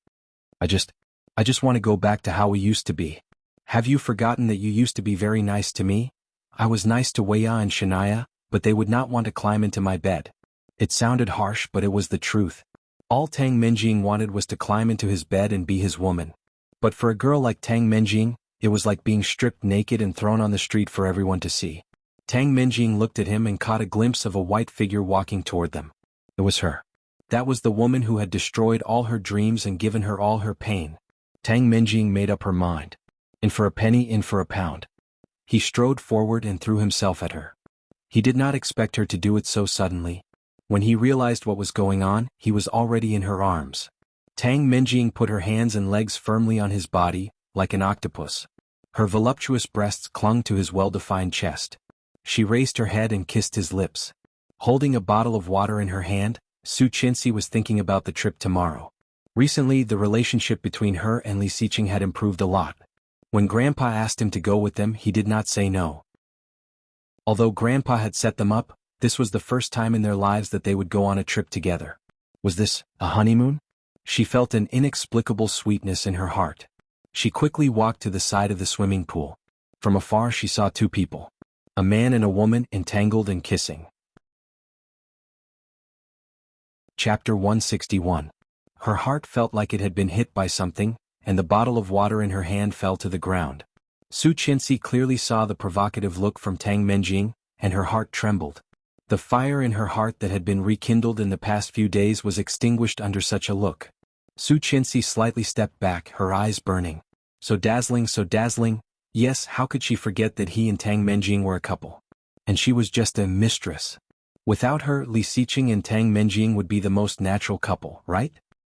I just want to go back to how we used to be. Have you forgotten that you used to be very nice to me? I was nice to Weya and Shania, but they would not want to climb into my bed. It sounded harsh, but it was the truth. All Tang Minjing wanted was to climb into his bed and be his woman. But for a girl like Tang Minjing, it was like being stripped naked and thrown on the street for everyone to see. Tang Minjing looked at him and caught a glimpse of a white figure walking toward them. It was her. That was the woman who had destroyed all her dreams and given her all her pain. Tang Minjing made up her mind. In for a penny, in for a pound. He strode forward and threw himself at her. He did not expect her to do it so suddenly. When he realized what was going on, he was already in her arms. Tang Minjing put her hands and legs firmly on his body, like an octopus. Her voluptuous breasts clung to his well-defined chest. She raised her head and kissed his lips. Holding a bottle of water in her hand, Su Qinxi was thinking about the trip tomorrow. Recently, the relationship between her and Li Xiqing had improved a lot. When Grandpa asked him to go with them, he did not say no. Although Grandpa had set them up, this was the first time in their lives that they would go on a trip together. Was this a honeymoon? She felt an inexplicable sweetness in her heart. She quickly walked to the side of the swimming pool. From afar she saw two people. A man and a woman entangled and kissing. Chapter 161. Her heart felt like it had been hit by something, and the bottle of water in her hand fell to the ground. Su Qinxi clearly saw the provocative look from Tang Minjing, and her heart trembled. The fire in her heart that had been rekindled in the past few days was extinguished under such a look. Su Qinxi slightly stepped back, her eyes burning. So dazzling. Yes, how could she forget that he and Tang Minjing were a couple? And she was just a mistress. Without her, Li Xiqing and Tang Minjing would be the most natural couple, right?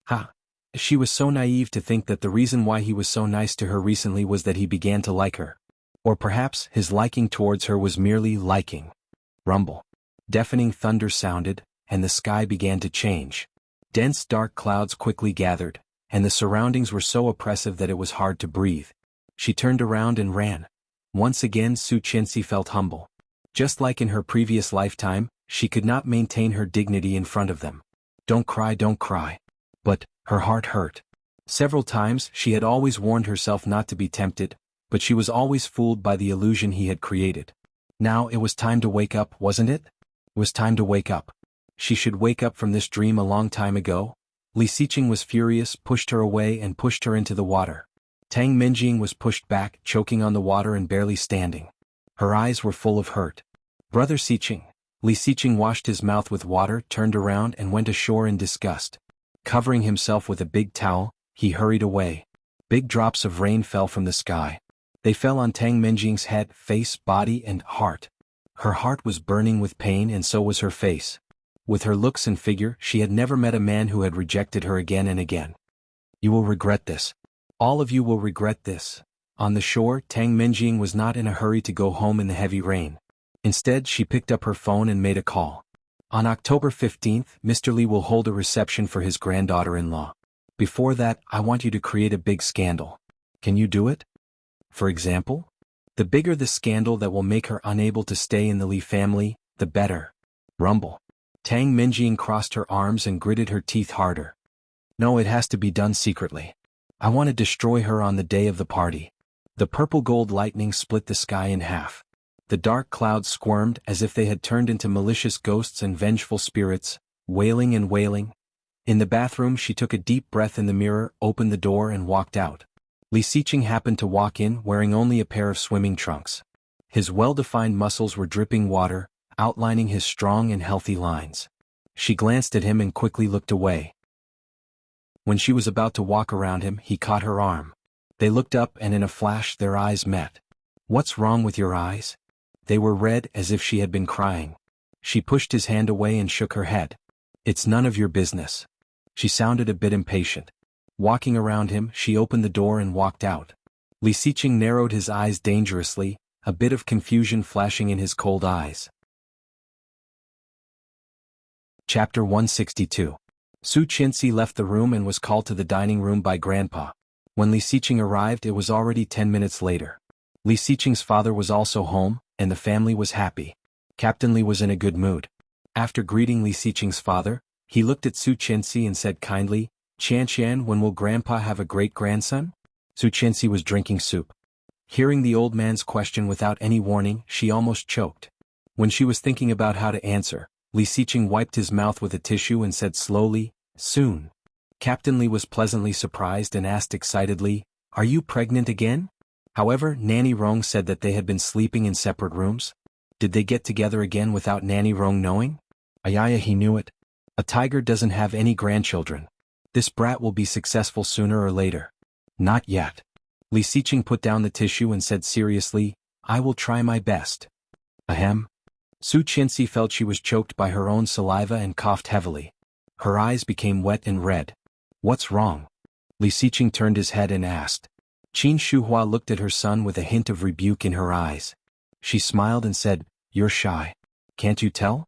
Ha! She was so naive to think that the reason why he was so nice to her recently was that he began to like her. Or perhaps his liking towards her was merely liking. Rumble. Deafening thunder sounded, and the sky began to change. Dense dark clouds quickly gathered, and the surroundings were so oppressive that it was hard to breathe. She turned around and ran. Once again Su Qinxi felt humble. Just like in her previous lifetime, she could not maintain her dignity in front of them. Don't cry. But her heart hurt. Several times she had always warned herself not to be tempted, but she was always fooled by the illusion he had created. Now it was time to wake up, wasn't it? It was time to wake up. She should wake up from this dream a long time ago. Li Xiqing was furious, pushed her away and pushed her into the water. Tang Minjing was pushed back, choking on the water and barely standing. Her eyes were full of hurt. Brother Xiqing. Li Xiqing washed his mouth with water, turned around and went ashore in disgust. Covering himself with a big towel, he hurried away. Big drops of rain fell from the sky. They fell on Tang Minjing's head, face, body, and heart. Her heart was burning with pain and so was her face. With her looks and figure, she had never met a man who had rejected her again and again. You will regret this. All of you will regret this. On the shore, Tang Minjing was not in a hurry to go home in the heavy rain. Instead, she picked up her phone and made a call. On October 15th, Mr. Li will hold a reception for his granddaughter-in-law. Before that, I want you to create a big scandal. Can you do it? For example? The bigger the scandal that will make her unable to stay in the Li family, the better. Rumble. Tang Minjing crossed her arms and gritted her teeth harder. No, it has to be done secretly. I want to destroy her on the day of the party. The purple-gold lightning split the sky in half. The dark clouds squirmed as if they had turned into malicious ghosts and vengeful spirits, wailing and wailing. In the bathroom she took a deep breath in the mirror, opened the door and walked out. Li Xiqing happened to walk in wearing only a pair of swimming trunks. His well-defined muscles were dripping water, outlining his strong and healthy lines. She glanced at him and quickly looked away. When she was about to walk around him, he caught her arm. They looked up and in a flash their eyes met. "What's wrong with your eyes?" They were red as if she had been crying. She pushed his hand away and shook her head. "It's none of your business." She sounded a bit impatient. Walking around him, she opened the door and walked out. Li Xiqing narrowed his eyes dangerously, a bit of confusion flashing in his cold eyes. Chapter 162. Su Qianxi left the room and was called to the dining room by Grandpa. When Li Xiqing arrived, it was already 10 minutes later. Li Xiqing's father was also home, and the family was happy. Captain Li was in a good mood. After greeting Li Xiqing's father, he looked at Su Qianxi and said kindly, "Qianqian, when will Grandpa have a great-grandson?" Su Qianxi was drinking soup. Hearing the old man's question without any warning, she almost choked. When she was thinking about how to answer, Li Xiqing wiped his mouth with a tissue and said slowly, "Soon." Captain Li was pleasantly surprised and asked excitedly, "Are you pregnant again?" However, Nanny Rong said that they had been sleeping in separate rooms. Did they get together again without Nanny Rong knowing? Ayaya, he knew it. A tiger doesn't have any grandchildren. This brat will be successful sooner or later. Not yet. Li Xiqing put down the tissue and said seriously, "I will try my best." Ahem. Su Qianxi felt she was choked by her own saliva and coughed heavily. Her eyes became wet and red. "What's wrong?" Li Xiqing turned his head and asked. Qin Shuhua looked at her son with a hint of rebuke in her eyes. She smiled and said, "You're shy. Can't you tell?"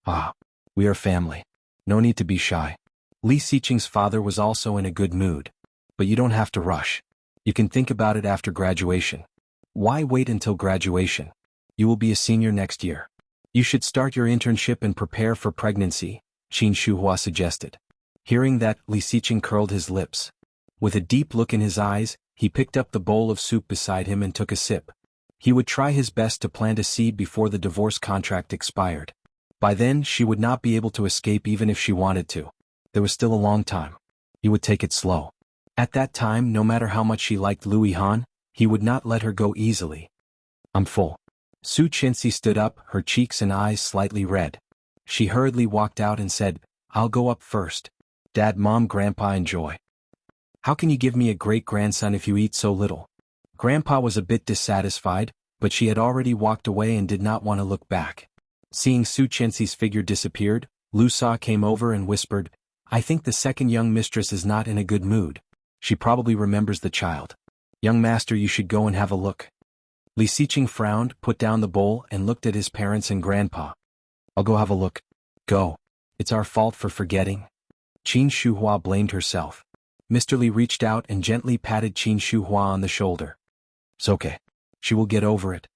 "Ah, we are family. No need to be shy." Li Xiqing's father was also in a good mood. "But you don't have to rush. You can think about it after graduation." "Why wait until graduation? You will be a senior next year. You should start your internship and prepare for pregnancy," Qin Shuhua suggested. Hearing that, Li Xiqing curled his lips. With a deep look in his eyes, he picked up the bowl of soup beside him and took a sip. He would try his best to plant a seed before the divorce contract expired. By then, she would not be able to escape even if she wanted to. There was still a long time. He would take it slow. At that time, no matter how much she liked Louis Han, he would not let her go easily. "I'm full." Su Qianxi stood up, her cheeks and eyes slightly red. She hurriedly walked out and said, "I'll go up first. Dad, Mom, Grandpa enjoy. How can you give me a great-grandson if you eat so little?" Grandpa was a bit dissatisfied, but she had already walked away and did not want to look back. Seeing Su Qianxi's figure disappeared, Lu Sa came over and whispered, "I think the second young mistress is not in a good mood. She probably remembers the child. Young master, you should go and have a look." Li Xiqing frowned, put down the bowl and looked at his parents and Grandpa. "I'll go have a look." "Go. It's our fault for forgetting." Qin Shuhua blamed herself. Mr. Li reached out and gently patted Qin Shuhua on the shoulder. "It's okay. She will get over it."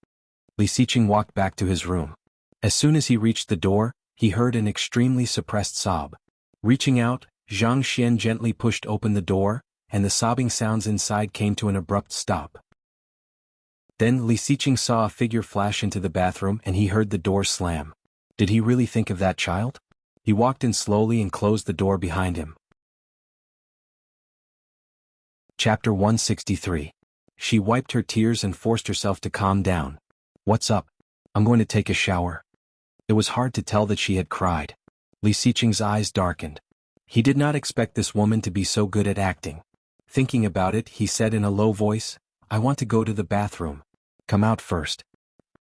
Li Xiqing walked back to his room. As soon as he reached the door, he heard an extremely suppressed sob. Reaching out, Zhang Xian gently pushed open the door, and the sobbing sounds inside came to an abrupt stop. Then Li Xiqing saw a figure flash into the bathroom and he heard the door slam. Did he really think of that child? He walked in slowly and closed the door behind him. Chapter 163. She wiped her tears and forced herself to calm down. "What's up? I'm going to take a shower." It was hard to tell that she had cried. Li Xiqing's eyes darkened. He did not expect this woman to be so good at acting. Thinking about it, he said in a low voice, "I want to go to the bathroom. Come out first."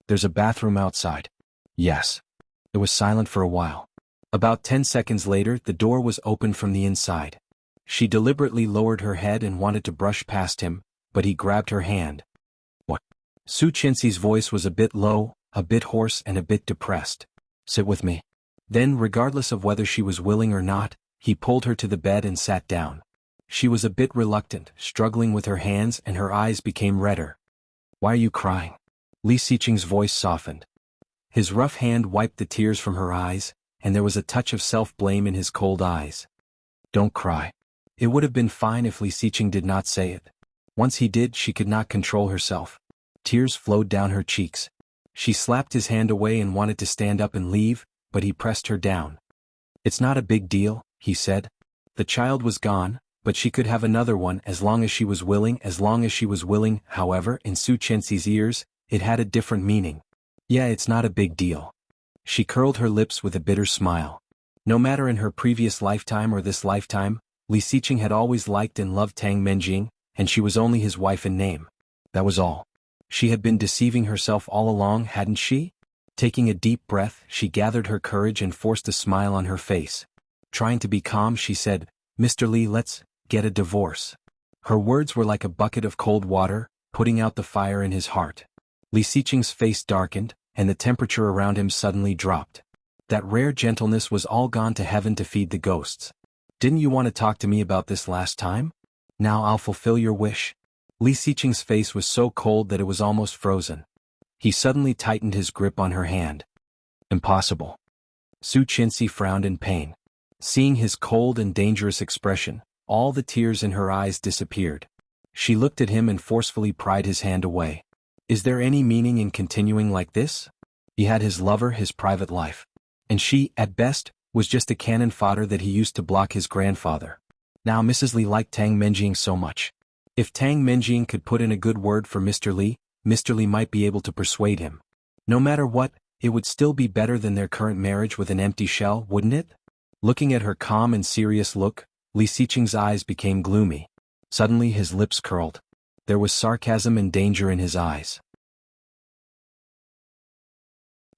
"There's a bathroom outside." "Yes." It was silent for a while. About 10 seconds later, the door was opened from the inside. She deliberately lowered her head and wanted to brush past him, but he grabbed her hand. "What?" Su Qianxi's voice was a bit low, a bit hoarse and a bit depressed. "Sit with me." Then, regardless of whether she was willing or not, he pulled her to the bed and sat down. She was a bit reluctant, struggling with her hands, and her eyes became redder. "Why are you crying?" Li Xiqing's voice softened. His rough hand wiped the tears from her eyes, and there was a touch of self-blame in his cold eyes. "Don't cry." It would have been fine if Li Xiqing did not say it. Once he did, she could not control herself. Tears flowed down her cheeks. She slapped his hand away and wanted to stand up and leave, but he pressed her down. "It's not a big deal," he said. The child was gone, but she could have another one as long as she was willing. However, in Su Chenxi's ears, it had a different meaning. "Yeah, it's not a big deal." She curled her lips with a bitter smile. No matter in her previous lifetime or this lifetime, Li Xiqing had always liked and loved Tang Menjing, and she was only his wife in name. That was all. She had been deceiving herself all along, hadn't she? Taking a deep breath, she gathered her courage and forced a smile on her face. Trying to be calm, she said, "Mr. Li, let's get a divorce." Her words were like a bucket of cold water, putting out the fire in his heart. Li Xiqing's face darkened, and the temperature around him suddenly dropped. That rare gentleness was all gone to heaven to feed the ghosts. "Didn't you want to talk to me about this last time? Now I'll fulfill your wish." Li Xiqing's face was so cold that it was almost frozen. He suddenly tightened his grip on her hand. "Impossible." Su Chenxi frowned in pain. Seeing his cold and dangerous expression, all the tears in her eyes disappeared. She looked at him and forcefully pried his hand away. Is there any meaning in continuing like this? He had his lover, his private life. And she, at best, was just a cannon fodder that he used to block his grandfather. Now Mrs. Li liked Tang Menjing so much. If Tang Menjing could put in a good word for Mr. Li might be able to persuade him. No matter what, it would still be better than their current marriage with an empty shell, wouldn't it? Looking at her calm and serious look, Li Xiqing's eyes became gloomy. Suddenly his lips curled. There was sarcasm and danger in his eyes.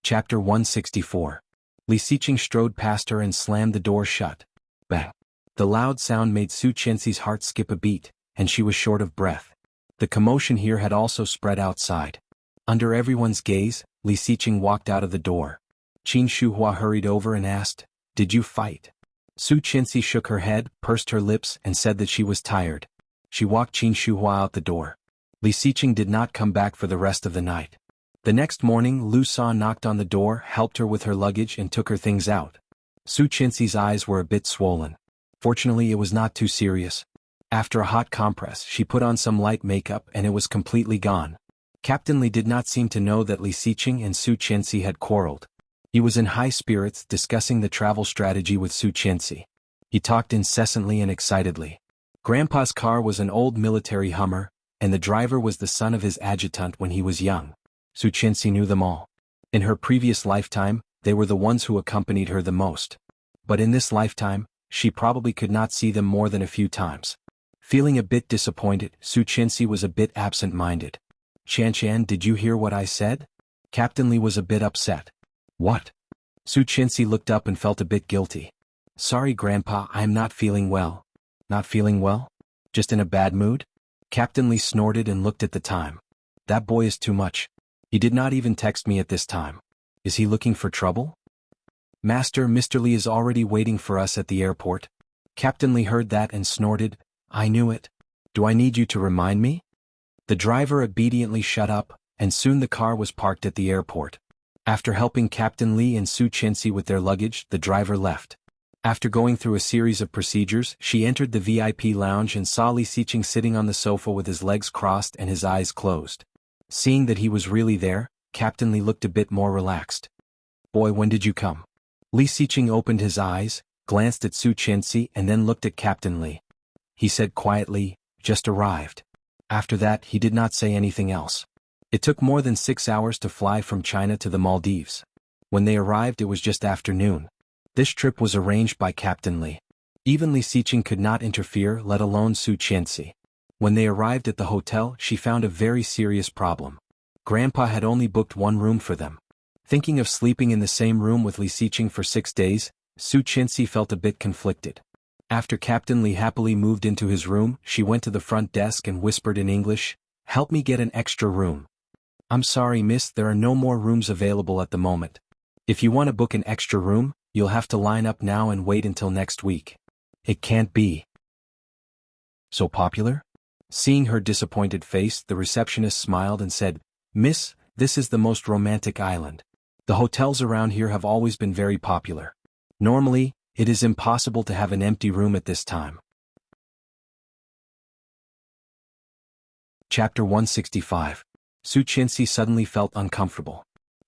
Chapter 164. Li Xiqing strode past her and slammed the door shut. Bang! The loud sound made Su Chenxi's heart skip a beat, and she was short of breath. The commotion here had also spread outside. Under everyone's gaze, Li Xiqing walked out of the door. Qin Shuhua hurried over and asked, "Did you fight?" Su Chenxi shook her head, pursed her lips, and said that she was tired. She walked Qin Shuhua out the door. Li Xiqing did not come back for the rest of the night. The next morning, Lu Sa knocked on the door, helped her with her luggage, and took her things out. Su Chenxi's eyes were a bit swollen. Fortunately, it was not too serious. After a hot compress, she put on some light makeup and it was completely gone. Captain Li did not seem to know that Li Xiqing and Su Chenxi had quarreled. He was in high spirits discussing the travel strategy with Su Chenxi. He talked incessantly and excitedly. Grandpa's car was an old military Hummer, and the driver was the son of his adjutant when he was young. Su Chenxi knew them all. In her previous lifetime, they were the ones who accompanied her the most. But in this lifetime, she probably could not see them more than a few times. Feeling a bit disappointed, Su Chenxi was a bit absent-minded. "Chan, did you hear what I said?" Captain Li was a bit upset. "What?" Su Chenxi looked up and felt a bit guilty. "Sorry, Grandpa, I am not feeling well." "Not feeling well? Just in a bad mood?" Captain Li snorted and looked at the time. "That boy is too much. He did not even text me at this time. Is he looking for trouble?" "Master, Mr. Li is already waiting for us at the airport." Captain Li heard that and snorted. "I knew it. Do I need you to remind me?" The driver obediently shut up, and soon the car was parked at the airport. After helping Captain Li and Su Chenxi with their luggage, the driver left. After going through a series of procedures, she entered the VIP lounge and saw Li Xiqing sitting on the sofa with his legs crossed and his eyes closed. Seeing that he was really there, Captain Li looked a bit more relaxed. "Boy, when did you come?" Li Xiqing opened his eyes, glanced at Su Chenxi and then looked at Captain Li. He said quietly, "Just arrived." After that, he did not say anything else. It took more than 6 hours to fly from China to the Maldives. When they arrived, it was just afternoon. This trip was arranged by Captain Li. Even Li Xiqing could not interfere, let alone Su Chenxi. When they arrived at the hotel, she found a very serious problem. Grandpa had only booked one room for them. Thinking of sleeping in the same room with Li Xiqing for 6 days, Su Chenxi felt a bit conflicted. After Captain Li happily moved into his room, she went to the front desk and whispered in English, "Help me get an extra room." "I'm sorry, miss, there are no more rooms available at the moment. If you want to book an extra room, you'll have to line up now and wait until next week." "It can't be. So popular?" Seeing her disappointed face, the receptionist smiled and said, "Miss, this is the most romantic island. The hotels around here have always been very popular. Normally, it is impossible to have an empty room at this time." Chapter 165. Su Qianxi suddenly felt uncomfortable.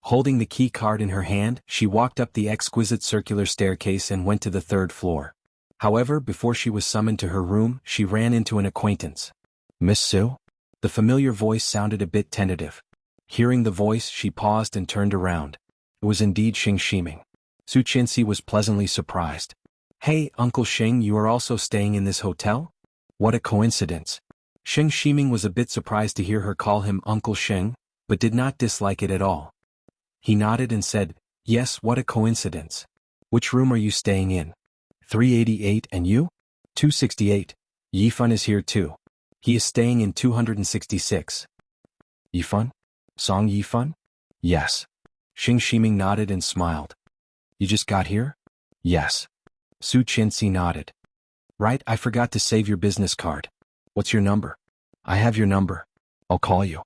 Holding the key card in her hand, she walked up the exquisite circular staircase and went to the third floor. However, before she was summoned to her room, she ran into an acquaintance. "Miss Su?" The familiar voice sounded a bit tentative. Hearing the voice, she paused and turned around. It was indeed Xing Shiming. Su Qianxi was pleasantly surprised. "Hey, Uncle Xing, you are also staying in this hotel? What a coincidence." Xing Shiming was a bit surprised to hear her call him Uncle Xing, but did not dislike it at all. He nodded and said, "Yes, what a coincidence. Which room are you staying in?" 388 and you? 268. Yifan is here too. He is staying in 266. Yifan? Song Yifan? Yes. Xing Shiming nodded and smiled. You just got here? Yes. Su Qianxi nodded. Right, I forgot to save your business card. What's your number? I have your number. I'll call you.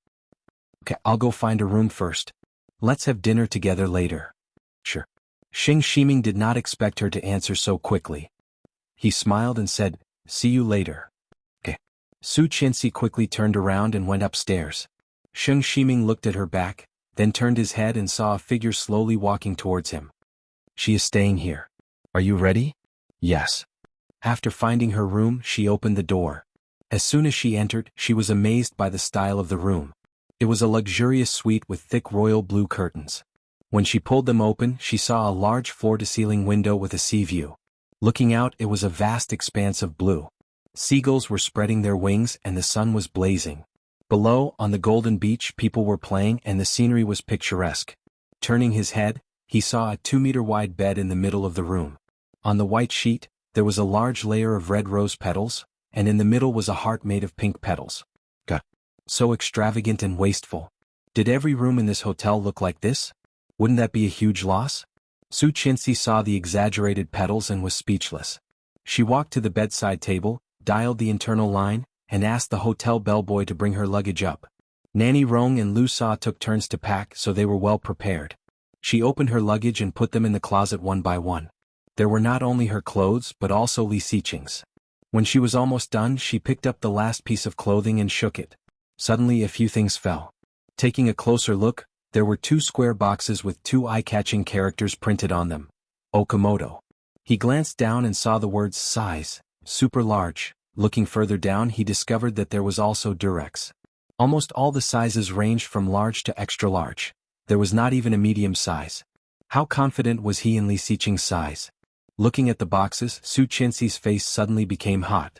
Okay, I'll go find a room first. Let's have dinner together later. Sure. Xing Shiming did not expect her to answer so quickly. He smiled and said, "See you later." Okay. Su Qianxi quickly turned around and went upstairs. Xing Shiming looked at her back, then turned his head and saw a figure slowly walking towards him. She is staying here. Are you ready? Yes. After finding her room, she opened the door. As soon as she entered, she was amazed by the style of the room. It was a luxurious suite with thick royal blue curtains. When she pulled them open, she saw a large floor-to-ceiling window with a sea view. Looking out, it was a vast expanse of blue. Seagulls were spreading their wings and the sun was blazing. Below, on the golden beach, people were playing and the scenery was picturesque. Turning his head, he saw a 2-meter-wide bed in the middle of the room. On the white sheet, there was a large layer of red rose petals, and in the middle was a heart made of pink petals. So extravagant and wasteful. Did every room in this hotel look like this? Wouldn't that be a huge loss? Su Qianxi saw the exaggerated petals and was speechless. She walked to the bedside table, dialed the internal line, and asked the hotel bellboy to bring her luggage up. Nanny Rong and Lu Sa took turns to pack, so they were well prepared. She opened her luggage and put them in the closet one by one. There were not only her clothes but also Li Xiqing's. When she was almost done, she picked up the last piece of clothing and shook it. Suddenly a few things fell. Taking a closer look, there were 2 square boxes with 2 eye-catching characters printed on them. Okamoto. He glanced down and saw the words size, super large. Looking further down, he discovered that there was also Durex. Almost all the sizes ranged from large to extra large. There was not even a medium size. How confident was he in Li Xiqing's size? Looking at the boxes, Su Qianxi's face suddenly became hot.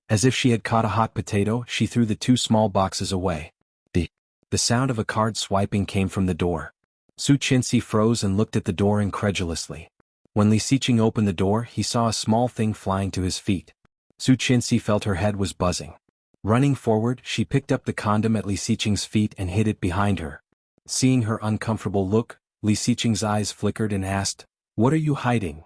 As if she had caught a hot potato, she threw the 2 small boxes away. The sound of a card swiping came from the door. Su Qianxi froze and looked at the door incredulously. When Li Xiqing opened the door, he saw a small thing flying to his feet. Su Qianxi felt her head was buzzing. Running forward, she picked up the condom at Li Xiqing's feet and hid it behind her. Seeing her uncomfortable look, Li Xiqing's eyes flickered and asked, "What are you hiding?"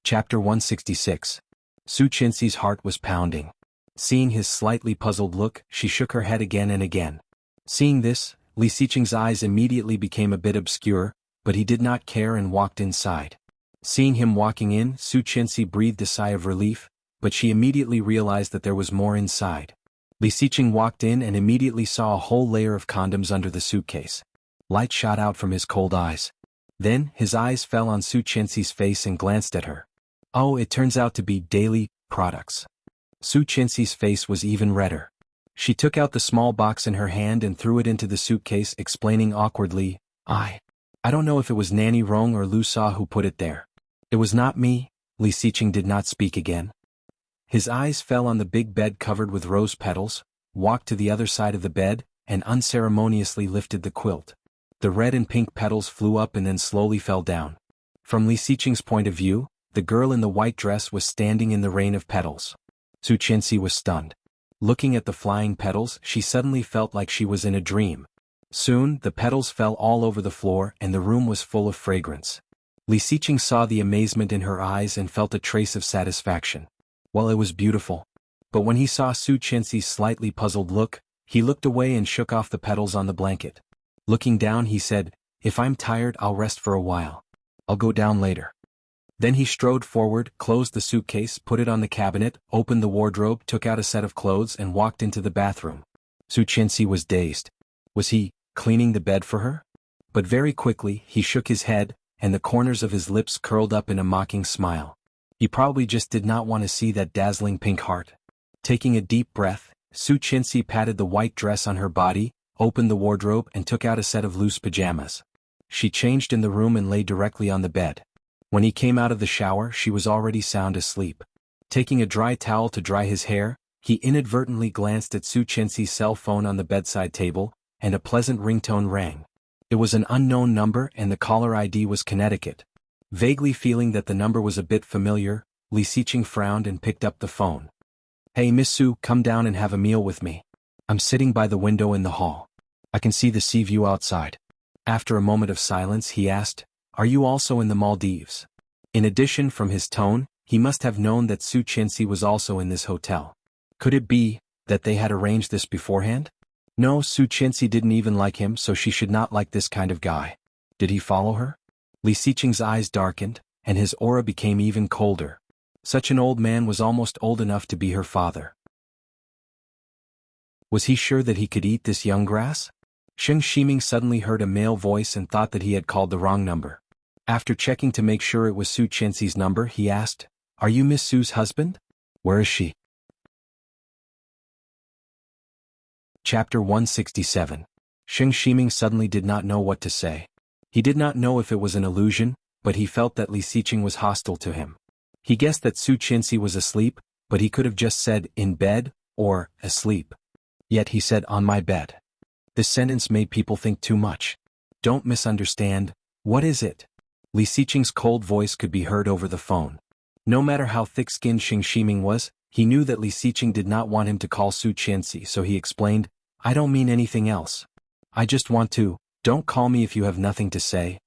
Chapter 166. Su Qianxi's heart was pounding. Seeing his slightly puzzled look, she shook her head again and again. Seeing this, Li Xiqing's eyes immediately became a bit obscure, but he did not care and walked inside. Seeing him walking in, Su Qianxi breathed a sigh of relief, but she immediately realized that there was more inside. Li Xiqing walked in and immediately saw a whole layer of condoms under the suitcase. Light shot out from his cold eyes. Then, his eyes fell on Su Qianxi's face and glanced at her. Oh, it turns out to be daily products. Su Qianxi's face was even redder. She took out the small box in her hand and threw it into the suitcase, explaining awkwardly, I don't know if it was Nanny Rong or Lu Sa who put it there. It was not me." Li Xiqing did not speak again. His eyes fell on the big bed covered with rose petals, walked to the other side of the bed, and unceremoniously lifted the quilt. The red and pink petals flew up and then slowly fell down. From Li Xiqing's point of view, the girl in the white dress was standing in the rain of petals. Su Qianxi was stunned. Looking at the flying petals, she suddenly felt like she was in a dream. Soon, the petals fell all over the floor and the room was full of fragrance. Li Xiqing saw the amazement in her eyes and felt a trace of satisfaction. Well, it was beautiful. But when he saw Su Qianxi's slightly puzzled look, he looked away and shook off the petals on the blanket. Looking down, he said, "If I'm tired, I'll rest for a while. I'll go down later." Then he strode forward, closed the suitcase, put it on the cabinet, opened the wardrobe, took out a set of clothes and walked into the bathroom. Su Qianxi was dazed. Was he cleaning the bed for her? But very quickly, he shook his head, and the corners of his lips curled up in a mocking smile. He probably just did not want to see that dazzling pink heart. Taking a deep breath, Su Qianxi patted the white dress on her body, opened the wardrobe and took out a set of loose pajamas. She changed in the room and lay directly on the bed. When he came out of the shower, she was already sound asleep. Taking a dry towel to dry his hair, he inadvertently glanced at Su Qianxi's cell phone on the bedside table, and a pleasant ringtone rang. It was an unknown number and the caller ID was Connecticut. Vaguely feeling that the number was a bit familiar, Li Xiqing frowned and picked up the phone. "Hey Miss Su, come down and have a meal with me. I'm sitting by the window in the hall. I can see the sea view outside." After a moment of silence he asked, "Are you also in the Maldives?" In addition, from his tone, he must have known that Su Qianxi was also in this hotel. Could it be that they had arranged this beforehand? No, Su Qianxi didn't even like him, so she should not like this kind of guy. Did he follow her? Li Xiqing's eyes darkened, and his aura became even colder. Such an old man was almost old enough to be her father. Was he sure that he could eat this young grass? Sheng Shiming suddenly heard a male voice and thought that he had called the wrong number. After checking to make sure it was Su Qianxi's number, he asked, "Are you Miss Su's husband? Where is she?" Chapter 167. Sheng Shiming suddenly did not know what to say. He did not know if it was an illusion, but he felt that Li Xiqing was hostile to him. He guessed that Su Qianxi was asleep, but he could have just said, "in bed," or, "asleep." Yet he said, "on my bed." This sentence made people think too much. "Don't misunderstand. What is it?" Li Xiqing's cold voice could be heard over the phone. No matter how thick-skinned Sheng Shiming was, he knew that Li Xiqing did not want him to call Su Qianxi, so he explained, "I don't mean anything else. I just want to, don't call me if you have nothing to say."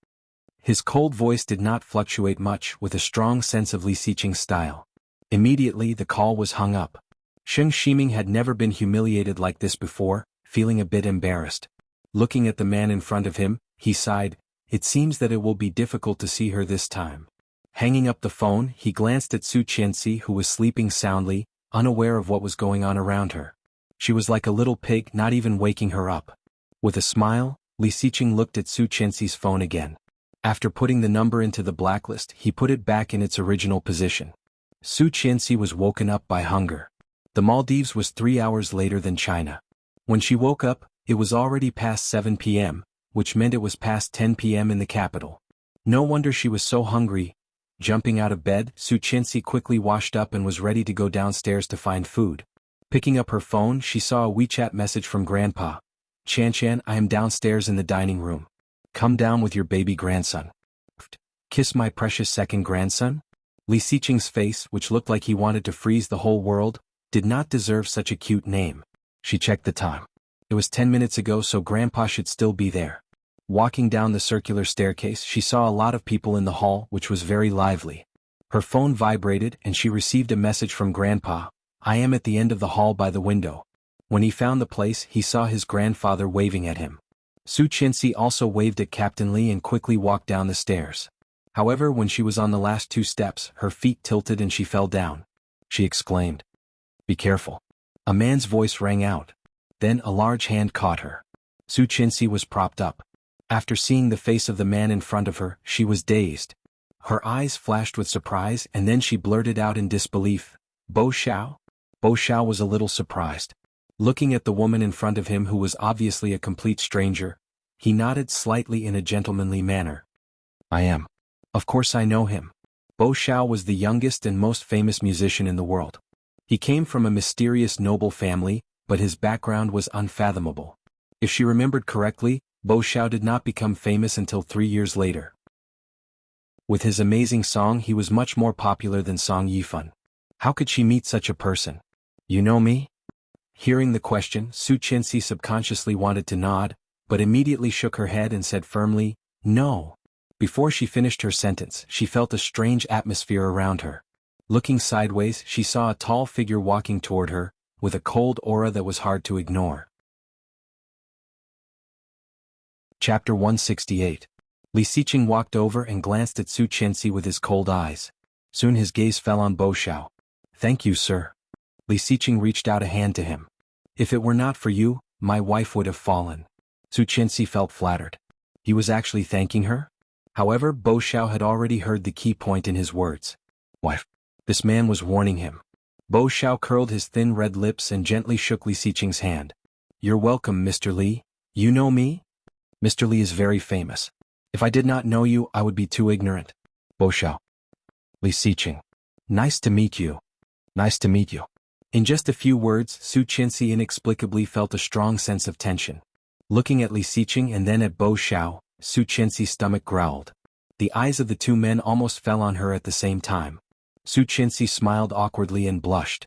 His cold voice did not fluctuate much, with a strong sense of Li Xiqing's style. Immediately the call was hung up. Sheng Shiming had never been humiliated like this before, feeling a bit embarrassed. Looking at the man in front of him, he sighed, "It seems that it will be difficult to see her this time." Hanging up the phone, he glanced at Su Qianxi, who was sleeping soundly, unaware of what was going on around her. She was like a little pig, not even waking her up. With a smile, Li Xiqing looked at Su Qianxi's phone again. After putting the number into the blacklist, he put it back in its original position. Su Qianxi was woken up by hunger. The Maldives was 3 hours later than China. When she woke up, it was already past 7 p.m., which meant it was past 10 p.m. in the capital. No wonder she was so hungry. Jumping out of bed, Su Qianxi quickly washed up and was ready to go downstairs to find food. Picking up her phone, she saw a WeChat message from Grandpa. "Qian, I am downstairs in the dining room. Come down with your baby grandson." Kiss my precious second grandson? Li Xiqing's face, which looked like he wanted to freeze the whole world, did not deserve such a cute name. She checked the time. It was 10 minutes ago, so Grandpa should still be there. Walking down the circular staircase, she saw a lot of people in the hall, which was very lively. Her phone vibrated and she received a message from Grandpa. "I am at the end of the hall by the window." When he found the place, he saw his grandfather waving at him. Su Qianxi also waved at Captain Li and quickly walked down the stairs. However, when she was on the last 2 steps, her feet tilted and she fell down. She exclaimed, "Be careful." A man's voice rang out. Then a large hand caught her. Su Qianxi was propped up. After seeing the face of the man in front of her, she was dazed. Her eyes flashed with surprise and then she blurted out in disbelief, "Bo Xiao?" Bo Xiao was a little surprised. Looking at the woman in front of him, who was obviously a complete stranger, he nodded slightly in a gentlemanly manner. "I am. Of course I know him." Bo Xiao was the youngest and most famous musician in the world. He came from a mysterious noble family, but his background was unfathomable. If she remembered correctly, Bo Xiao did not become famous until 3 years later. With his amazing song, he was much more popular than Song Yifan. How could she meet such a person? "You know me?" Hearing the question, Su Qianxi subconsciously wanted to nod, but immediately shook her head and said firmly, "No." Before she finished her sentence, she felt a strange atmosphere around her. Looking sideways, she saw a tall figure walking toward her, with a cold aura that was hard to ignore. Chapter 168. Li Xiqing walked over and glanced at Su Qianxi with his cold eyes. Soon his gaze fell on Bo Xiao. "Thank you, sir." Li Xiqing reached out a hand to him. "If it were not for you, my wife would have fallen." Su Qianxi felt flattered. He was actually thanking her? However, Bo Xiao had already heard the key point in his words. Wife. This man was warning him. Bo Xiao curled his thin red lips and gently shook Li Xiqing's hand. "You're welcome, Mr. Li. You know me?" "Mr. Li is very famous. If I did not know you, I would be too ignorant." Bo Xiao. Li Xiqing. "Nice to meet you." "Nice to meet you." In just a few words, Su Qianxi inexplicably felt a strong sense of tension. Looking at Li Xiqing and then at Bo Xiao, Su Qianxi's stomach growled. The eyes of the two men almost fell on her at the same time. Su Qianxi smiled awkwardly and blushed.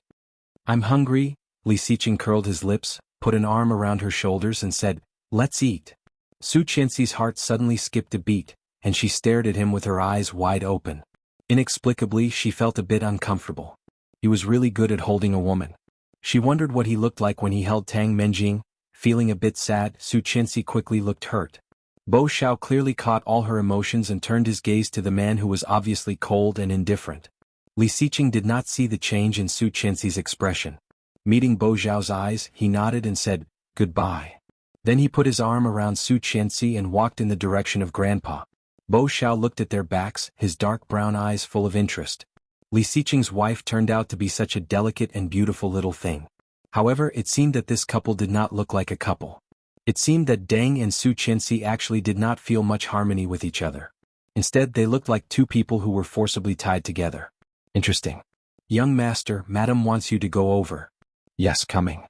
"I'm hungry." Li Xiqing curled his lips, put an arm around her shoulders and said, "Let's eat." Su Qianxi's heart suddenly skipped a beat, and she stared at him with her eyes wide open. Inexplicably, she felt a bit uncomfortable. He was really good at holding a woman. She wondered what he looked like when he held Tang Menjing. Feeling a bit sad, Su Qianxi quickly looked hurt. Bo Xiao clearly caught all her emotions and turned his gaze to the man who was obviously cold and indifferent. Li Xiqing did not see the change in Su Qianxi's expression. Meeting Bo Xiao's eyes, he nodded and said, "Goodbye." Then he put his arm around Su Qianxi and walked in the direction of Grandpa. Bo Xiao looked at their backs, his dark brown eyes full of interest. Li Xiqing's wife turned out to be such a delicate and beautiful little thing. However, it seemed that this couple did not look like a couple. It seemed that Deng and Su Qianxi actually did not feel much harmony with each other. Instead, they looked like two people who were forcibly tied together. Interesting. "Young master, madam wants you to go over." "Yes, coming."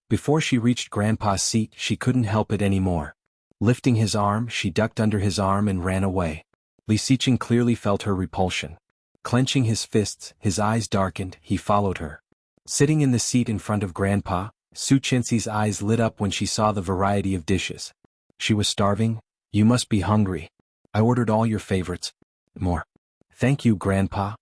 Before she reached Grandpa's seat, she couldn't help it anymore. Lifting his arm, she ducked under his arm and ran away. Li Xiqing clearly felt her repulsion. Clenching his fists, his eyes darkened, he followed her. Sitting in the seat in front of Grandpa, Su Qianxi's eyes lit up when she saw the variety of dishes. She was starving. "You must be hungry. I ordered all your favorites. More." "Thank you, Grandpa."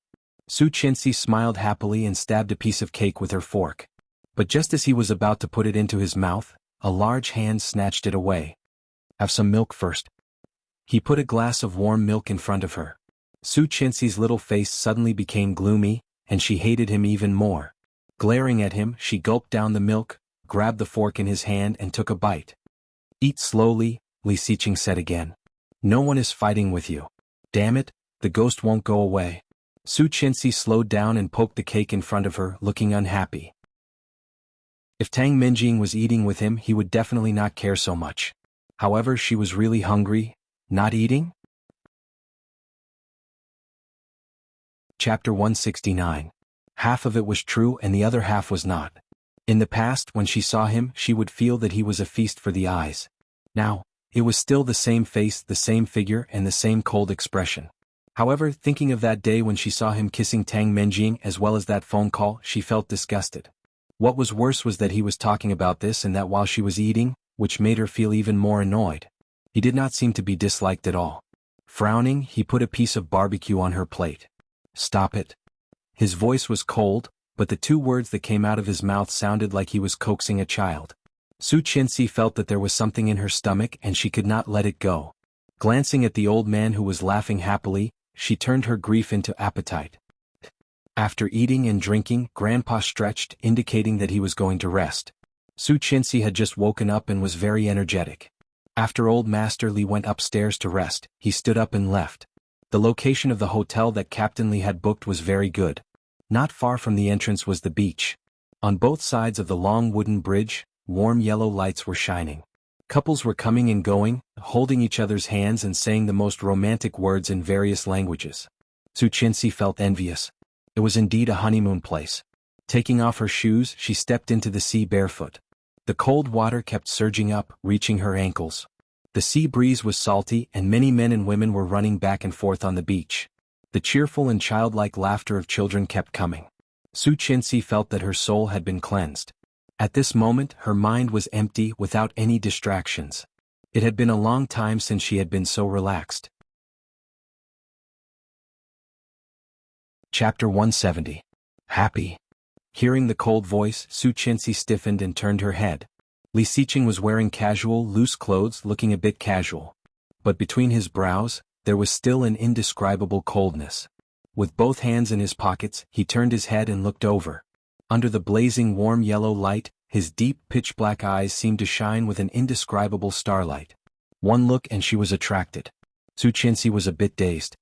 Su Qianxi smiled happily and stabbed a piece of cake with her fork. But just as he was about to put it into his mouth, a large hand snatched it away. "Have some milk first." He put a glass of warm milk in front of her. Su Qianxi's little face suddenly became gloomy, and she hated him even more. Glaring at him, she gulped down the milk, grabbed the fork in his hand and took a bite. "Eat slowly," Li Xiqing said again. "No one is fighting with you. Damn it, the ghost won't go away." Su Qianxi slowed down and poked the cake in front of her, looking unhappy. If Tang Minjing was eating with him, he would definitely not care so much. However, she was really hungry. Not eating? Chapter 169. Half of it was true and the other half was not. In the past, when she saw him, she would feel that he was a feast for the eyes. Now, it was still the same face, the same figure, and the same cold expression. However, thinking of that day when she saw him kissing Tang Menjing as well as that phone call, she felt disgusted. What was worse was that he was talking about this and that while she was eating, which made her feel even more annoyed. He did not seem to be disliked at all. Frowning, he put a piece of barbecue on her plate. "Stop it." His voice was cold, but the two words that came out of his mouth sounded like he was coaxing a child. Su Qianxi felt that there was something in her stomach and she could not let it go. Glancing at the old man who was laughing happily, she turned her grief into appetite. After eating and drinking, Grandpa stretched, indicating that he was going to rest. Su Qianxi had just woken up and was very energetic. After old Master Li went upstairs to rest, he stood up and left. The location of the hotel that Captain Li had booked was very good. Not far from the entrance was the beach. On both sides of the long wooden bridge, warm yellow lights were shining. Couples were coming and going, holding each other's hands and saying the most romantic words in various languages. Su Qianxi felt envious. It was indeed a honeymoon place. Taking off her shoes, she stepped into the sea barefoot. The cold water kept surging up, reaching her ankles. The sea breeze was salty and many men and women were running back and forth on the beach. The cheerful and childlike laughter of children kept coming. Su Qianxi felt that her soul had been cleansed. At this moment, her mind was empty without any distractions. It had been a long time since she had been so relaxed. Chapter 170. Happy. Hearing the cold voice, Su Qianxi stiffened and turned her head. Li Xiqing was wearing casual, loose clothes, looking a bit casual. but between his brows, there was still an indescribable coldness. With both hands in his pockets, he turned his head and looked over. Under the blazing warm yellow light, his deep pitch-black eyes seemed to shine with an indescribable starlight. One look and she was attracted. Su Qianxi was a bit dazed.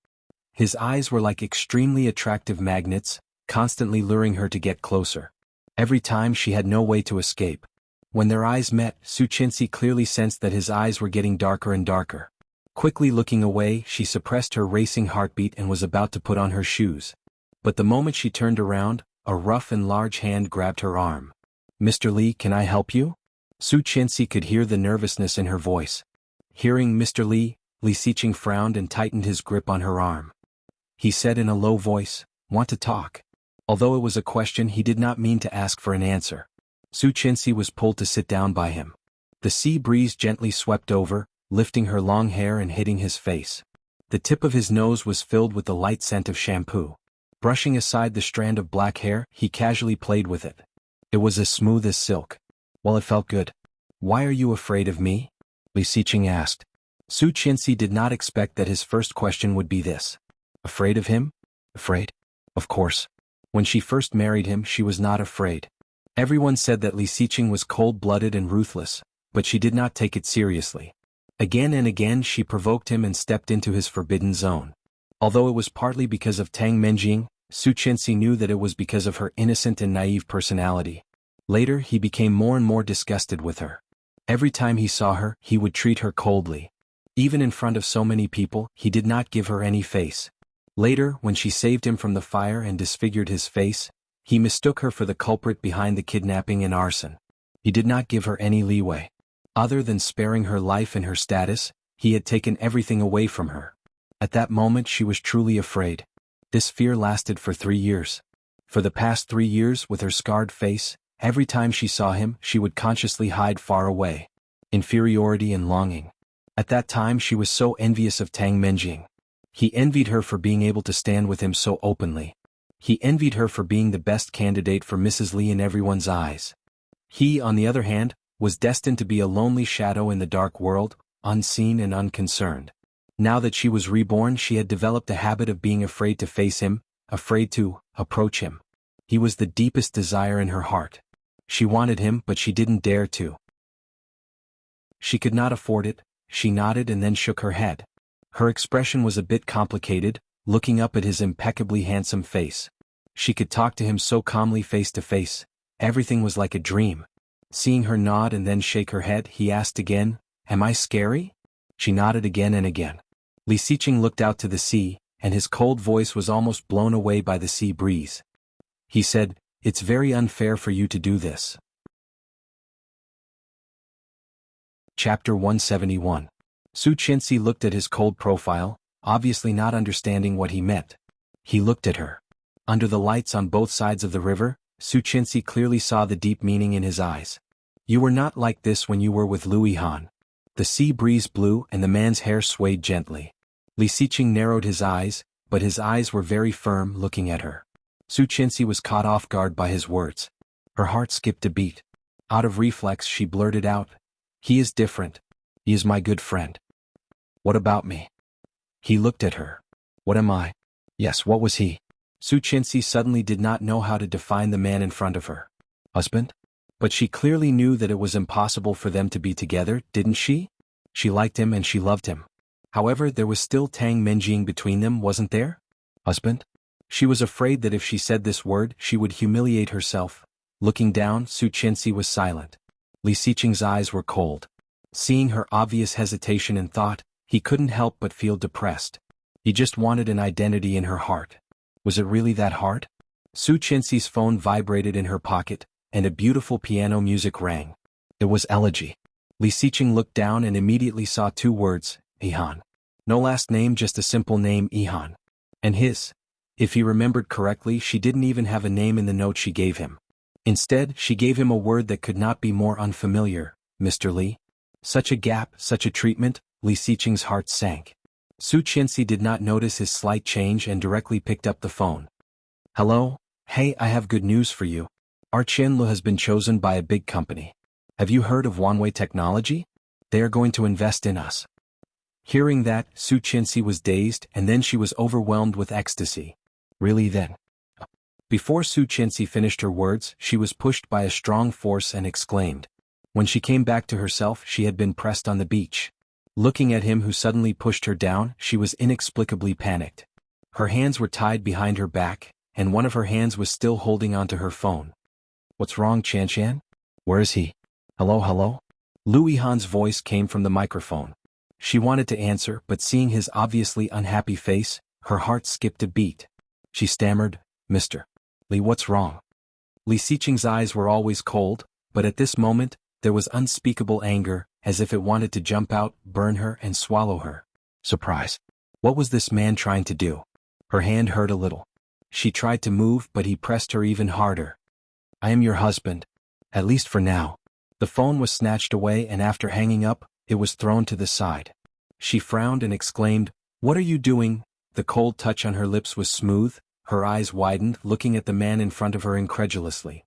His eyes were like extremely attractive magnets, constantly luring her to get closer. Every time she had no way to escape. When their eyes met, Su Qianxi clearly sensed that his eyes were getting darker and darker. Quickly looking away, she suppressed her racing heartbeat and was about to put on her shoes. But the moment she turned around, a rough and large hand grabbed her arm. "Mr. Li, can I help you?" Su Qianxi could hear the nervousness in her voice. Hearing Mr. Li, Li Xiqing frowned and tightened his grip on her arm. He said in a low voice, "Want to talk?" Although it was a question, he did not mean to ask for an answer. Su Qianxi was pulled to sit down by him. The sea breeze gently swept over, lifting her long hair and hitting his face. The tip of his nose was filled with the light scent of shampoo. Brushing aside the strand of black hair, he casually played with it. It was as smooth as silk. Well, it felt good. "Why are you afraid of me?" Li Xiqing asked. Su Qianxi did not expect that his first question would be this. Afraid of him? Afraid? Of course. When she first married him, she was not afraid. Everyone said that Li Xiqing was cold-blooded and ruthless, but she did not take it seriously. Again and again she provoked him and stepped into his forbidden zone. Although it was partly because of Tang Menjing, Su Qianxi knew that it was because of her innocent and naive personality. Later he became more and more disgusted with her. Every time he saw her, he would treat her coldly. Even in front of so many people, he did not give her any face. Later, when she saved him from the fire and disfigured his face, he mistook her for the culprit behind the kidnapping and arson. He did not give her any leeway. Other than sparing her life and her status, he had taken everything away from her. At that moment she was truly afraid. This fear lasted for 3 years. For the past 3 years, with her scarred face, every time she saw him, she would consciously hide far away. Inferiority and longing. At that time she was so envious of Tang Menjing. He envied her for being able to stand with him so openly. He envied her for being the best candidate for Mrs. Li in everyone's eyes. He, on the other hand, was destined to be a lonely shadow in the dark world, unseen and unconcerned. Now that she was reborn, she had developed a habit of being afraid to face him, afraid to approach him. He was the deepest desire in her heart. She wanted him, but she didn't dare to. She could not afford it. She nodded and then shook her head. Her expression was a bit complicated, looking up at his impeccably handsome face. She could talk to him so calmly face to face. Everything was like a dream. Seeing her nod and then shake her head, he asked again, "Am I scary?" She nodded again and again. Li Xiqing looked out to the sea, and his cold voice was almost blown away by the sea breeze. He said, "It's very unfair for you to do this." Chapter 171. Su Qianxi looked at his cold profile, obviously not understanding what he meant. He looked at her. Under the lights on both sides of the river, Su Qianxi clearly saw the deep meaning in his eyes. "You were not like this when you were with Louis Han." The sea breeze blew and the man's hair swayed gently. Li Xiqing narrowed his eyes, but his eyes were very firm, looking at her. Su Qianxi was caught off guard by his words. Her heart skipped a beat. Out of reflex she blurted out, "He is different. He is my good friend." "What about me?" He looked at her. "What am I?" Yes, what was he? Su Qianxi suddenly did not know how to define the man in front of her. Husband? But she clearly knew that it was impossible for them to be together, didn't she? She liked him and she loved him. However, there was still Tang Menjing between them, wasn't there? Husband? She was afraid that if she said this word, she would humiliate herself. Looking down, Su Qianxi was silent. Li Xiqing's eyes were cold. Seeing her obvious hesitation and thought, he couldn't help but feel depressed. He just wanted an identity in her heart. Was it really that hard? Su Qianxi's phone vibrated in her pocket, and a beautiful piano music rang. It was Elegy. Li Xiqing looked down and immediately saw 2 words, Ihan. No last name, just a simple name, Ihan. And his. If he remembered correctly, she didn't even have a name in the note she gave him. Instead, she gave him a word that could not be more unfamiliar, Mr. Li. Such a gap, such a treatment, Li Xiqing's heart sank. Su Qianxi did not notice his slight change and directly picked up the phone. Hello? Hey, I have good news for you. Our Qianlu has been chosen by a big company. Have you heard of Wanwei Technology? They are going to invest in us. Hearing that, Su Chenxi was dazed and then she was overwhelmed with ecstasy. Really then? Before Su Chenxi finished her words, she was pushed by a strong force and exclaimed. When she came back to herself, she had been pressed on the beach. Looking at him who suddenly pushed her down, she was inexplicably panicked. Her hands were tied behind her back, and one of her hands was still holding onto her phone. What's wrong, Chanshan? Where is he? Hello, hello? Lu Yihan's voice came from the microphone. She wanted to answer, but seeing his obviously unhappy face, her heart skipped a beat. She stammered, Mr. Li, what's wrong? Li Xiqing's eyes were always cold, but at this moment, there was unspeakable anger, as if it wanted to jump out, burn her and swallow her. Surprise. What was this man trying to do? Her hand hurt a little. She tried to move, but he pressed her even harder. I am your husband. At least for now. The phone was snatched away and after hanging up, it was thrown to the side. She frowned and exclaimed, What are you doing? The cold touch on her lips was smooth, her eyes widened, looking at the man in front of her incredulously.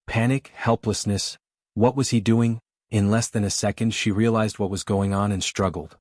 Panic, helplessness. What was he doing? In less than a second she realized what was going on and struggled.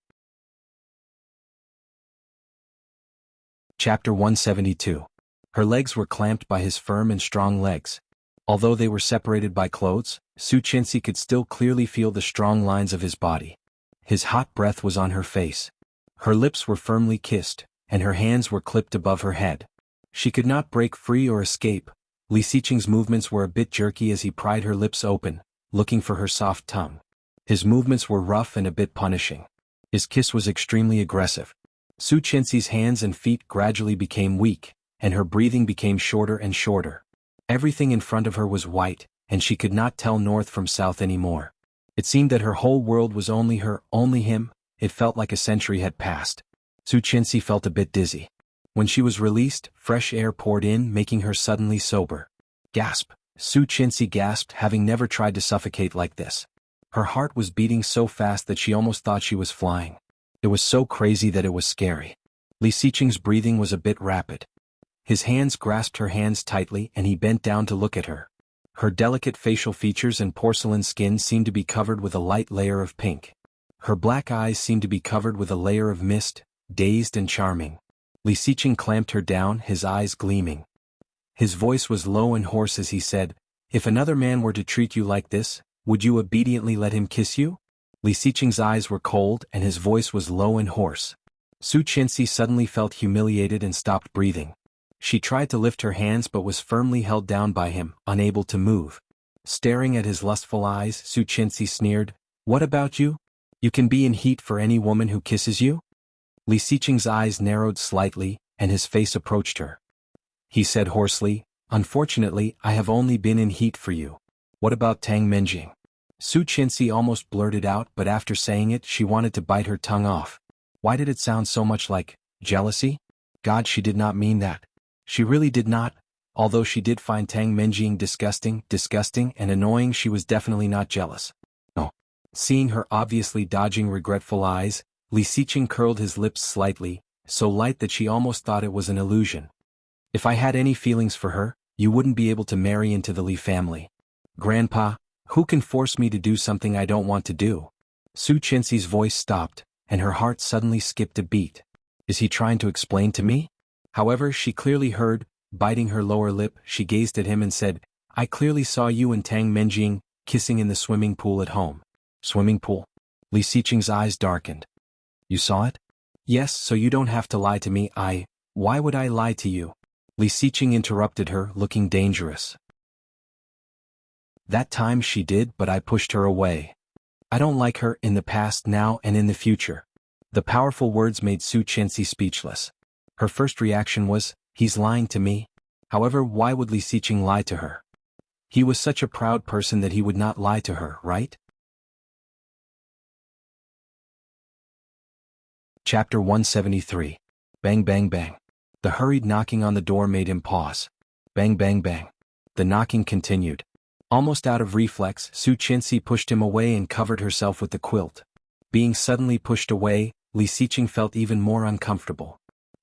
Chapter 172. Her legs were clamped by his firm and strong legs. Although they were separated by clothes, Su Chenxi could still clearly feel the strong lines of his body. His hot breath was on her face. Her lips were firmly kissed, and her hands were clipped above her head. She could not break free or escape. Li Xiqing's movements were a bit jerky as he pried her lips open, looking for her soft tongue. His movements were rough and a bit punishing. His kiss was extremely aggressive. Su Chenxi's hands and feet gradually became weak, and her breathing became shorter and shorter. Everything in front of her was white, and she could not tell north from south anymore. It seemed that her whole world was only her, only him. It felt like a century had passed. Su Chenxi felt a bit dizzy. When she was released, fresh air poured in, making her suddenly sober. Gasp! Su Chenxi gasped, having never tried to suffocate like this. Her heart was beating so fast that she almost thought she was flying. It was so crazy that it was scary. Li Xiqing's breathing was a bit rapid. His hands grasped her hands tightly and he bent down to look at her. Her delicate facial features and porcelain skin seemed to be covered with a light layer of pink. Her black eyes seemed to be covered with a layer of mist, dazed and charming. Li Xiqing clamped her down, his eyes gleaming. His voice was low and hoarse as he said, If another man were to treat you like this, would you obediently let him kiss you? Li Xiqing's eyes were cold and his voice was low and hoarse. Su Chenxi suddenly felt humiliated and stopped breathing. She tried to lift her hands but was firmly held down by him, unable to move. Staring at his lustful eyes, Su Chenxi sneered, What about you? You can be in heat for any woman who kisses you? Li Xiqing's eyes narrowed slightly, and his face approached her. He said hoarsely, Unfortunately, I have only been in heat for you. What about Tang Menjing? Su Chenxi almost blurted out, but after saying it she wanted to bite her tongue off. Why did it sound so much like jealousy? God, she did not mean that. She really did not. Although she did find Tang Menjing disgusting and annoying, she was definitely not jealous. No. Seeing her obviously dodging regretful eyes, Li Xiqing curled his lips slightly, so light that she almost thought it was an illusion. If I had any feelings for her, you wouldn't be able to marry into the Li family. Grandpa, who can force me to do something I don't want to do? Su Chenxi's voice stopped, and her heart suddenly skipped a beat. Is he trying to explain to me? However, she clearly heard. Biting her lower lip, she gazed at him and said, I clearly saw you and Tang Menjing kissing in the swimming pool at home. Swimming pool? Li Xiqing's eyes darkened. You saw it? Yes, so you don't have to lie to me. Why would I lie to you? Li Xiqing interrupted her, looking dangerous. That time she did, but I pushed her away. I don't like her in the past, now, and in the future. The powerful words made Su Chenxi speechless. Her first reaction was, he's lying to me. However, why would Li Xiqing lie to her? He was such a proud person that he would not lie to her, right? Chapter 173. Bang bang bang. The hurried knocking on the door made him pause. Bang bang bang. The knocking continued. Almost out of reflex, Su Chenxi pushed him away and covered herself with the quilt. Being suddenly pushed away, Li Xiqing felt even more uncomfortable.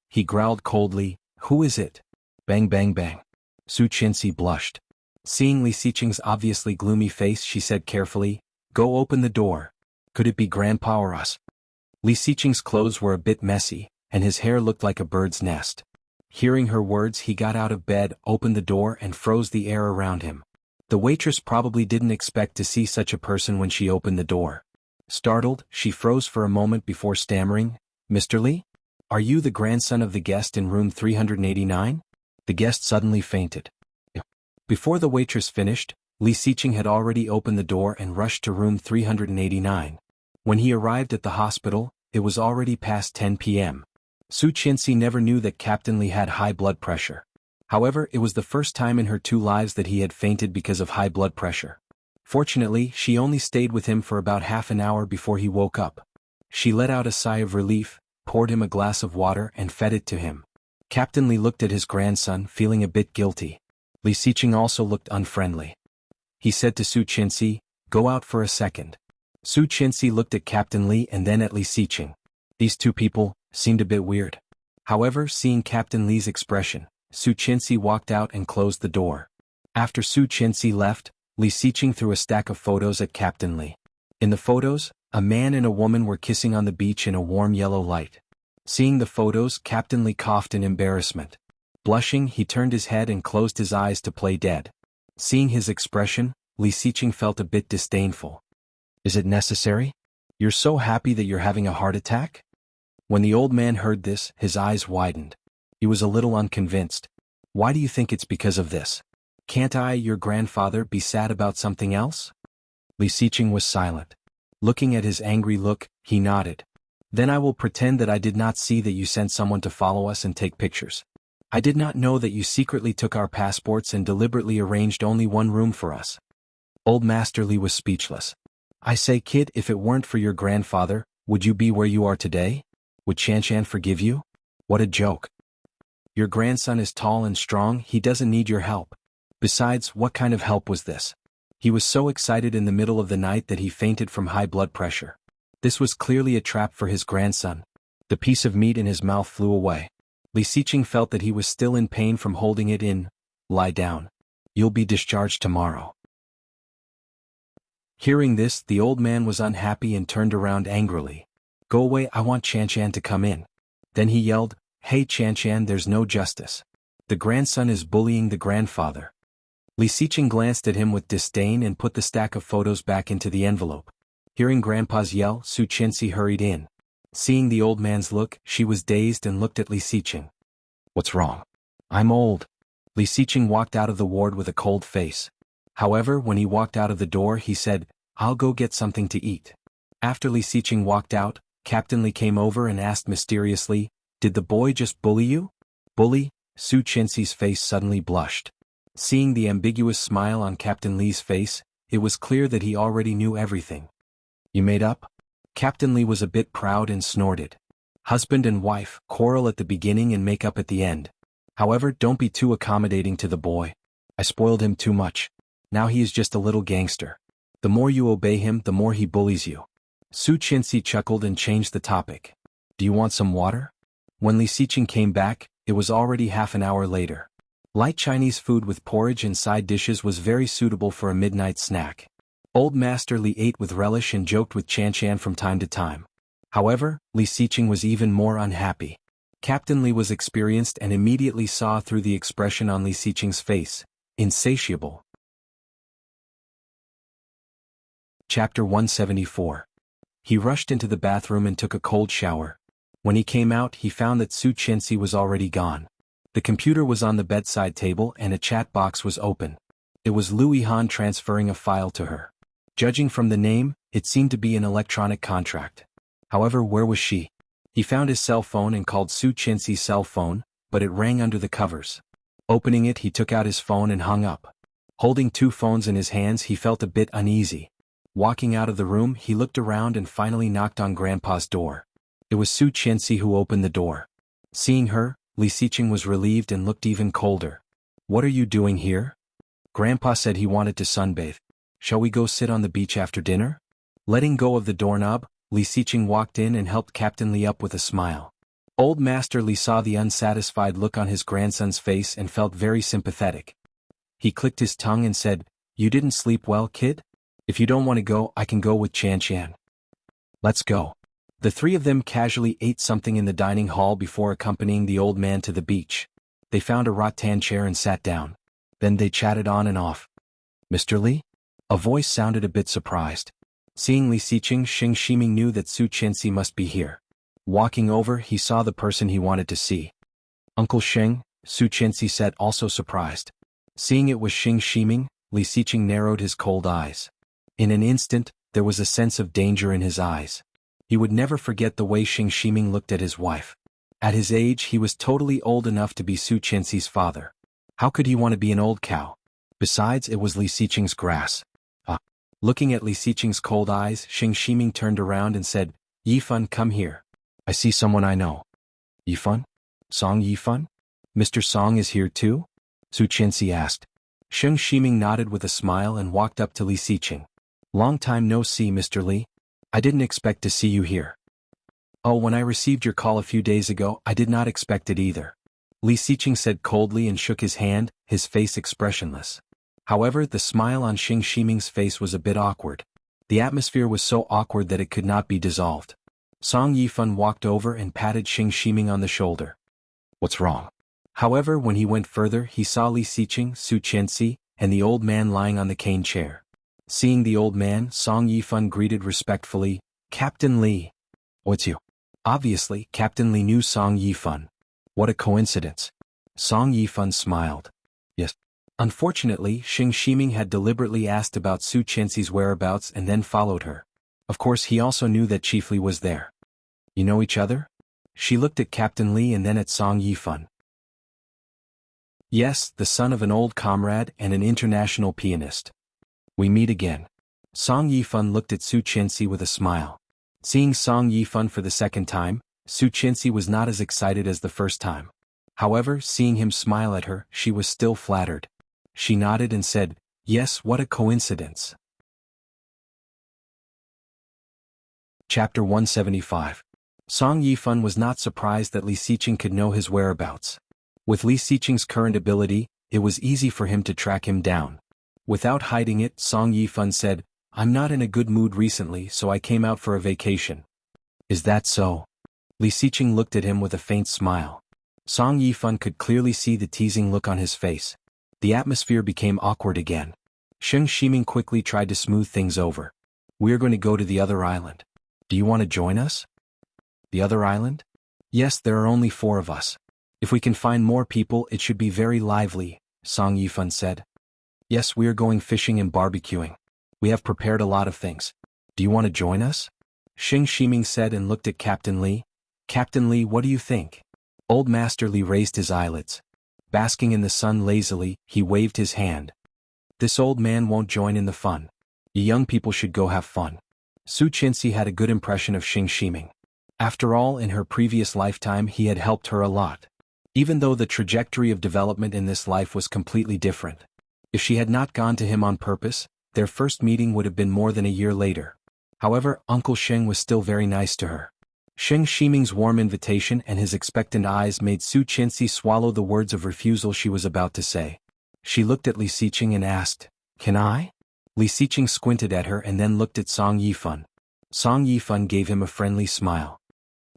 He growled coldly, Who is it? Bang bang bang. Su Chenxi blushed. Seeing Li Xiqing's obviously gloomy face, she said carefully, Go open the door. Could it be Grandpa or us? Li Xiqing's clothes were a bit messy, and his hair looked like a bird's nest. Hearing her words, he got out of bed, opened the door and froze the air around him. The waitress probably didn't expect to see such a person when she opened the door. Startled, she froze for a moment before stammering, "Mr. Li? Are you the grandson of the guest in room 389? The guest suddenly fainted. Before the waitress finished, Li Xiqing had already opened the door and rushed to room 389. When he arrived at the hospital, it was already past 10 p.m. Su Qianxi never knew that Captain Li had high blood pressure. However, it was the first time in her 2 lives that he had fainted because of high blood pressure. Fortunately, she only stayed with him for about half an hour before he woke up. She let out a sigh of relief, poured him a glass of water and fed it to him. Captain Li looked at his grandson, feeling a bit guilty. Li Xiqing also looked unfriendly. He said to Su Qianxi, "Go out for a second." Su Qianxi looked at Captain Li and then at Li Xiqing. These two people seemed a bit weird. However, seeing Captain Li's expression, Su Qianxi walked out and closed the door. After Su Qianxi left, Li Xiqing threw a stack of photos at Captain Li. In the photos, a man and a woman were kissing on the beach in a warm yellow light. Seeing the photos, Captain Li coughed in embarrassment. Blushing, he turned his head and closed his eyes to play dead. Seeing his expression, Li Xiqing felt a bit disdainful. "Is it necessary? You're so happy that you're having a heart attack?" When the old man heard this, his eyes widened. He was a little unconvinced. "Why do you think it's because of this? Can't I, your grandfather, be sad about something else?" Li Xiqing was silent. Looking at his angry look, he nodded. "Then I will pretend that I did not see that you sent someone to follow us and take pictures. I did not know that you secretly took our passports and deliberately arranged only one room for us." Old Master Li was speechless. "I say, kid, if it weren't for your grandfather, would you be where you are today? Would Chanshan forgive you? What a joke. Your grandson is tall and strong, he doesn't need your help. Besides, what kind of help was this?" He was so excited in the middle of the night that he fainted from high blood pressure. This was clearly a trap for his grandson. The piece of meat in his mouth flew away. Li Xiqing felt that he was still in pain from holding it in. "Lie down. You'll be discharged tomorrow." Hearing this, the old man was unhappy and turned around angrily. "Go away, I want Chanshan to come in." Then he yelled, "Hey Chanshan, there's no justice. The grandson is bullying the grandfather." Li Xiqing glanced at him with disdain and put the stack of photos back into the envelope. Hearing Grandpa's yell, Su Qianxi hurried in. Seeing the old man's look, she was dazed and looked at Li Xiqing. "What's wrong?" "I'm old." Li Xiqing walked out of the ward with a cold face. However, when he walked out of the door, he said, "I'll go get something to eat." After Li Xiqing walked out, Captain Li came over and asked mysteriously, "Did the boy just bully you?" "Bully?" Su Qianxi's face suddenly blushed. Seeing the ambiguous smile on Captain Li's face, it was clear that he already knew everything. "You made up?" Captain Li was a bit proud and snorted. "Husband and wife quarrel at the beginning and make up at the end. However, don't be too accommodating to the boy. I spoiled him too much. Now he is just a little gangster. The more you obey him, the more he bullies you." Su Qianxi chuckled and changed the topic. "Do you want some water?" When Li Xiqing came back, it was already half an hour later. Light Chinese food with porridge and side dishes was very suitable for a midnight snack. Old Master Li ate with relish and joked with Chanshan from time to time. However, Li Xiqing was even more unhappy. Captain Li was experienced and immediately saw through the expression on Li Xiqing's face. Insatiable. Chapter 174. He rushed into the bathroom and took a cold shower. When he came out, he found that Su Qianxi was already gone. The computer was on the bedside table and a chat box was open. It was Lu Yihan transferring a file to her. Judging from the name, it seemed to be an electronic contract. However, where was she? He found his cell phone and called Su Qianxi's cell phone, but it rang under the covers. Opening it, he took out his phone and hung up. Holding 2 phones in his hands, he felt a bit uneasy. Walking out of the room, he looked around and finally knocked on Grandpa's door. It was Su Qianxi who opened the door. Seeing her, Li Xiqing was relieved and looked even colder. "What are you doing here?" "Grandpa said he wanted to sunbathe. Shall we go sit on the beach after dinner?" Letting go of the doorknob, Li Xiqing walked in and helped Captain Li up with a smile. Old Master Li saw the unsatisfied look on his grandson's face and felt very sympathetic. He clicked his tongue and said, "You didn't sleep well, kid? If you don't want to go, I can go with Chanshan." "Let's go." The three of them casually ate something in the dining hall before accompanying the old man to the beach. They found a rattan chair and sat down. Then they chatted on and off. "Mr. Li?" A voice sounded a bit surprised. Seeing Li Xiqing, Xing Shiming knew that Su Qianxi must be here. Walking over, he saw the person he wanted to see. "Uncle Sheng," Su Qianxi said, also surprised. Seeing it was Xing Shiming, Li Xiqing narrowed his cold eyes. In an instant, there was a sense of danger in his eyes. He would never forget the way Xing Shiming looked at his wife. At his age, he was totally old enough to be Su Qianxi's father. How could he want to be an old cow? Besides, it was Li Xiqing's grass. Looking at Li Xiqing's cold eyes, Xing Shiming turned around and said, "Yifan, come here. I see someone I know." "Yifan? Song Yifan? Mr. Song is here too?" Su Qianxi asked. Xing Shiming nodded with a smile and walked up to Li Xiqing. "Long time no see, Mr. Li. I didn't expect to see you here." "Oh, when I received your call a few days ago, I did not expect it either," Li Xiqing said coldly and shook his hand, his face expressionless. However, the smile on Xing Shiming's face was a bit awkward. The atmosphere was so awkward that it could not be dissolved. Song Yifan walked over and patted Xing Shiming on the shoulder. "What's wrong?" However, when he went further, he saw Li Xiqing, Su Qianxi, and the old man lying on the cane chair. Seeing the old man, Song Yifan greeted respectfully, "Captain Li." "What's you?" Obviously, Captain Li knew Song Yifan. What a coincidence. Song Yifan smiled. "Yes." Unfortunately, Xing Shiming had deliberately asked about Su Qianxi's whereabouts and then followed her. Of course, he also knew that Chief Li was there. "You know each other?" She looked at Captain Li and then at Song Yifan. "Yes, the son of an old comrade and an international pianist. We meet again." Song Yifan looked at Su Qianxi with a smile. Seeing Song Yifan for the second time, Su Qianxi was not as excited as the first time. However, seeing him smile at her, she was still flattered. She nodded and said, "Yes, what a coincidence." Chapter 175. Song Yifan was not surprised that Li Xiqing could know his whereabouts. With Li Xiqing's current ability, it was easy for him to track him down. Without hiding it, Song Yifan said, "I'm not in a good mood recently, so I came out for a vacation." "Is that so?" Li Xiqing looked at him with a faint smile. Song Yifan could clearly see the teasing look on his face. The atmosphere became awkward again. Xing Shiming quickly tried to smooth things over. "We're going to go to the other island. Do you want to join us?" "The other island?" "Yes, there are only 4 of us. If we can find more people, it should be very lively," Song Yifan said. "Yes, we are going fishing and barbecuing. We have prepared a lot of things. Do you want to join us?" Xing Shiming said and looked at Captain Li. "Captain Li, what do you think?" Old Master Li raised his eyelids. Basking in the sun lazily, he waved his hand. "This old man won't join in the fun. You young people should go have fun." Su Qianxi had a good impression of Xing Shiming. After all, in her previous lifetime he had helped her a lot. Even though the trajectory of development in this life was completely different. If she had not gone to him on purpose, their first meeting would have been more than a year later. However, Uncle Sheng was still very nice to her. Xing Shiming's warm invitation and his expectant eyes made Su Qianxi swallow the words of refusal she was about to say. She looked at Li Xiqing and asked, "Can I?" Li Xiqing squinted at her and then looked at Song Yifan. Song Yifan gave him a friendly smile.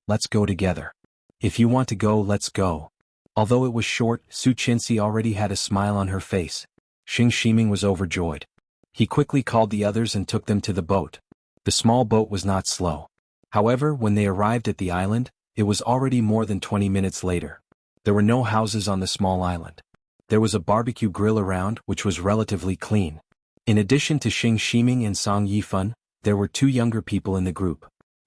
"Let's go together. If you want to go, let's go." Although it was short, Su Qianxi already had a smile on her face. Xing Shiming was overjoyed. He quickly called the others and took them to the boat. The small boat was not slow. However, when they arrived at the island, it was already more than 20 minutes later. There were no houses on the small island. There was a barbecue grill around, which was relatively clean. In addition to Xing Shiming and Song Yifan, there were 2 younger people in the group.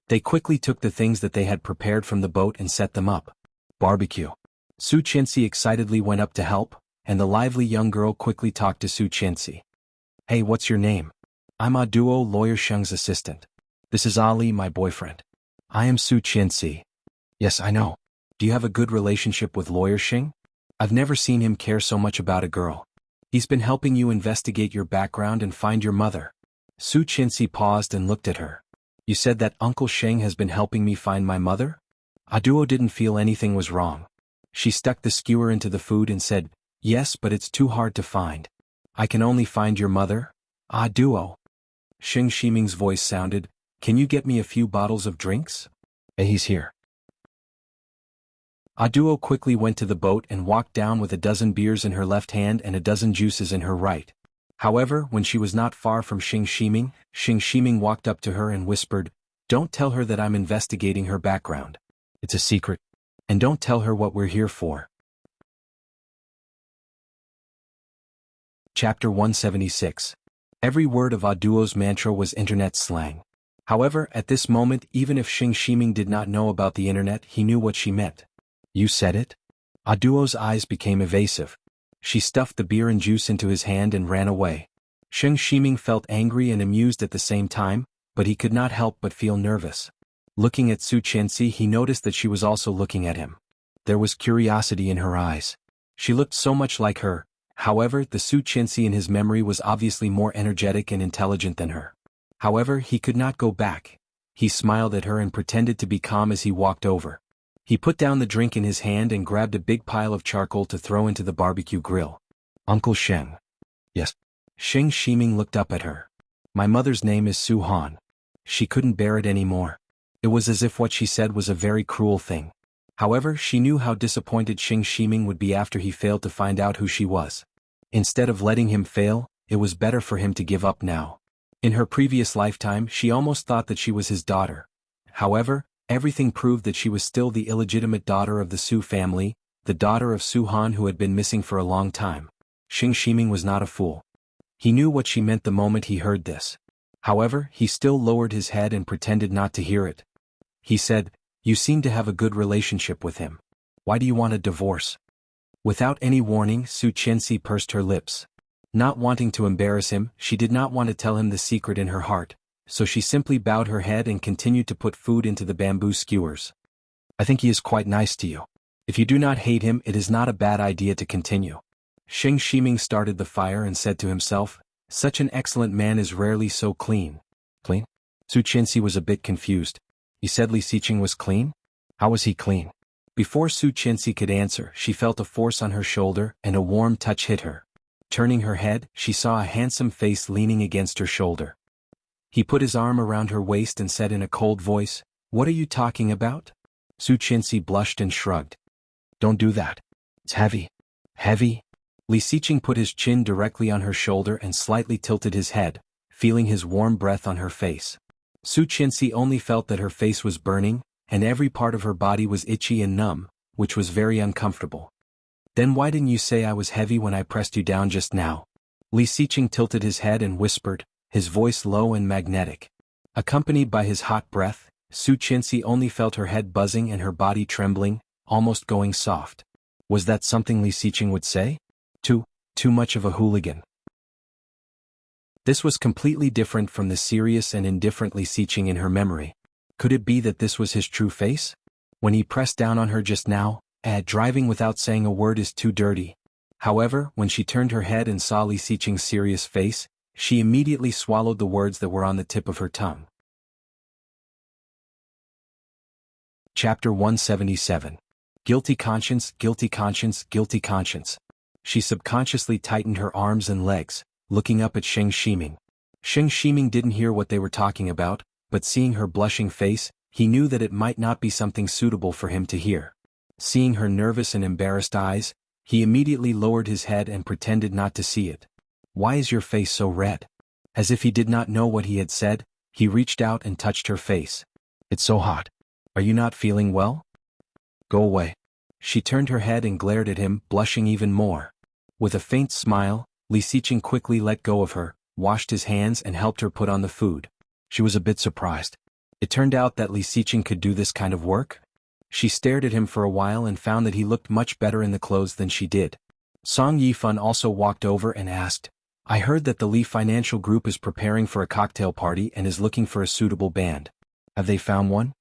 They quickly took the things that they had prepared from the boat and set them up. Barbecue. Su Qianxi excitedly went up to help, and the lively young girl quickly talked to Su Qianxi. "Hey, what's your name?" "I'm Duo, Lawyer Sheng's assistant. This is Ali, my boyfriend." "I am Su Qianxi." "Yes, I know. Do you have a good relationship with Lawyer Sheng?" "I've never seen him care so much about a girl. He's been helping you investigate your background and find your mother." Su Qianxi paused and looked at her. "You said that Uncle Sheng has been helping me find my mother?" Duo didn't feel anything was wrong. She stuck the skewer into the food and said, "Yes, but it's too hard to find. I can only find your mother?" Duo. Xing Shiming's voice sounded, "Can you get me a few bottles of drinks?" He's here. Aduo quickly went to the boat and walked down with a dozen beers in her left hand and a dozen juices in her right. However, when she was not far from Xing Shiming walked up to her and whispered, "Don't tell her that I'm investigating her background. It's a secret. And don't tell her what we're here for." Chapter 176. Every word of Aduo's mantra was internet slang. However, at this moment, even if Xing Shiming did not know about the internet, he knew what she meant. "You said it?" Aduo's eyes became evasive. She stuffed the beer and juice into his hand and ran away. Xing Shiming felt angry and amused at the same time, but he could not help but feel nervous. Looking at Su Qianxi, he noticed that she was also looking at him. There was curiosity in her eyes. She looked so much like her. However, the Su Qianxi in his memory was obviously more energetic and intelligent than her. However, he could not go back. He smiled at her and pretended to be calm as he walked over. He put down the drink in his hand and grabbed a big pile of charcoal to throw into the barbecue grill. "Uncle Sheng." "Yes." Xing Shiming looked up at her. "My mother's name is Su Han." She couldn't bear it anymore. It was as if what she said was a very cruel thing. However, she knew how disappointed Xing Shiming would be after he failed to find out who she was. Instead of letting him fail, it was better for him to give up now. In her previous lifetime, she almost thought that she was his daughter. However, everything proved that she was still the illegitimate daughter of the Su family, the daughter of Su Han who had been missing for a long time. Xing Shiming was not a fool. He knew what she meant the moment he heard this. However, he still lowered his head and pretended not to hear it. He said, "You seem to have a good relationship with him. Why do you want a divorce?" Without any warning, Su Qianxi pursed her lips. Not wanting to embarrass him, she did not want to tell him the secret in her heart, so she simply bowed her head and continued to put food into the bamboo skewers. "I think he is quite nice to you. If you do not hate him, it is not a bad idea to continue." Xing Shiming started the fire and said to himself, "Such an excellent man is rarely so clean." "Clean?" Su Qianxi was a bit confused. "You said Li Xiqing was clean? How was he clean?" Before Su Qianxi could answer, she felt a force on her shoulder and a warm touch hit her. Turning her head, she saw a handsome face leaning against her shoulder. He put his arm around her waist and said in a cold voice, "What are you talking about?" Su Qianxi blushed and shrugged. "Don't do that. It's heavy." "Heavy?" Li Xiqing put his chin directly on her shoulder and slightly tilted his head, feeling his warm breath on her face. Su Qianxi only felt that her face was burning, and every part of her body was itchy and numb, which was very uncomfortable. "Then why didn't you say I was heavy when I pressed you down just now?" Li Xiqing tilted his head and whispered, his voice low and magnetic. Accompanied by his hot breath, Su Qianxi only felt her head buzzing and her body trembling, almost going soft. Was that something Li Xiqing would say? Too much of a hooligan. This was completely different from the serious and indifferent Li Xiqing in her memory. Could it be that this was his true face? When he pressed down on her just now, driving without saying a word is too dirty. However, when she turned her head and saw Li Xiqing's serious face, she immediately swallowed the words that were on the tip of her tongue. Chapter 177. Guilty conscience, guilty conscience, guilty conscience. She subconsciously tightened her arms and legs, looking up at Xing Shiming. Xing Shiming didn't hear what they were talking about, but seeing her blushing face, he knew that it might not be something suitable for him to hear. Seeing her nervous and embarrassed eyes, he immediately lowered his head and pretended not to see it. "Why is your face so red?" As if he did not know what he had said, he reached out and touched her face. "It's so hot. Are you not feeling well? Go away." She turned her head and glared at him, blushing even more. With a faint smile, Li Xiqing quickly let go of her, washed his hands and helped her put on the food. She was a bit surprised. It turned out that Li Xiqing could do this kind of work? She stared at him for a while and found that he looked much better in the clothes than she did. Song Yifan also walked over and asked, "I heard that the Li Financial Group is preparing for a cocktail party and is looking for a suitable band. Have they found one?"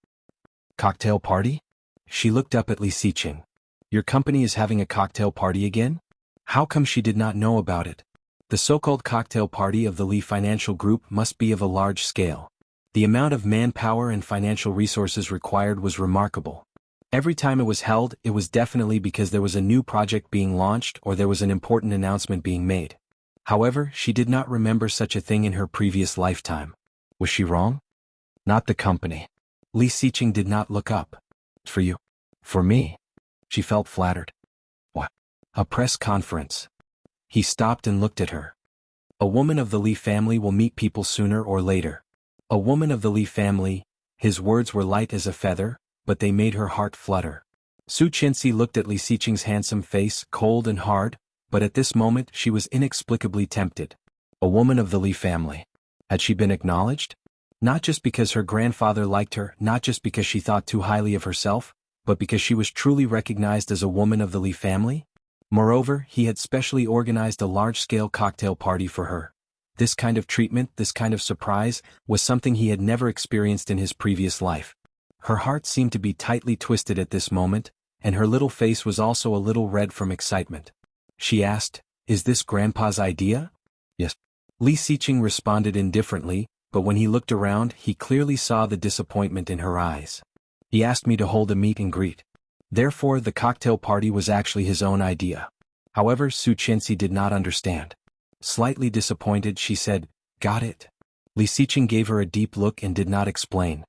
"Cocktail party?" She looked up at Li Xiqing. "Your company is having a cocktail party again?" How come she did not know about it? The so-called cocktail party of the Li Financial Group must be of a large scale. The amount of manpower and financial resources required was remarkable. Every time it was held, it was definitely because there was a new project being launched or there was an important announcement being made. However, she did not remember such a thing in her previous lifetime. Was she wrong? Not the company. Li Xiqing did not look up. For you. For me. She felt flattered. What? A press conference. He stopped and looked at her. A woman of the Li family will meet people sooner or later. A woman of the Li family. His words were light as a feather, but they made her heart flutter. Su Qianxi looked at Li Xiqing's handsome face, cold and hard, but at this moment she was inexplicably tempted. A woman of the Li family. Had she been acknowledged? Not just because her grandfather liked her, not just because she thought too highly of herself, but because she was truly recognized as a woman of the Li family? Moreover, he had specially organized a large-scale cocktail party for her. This kind of treatment, this kind of surprise, was something he had never experienced in his previous life. Her heart seemed to be tightly twisted at this moment, and her little face was also a little red from excitement. She asked, "Is this Grandpa's idea?" "Yes." Li Xiqing responded indifferently, but when he looked around, he clearly saw the disappointment in her eyes. "He asked me to hold a meet and greet." Therefore, the cocktail party was actually his own idea. However, Su Qianxi did not understand. Slightly disappointed, she said, "Got it." Li Xiqing gave her a deep look and did not explain.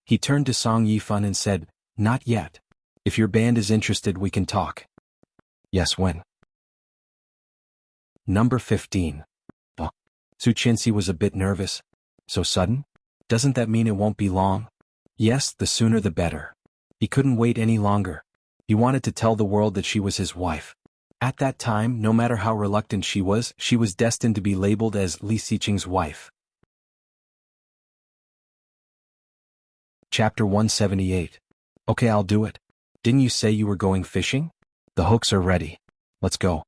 He turned to Song Yifan and said, "Not yet. If your band is interested, we can talk." "Yes, when?" Number 15. Oh. Su Qianxi was a bit nervous. "So sudden? Doesn't that mean it won't be long?" "Yes, the sooner the better." He couldn't wait any longer. He wanted to tell the world that she was his wife. At that time, no matter how reluctant she was destined to be labeled as Li Xiqing's wife. Chapter 178. "Okay, I'll do it. Didn't you say you were going fishing? The hooks are ready. Let's go."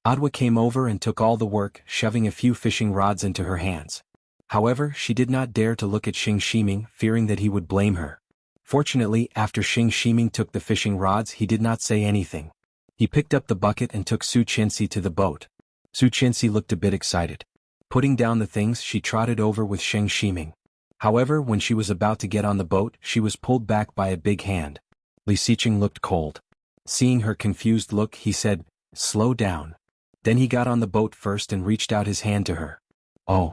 Adwa came over and took all the work, shoving a few fishing rods into her hands. However, she did not dare to look at Xing Shiming, fearing that he would blame her. Fortunately, after Xing Shiming took the fishing rods, he did not say anything. He picked up the bucket and took Su Qianxi to the boat. Su Qianxi looked a bit excited. Putting down the things, she trotted over with Xing Shiming. However, when she was about to get on the boat, she was pulled back by a big hand. Li Xiqing looked cold. Seeing her confused look, he said, "Slow down." Then he got on the boat first and reached out his hand to her. "Oh."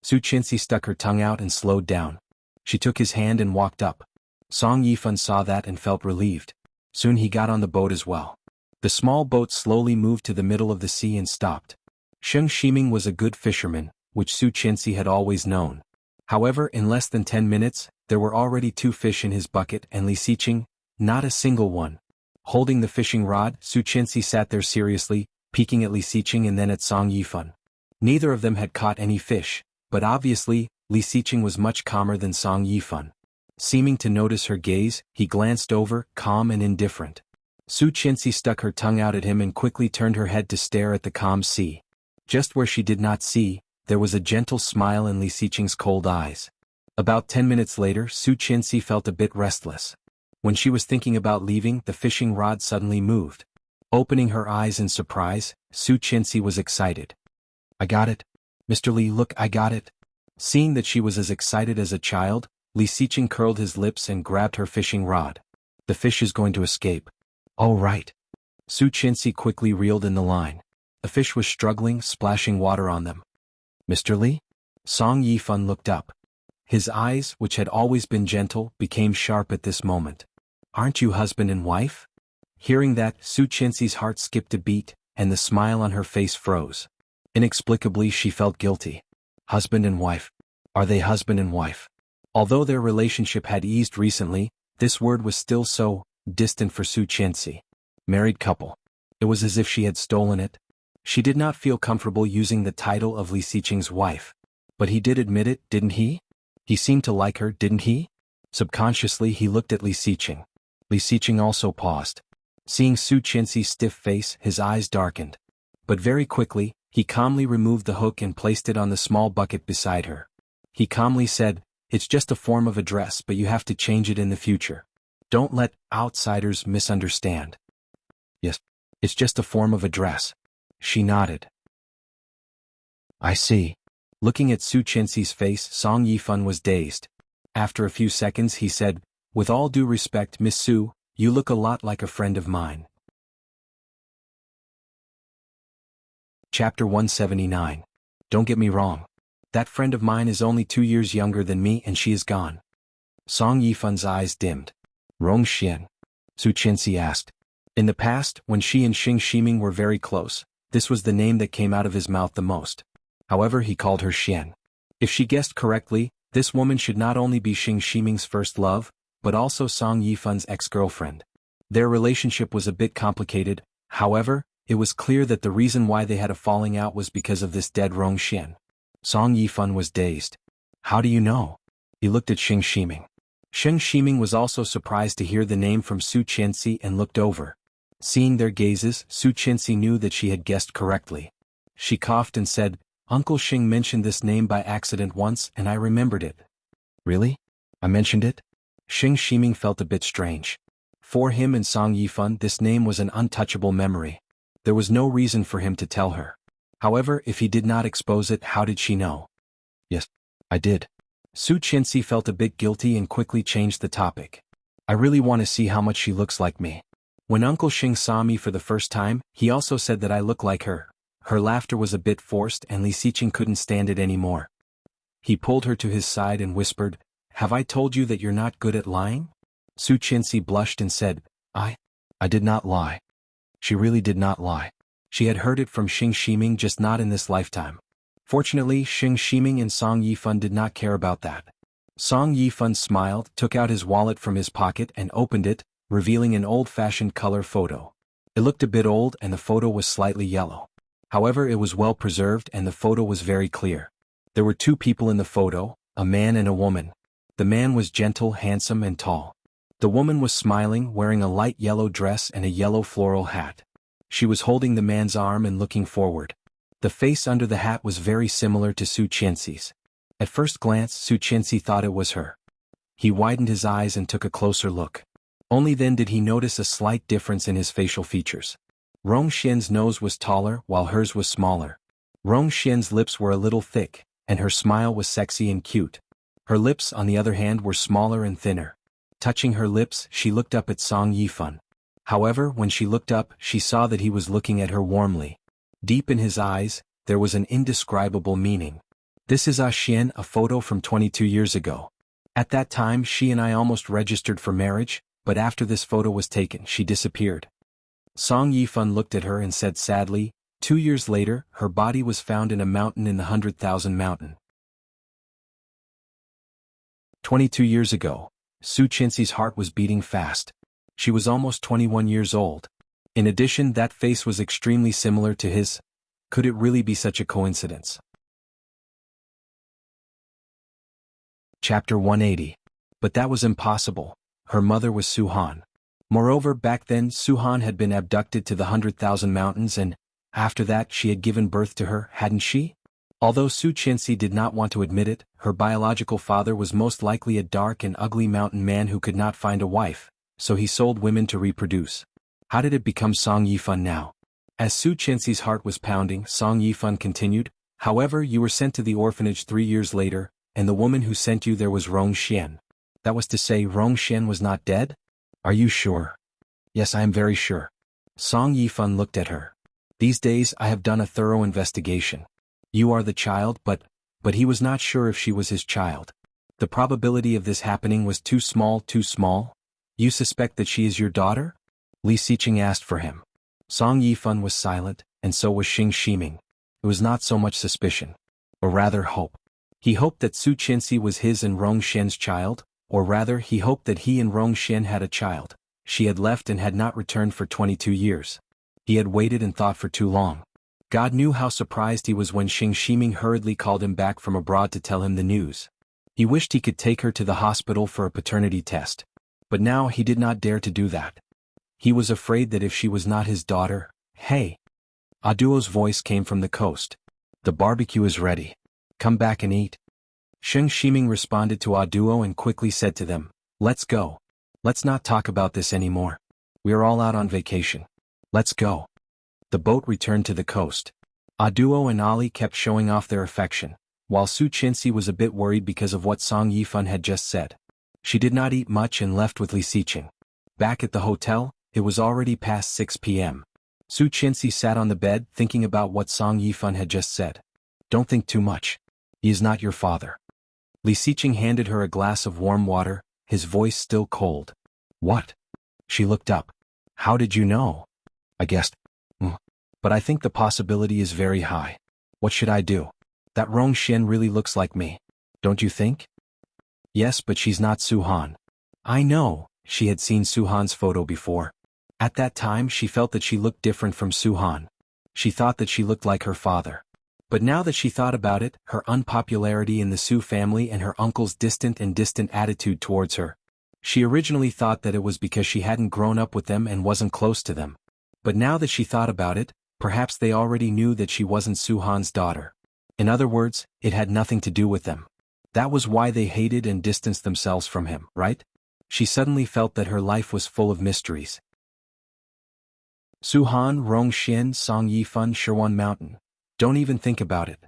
Su Qianxi stuck her tongue out and slowed down. She took his hand and walked up. Song Yifan saw that and felt relieved. Soon he got on the boat as well. The small boat slowly moved to the middle of the sea and stopped. Xing Shiming was a good fisherman, which Su Qianxi had always known. However, in less than 10 minutes, there were already 2 fish in his bucket and Li Xiqing, not a single one. Holding the fishing rod, Su Qianxi sat there seriously, peeking at Li Xiqing and then at Song Yifan. Neither of them had caught any fish, but obviously, Li Xiqing was much calmer than Song Yifan. Seeming to notice her gaze, he glanced over, calm and indifferent. Su Qianxi stuck her tongue out at him and quickly turned her head to stare at the calm sea. Just where she did not see, there was a gentle smile in Li Xiqing's cold eyes. About 10 minutes later, Su Qianxi felt a bit restless. When she was thinking about leaving, the fishing rod suddenly moved. Opening her eyes in surprise, Su Qianxi was excited. "I got it. Mr. Li, look, I got it." Seeing that she was as excited as a child, Li Xiqing curled his lips and grabbed her fishing rod. "The fish is going to escape." "Oh right." Su Qianxi quickly reeled in the line. The fish was struggling, splashing water on them. "Mr. Li?" Song Yifan looked up. His eyes, which had always been gentle, became sharp at this moment. "Aren't you husband and wife?" Hearing that, Su Qianxi's heart skipped a beat, and the smile on her face froze. Inexplicably, she felt guilty. Husband and wife. Are they husband and wife? Although their relationship had eased recently, this word was still so distant for Su Qianxi. Married couple. It was as if she had stolen it. She did not feel comfortable using the title of Li Xiqing's wife. But he did admit it, didn't he? He seemed to like her, didn't he? Subconsciously, he looked at Li Xiqing. Li Xiqing also paused. Seeing Su Qianxi's stiff face, his eyes darkened. But very quickly, he calmly removed the hook and placed it on the small bucket beside her. He calmly said, "It's just a form of address, but you have to change it in the future. Don't let outsiders misunderstand." "Yes, it's just a form of address." She nodded. "I see." Looking at Su Qianxi's face, Song Yifan was dazed. After a few seconds he said, "With all due respect, Miss Su, you look a lot like a friend of mine." Chapter 179. Don't get me wrong. That friend of mine is only 2 years younger than me and she is gone. Song Yifun's eyes dimmed. Rong Xian? Su Qianxi asked. In the past, when she and Xing Ximing were very close, this was the name that came out of his mouth the most. However, he called her Xian. If she guessed correctly, this woman should not only be Xing Ximing's first love, but also Song Yifun's ex-girlfriend. Their relationship was a bit complicated, however, it was clear that the reason why they had a falling out was because of this dead Rong Xian. Song Yifun was dazed. How do you know? He looked at Xing Ximing. Xing Ximing was also surprised to hear the name from Su Qianxi and looked over. Seeing their gazes, Su Qianxi knew that she had guessed correctly. She coughed and said, Uncle Xing mentioned this name by accident once and I remembered it. Really? I mentioned it? Xing Ximing felt a bit strange. For him and Song Yifun, this name was an untouchable memory. There was no reason for him to tell her. However, if he did not expose it, how did she know? Yes, I did. Su Qianxi felt a bit guilty and quickly changed the topic. I really want to see how much she looks like me. When Uncle Xing saw me for the first time, he also said that I look like her. Her laughter was a bit forced and Li Xiqing couldn't stand it anymore. He pulled her to his side and whispered, Have I told you that you're not good at lying? Su Qianxi blushed and said, I did not lie. She really did not lie. She had heard it from Xing Ximing, just not in this lifetime. Fortunately, Xing Ximing and Song Yifun did not care about that. Song Yifun smiled, took out his wallet from his pocket and opened it, revealing an old-fashioned color photo. It looked a bit old and the photo was slightly yellow. However, it was well preserved and the photo was very clear. There were two people in the photo, a man and a woman. The man was gentle, handsome and tall. The woman was smiling, wearing a light yellow dress and a yellow floral hat. She was holding the man's arm and looking forward. The face under the hat was very similar to Su Qianxi's. At first glance, Su Qianxi thought it was her. He widened his eyes and took a closer look. Only then did he notice a slight difference in his facial features. Rong Xian's nose was taller while hers was smaller. Rong Xian's lips were a little thick, and her smile was sexy and cute. Her lips, on the other hand, were smaller and thinner. Touching her lips, she looked up at Song Yifun. However, when she looked up, she saw that he was looking at her warmly. Deep in his eyes, there was an indescribable meaning. This is Xian, a photo from 22 years ago. At that time, she and I almost registered for marriage, but after this photo was taken, she disappeared. Song Yifun looked at her and said sadly, 2 years later, her body was found in a mountain in the 100,000 mountain. 22 years ago. Su Qianxi's heart was beating fast. She was almost 21 years old. In addition, that face was extremely similar to his. Could it really be such a coincidence? Chapter 180. But that was impossible. Her mother was Su Han. Moreover, back then, Su Han had been abducted to the 100,000 mountains and, after that, she had given birth to her, hadn't she? Although Su Qianxi did not want to admit it, her biological father was most likely a dark and ugly mountain man who could not find a wife, so he sold women to reproduce. How did it become Song Yifun now? As Su Qianxi's heart was pounding, Song Yifun continued, However, you were sent to the orphanage 3 years later, and the woman who sent you there was Rong Xian. That was to say, Rong Xian was not dead? Are you sure? Yes, I am very sure. Song Yifun looked at her. These days I have done a thorough investigation. You are the child, but he was not sure if she was his child. The probability of this happening was too small, too small. You suspect that she is your daughter? Li Xiqing asked for him. Song Yifun was silent, and so was Xing Ximing. It was not so much suspicion, or rather hope. He hoped that Su Qianxi was his and Rong Xian's child, or rather he hoped that he and Rong Xian had a child. She had left and had not returned for 22 years. He had waited and thought for too long. God knew how surprised he was when Xing Ximing hurriedly called him back from abroad to tell him the news. He wished he could take her to the hospital for a paternity test. But now he did not dare to do that. He was afraid that if she was not his daughter, hey! Aduo's voice came from the coast. The barbecue is ready. Come back and eat. Xing Ximing responded to Aduo and quickly said to them, Let's go. Let's not talk about this anymore. We are all out on vacation. Let's go. The boat returned to the coast. Aduo and Ali kept showing off their affection, while Su Qianxi was a bit worried because of what Song Yifun had just said. She did not eat much and left with Li Xiqing. Back at the hotel, it was already past 6 p.m. Su Qianxi sat on the bed thinking about what Song Yifun had just said. Don't think too much. He is not your father. Li Xiqing handed her a glass of warm water, his voice still cold. What? She looked up. How did you know? I guessed. But I think the possibility is very high. What should I do? That Rong Xin really looks like me. Don't you think? Yes, but she's not Su-han. I know, she had seen Su-han's photo before. At that time she felt that she looked different from Su-han. She thought that she looked like her father. But now that she thought about it, her unpopularity in the Su family and her uncle's distant attitude towards her. She originally thought that it was because she hadn't grown up with them and wasn't close to them. But now that she thought about it, perhaps they already knew that she wasn't Su-han's daughter. In other words, it had nothing to do with them. That was why they hated and distanced themselves from him, right? She suddenly felt that her life was full of mysteries. Su-han, Rong Xin, Song Yifan, Shirwan Mountain. Don't even think about it.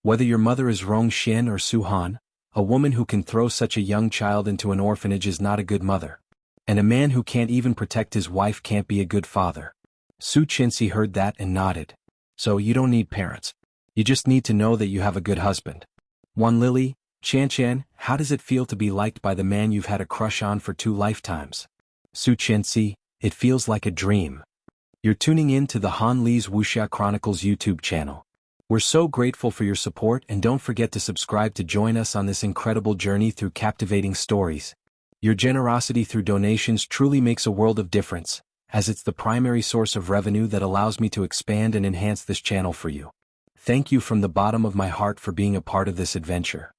Whether your mother is Rong Xin or Su-han, a woman who can throw such a young child into an orphanage is not a good mother. And a man who can't even protect his wife can't be a good father. Su Chinsi heard that and nodded. So you don't need parents. You just need to know that you have a good husband. Wan Lily, Chan, how does it feel to be liked by the man you've had a crush on for 2 lifetimes? Su Chinsi, it feels like a dream. You're tuning in to the Han Li's Wuxia Chronicles YouTube channel. We're so grateful for your support, and don't forget to subscribe to join us on this incredible journey through captivating stories. Your generosity through donations truly makes a world of difference, as it's the primary source of revenue that allows me to expand and enhance this channel for you. Thank you from the bottom of my heart for being a part of this adventure.